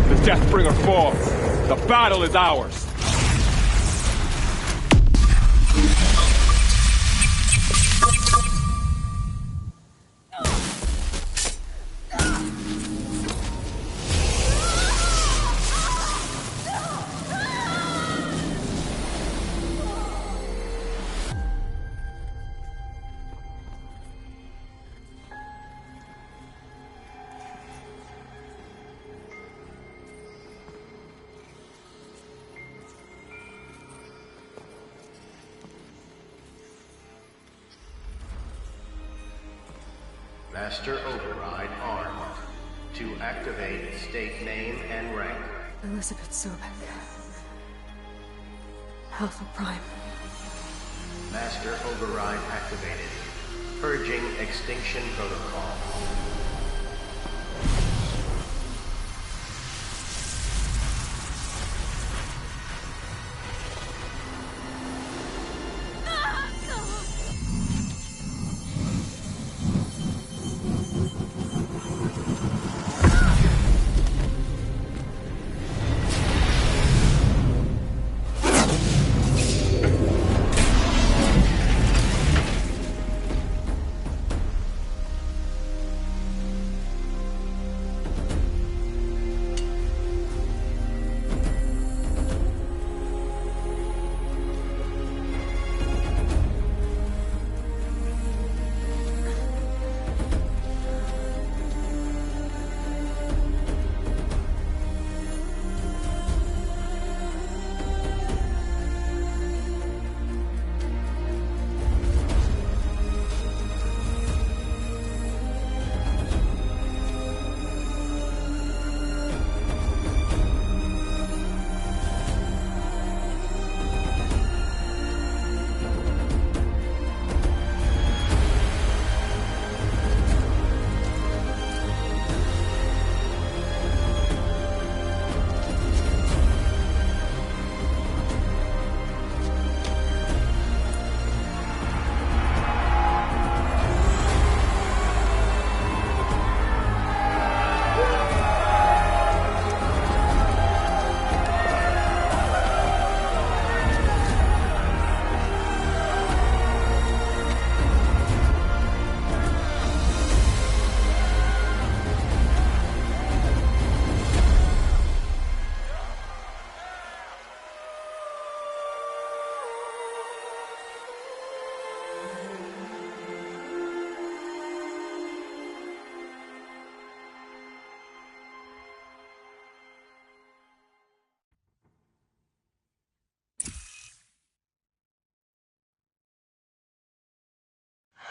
The Deathbringer falls. The battle is ours. Master Override armed. To activate, state name and rank. Elizabeth Sobek. Alpha Prime. Master Override activated. Purging Extinction Protocol.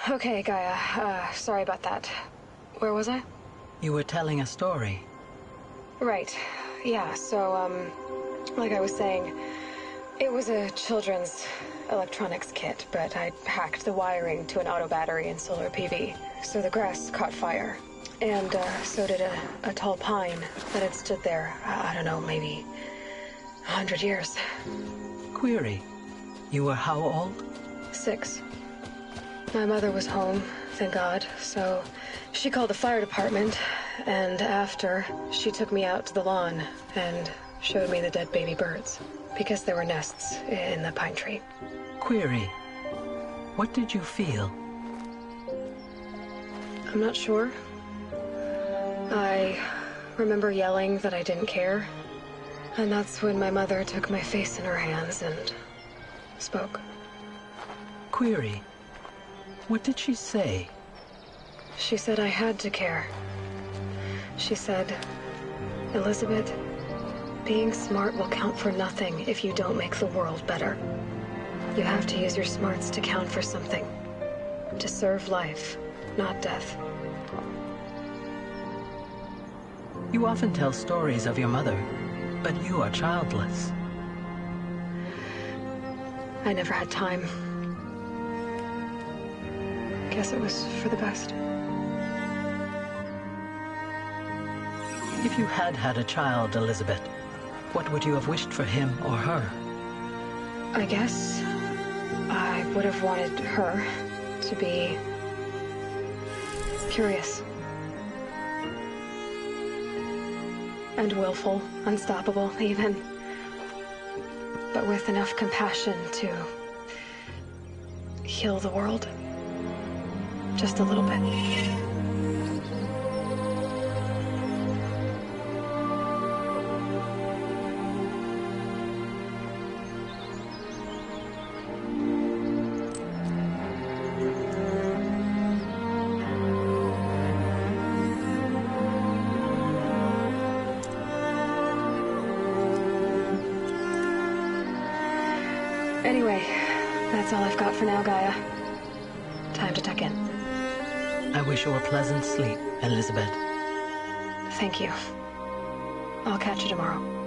Okay, Gaia. Sorry about that. Where was I? You were telling a story. Right. Yeah, so, like I was saying, it was a children's electronics kit, but I hacked the wiring to an auto battery and solar PV. So the grass caught fire. And, so did a tall pine that had stood there, I don't know, maybe 100 years. Query. You were how old? 6. My mother was home, thank God, so she called the fire department, and after, she took me out to the lawn and showed me the dead baby birds, because there were nests in the pine tree. Query. What did you feel? I'm not sure. I remember yelling that I didn't care, and that's when my mother took my face in her hands and spoke. Query. What did she say? She said I had to care. She said, Elizabeth, being smart will count for nothing if you don't make the world better. You have to use your smarts to count for something. To serve life, not death. You often tell stories of your mother, but you are childless. I never had time. Guess it was for the best. If you had had a child, Elizabeth, what would you have wished for him or her? I guess I would have wanted her to be curious. And willful, unstoppable, even. But with enough compassion to heal the world. Just a little bit. Anyway, that's all I've got for now, Gaia. Time to tuck in. I wish you a pleasant sleep, Elizabeth. Thank you. I'll catch you tomorrow.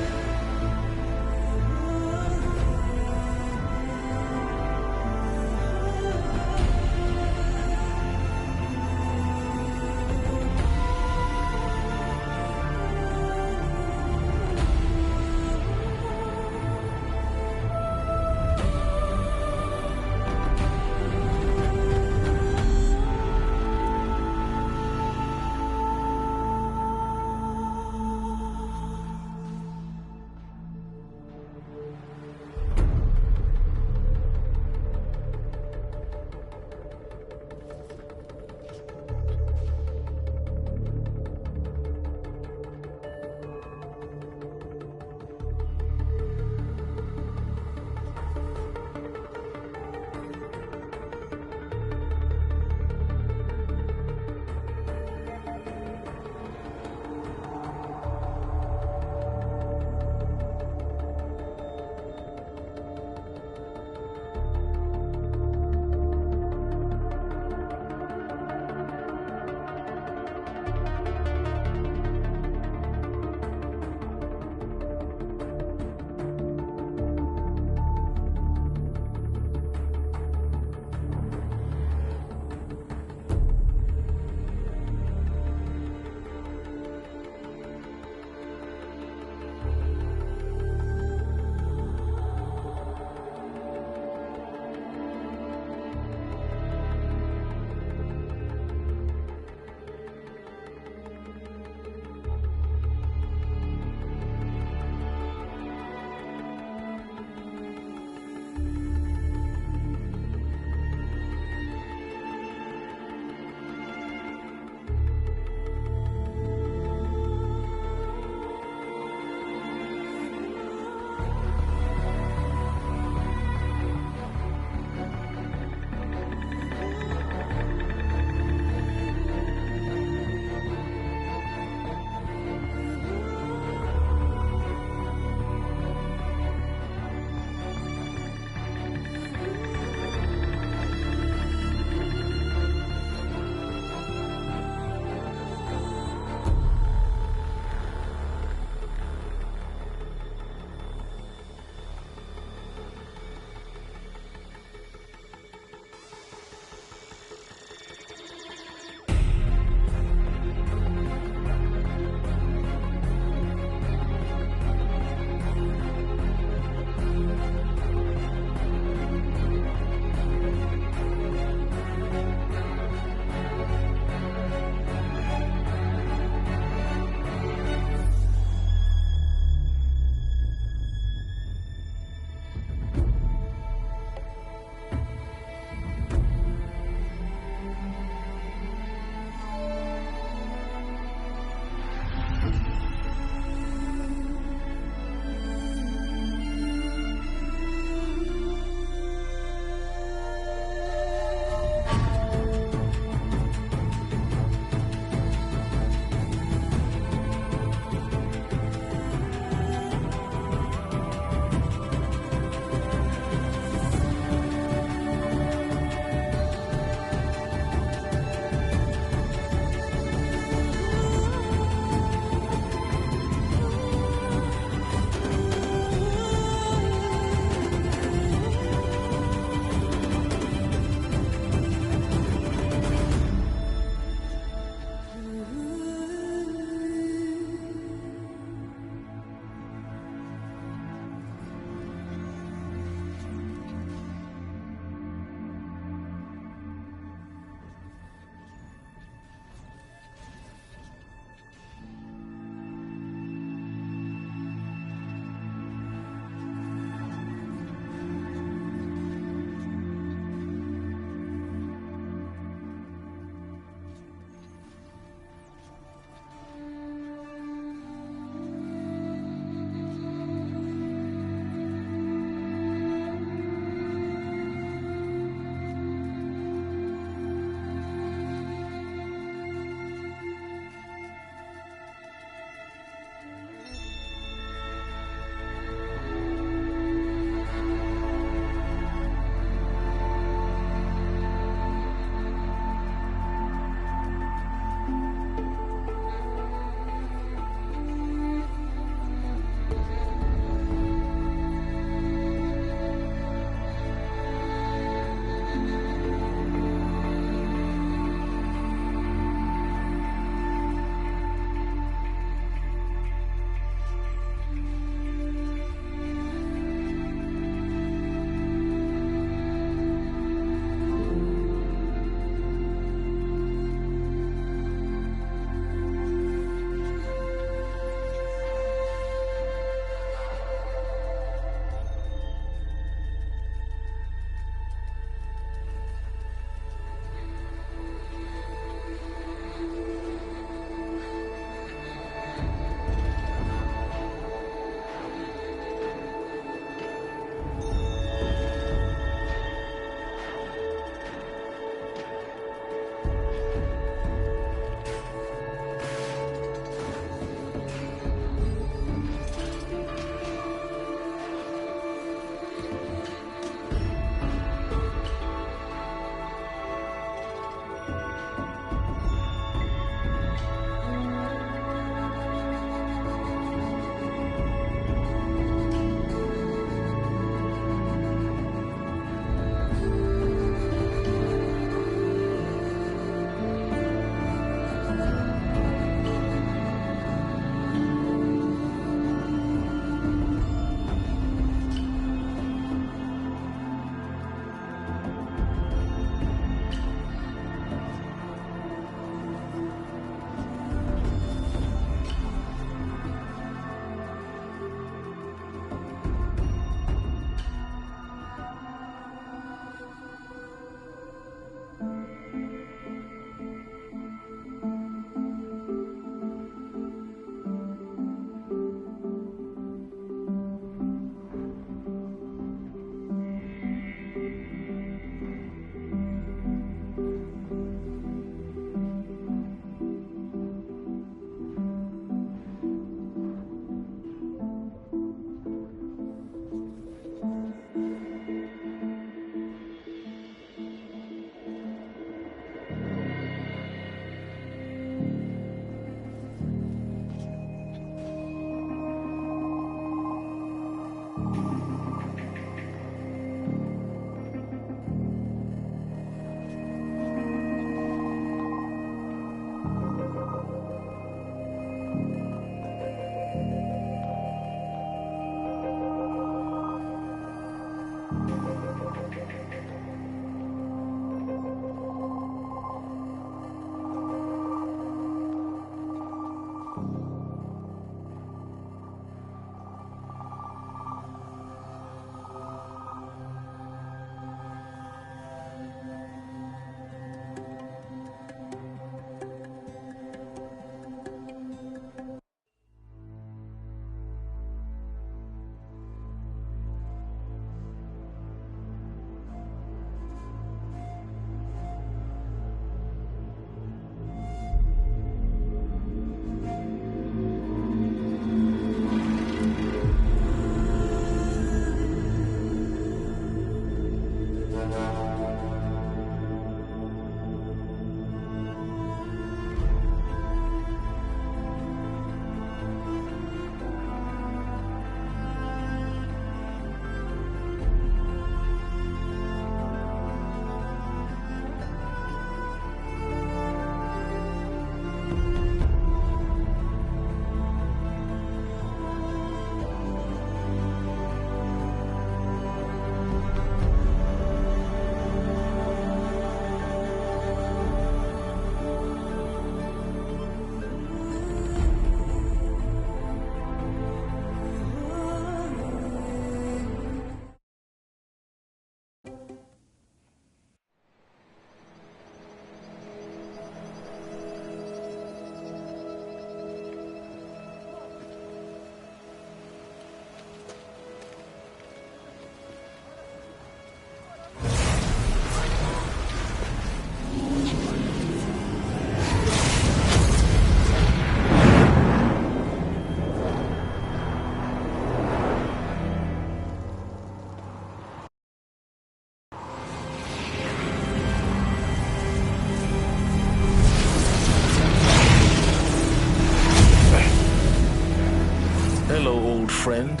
Hello, old friend.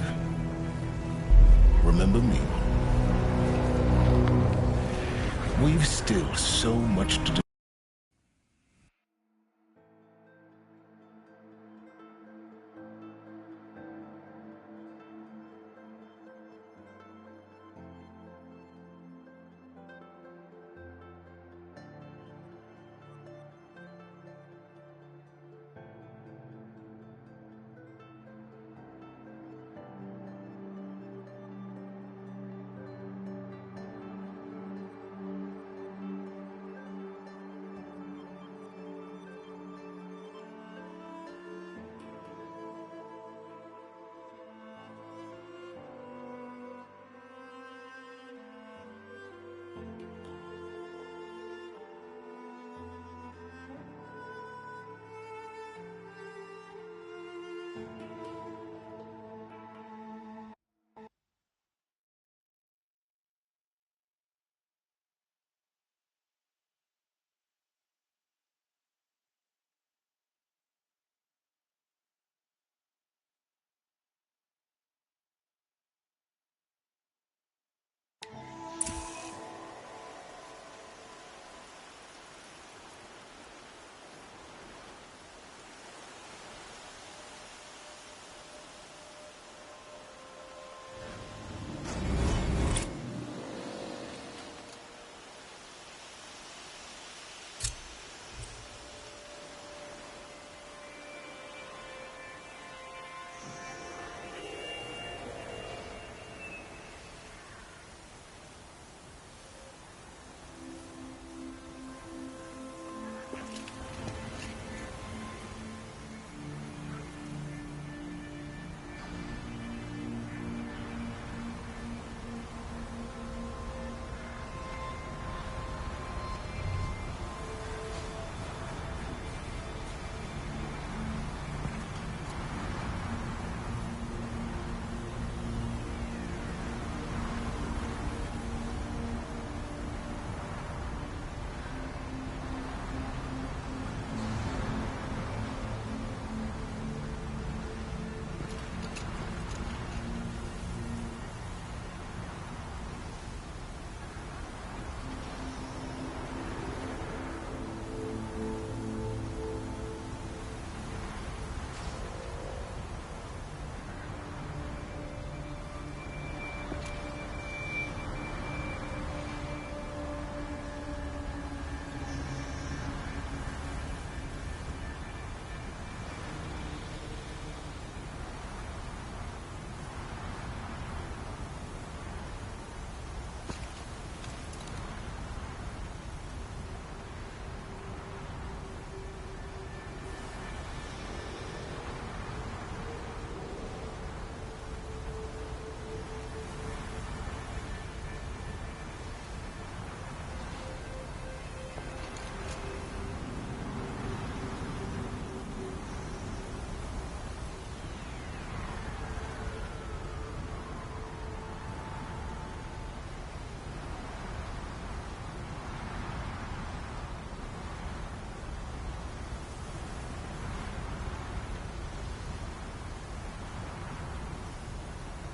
Remember me? We've still so much to do.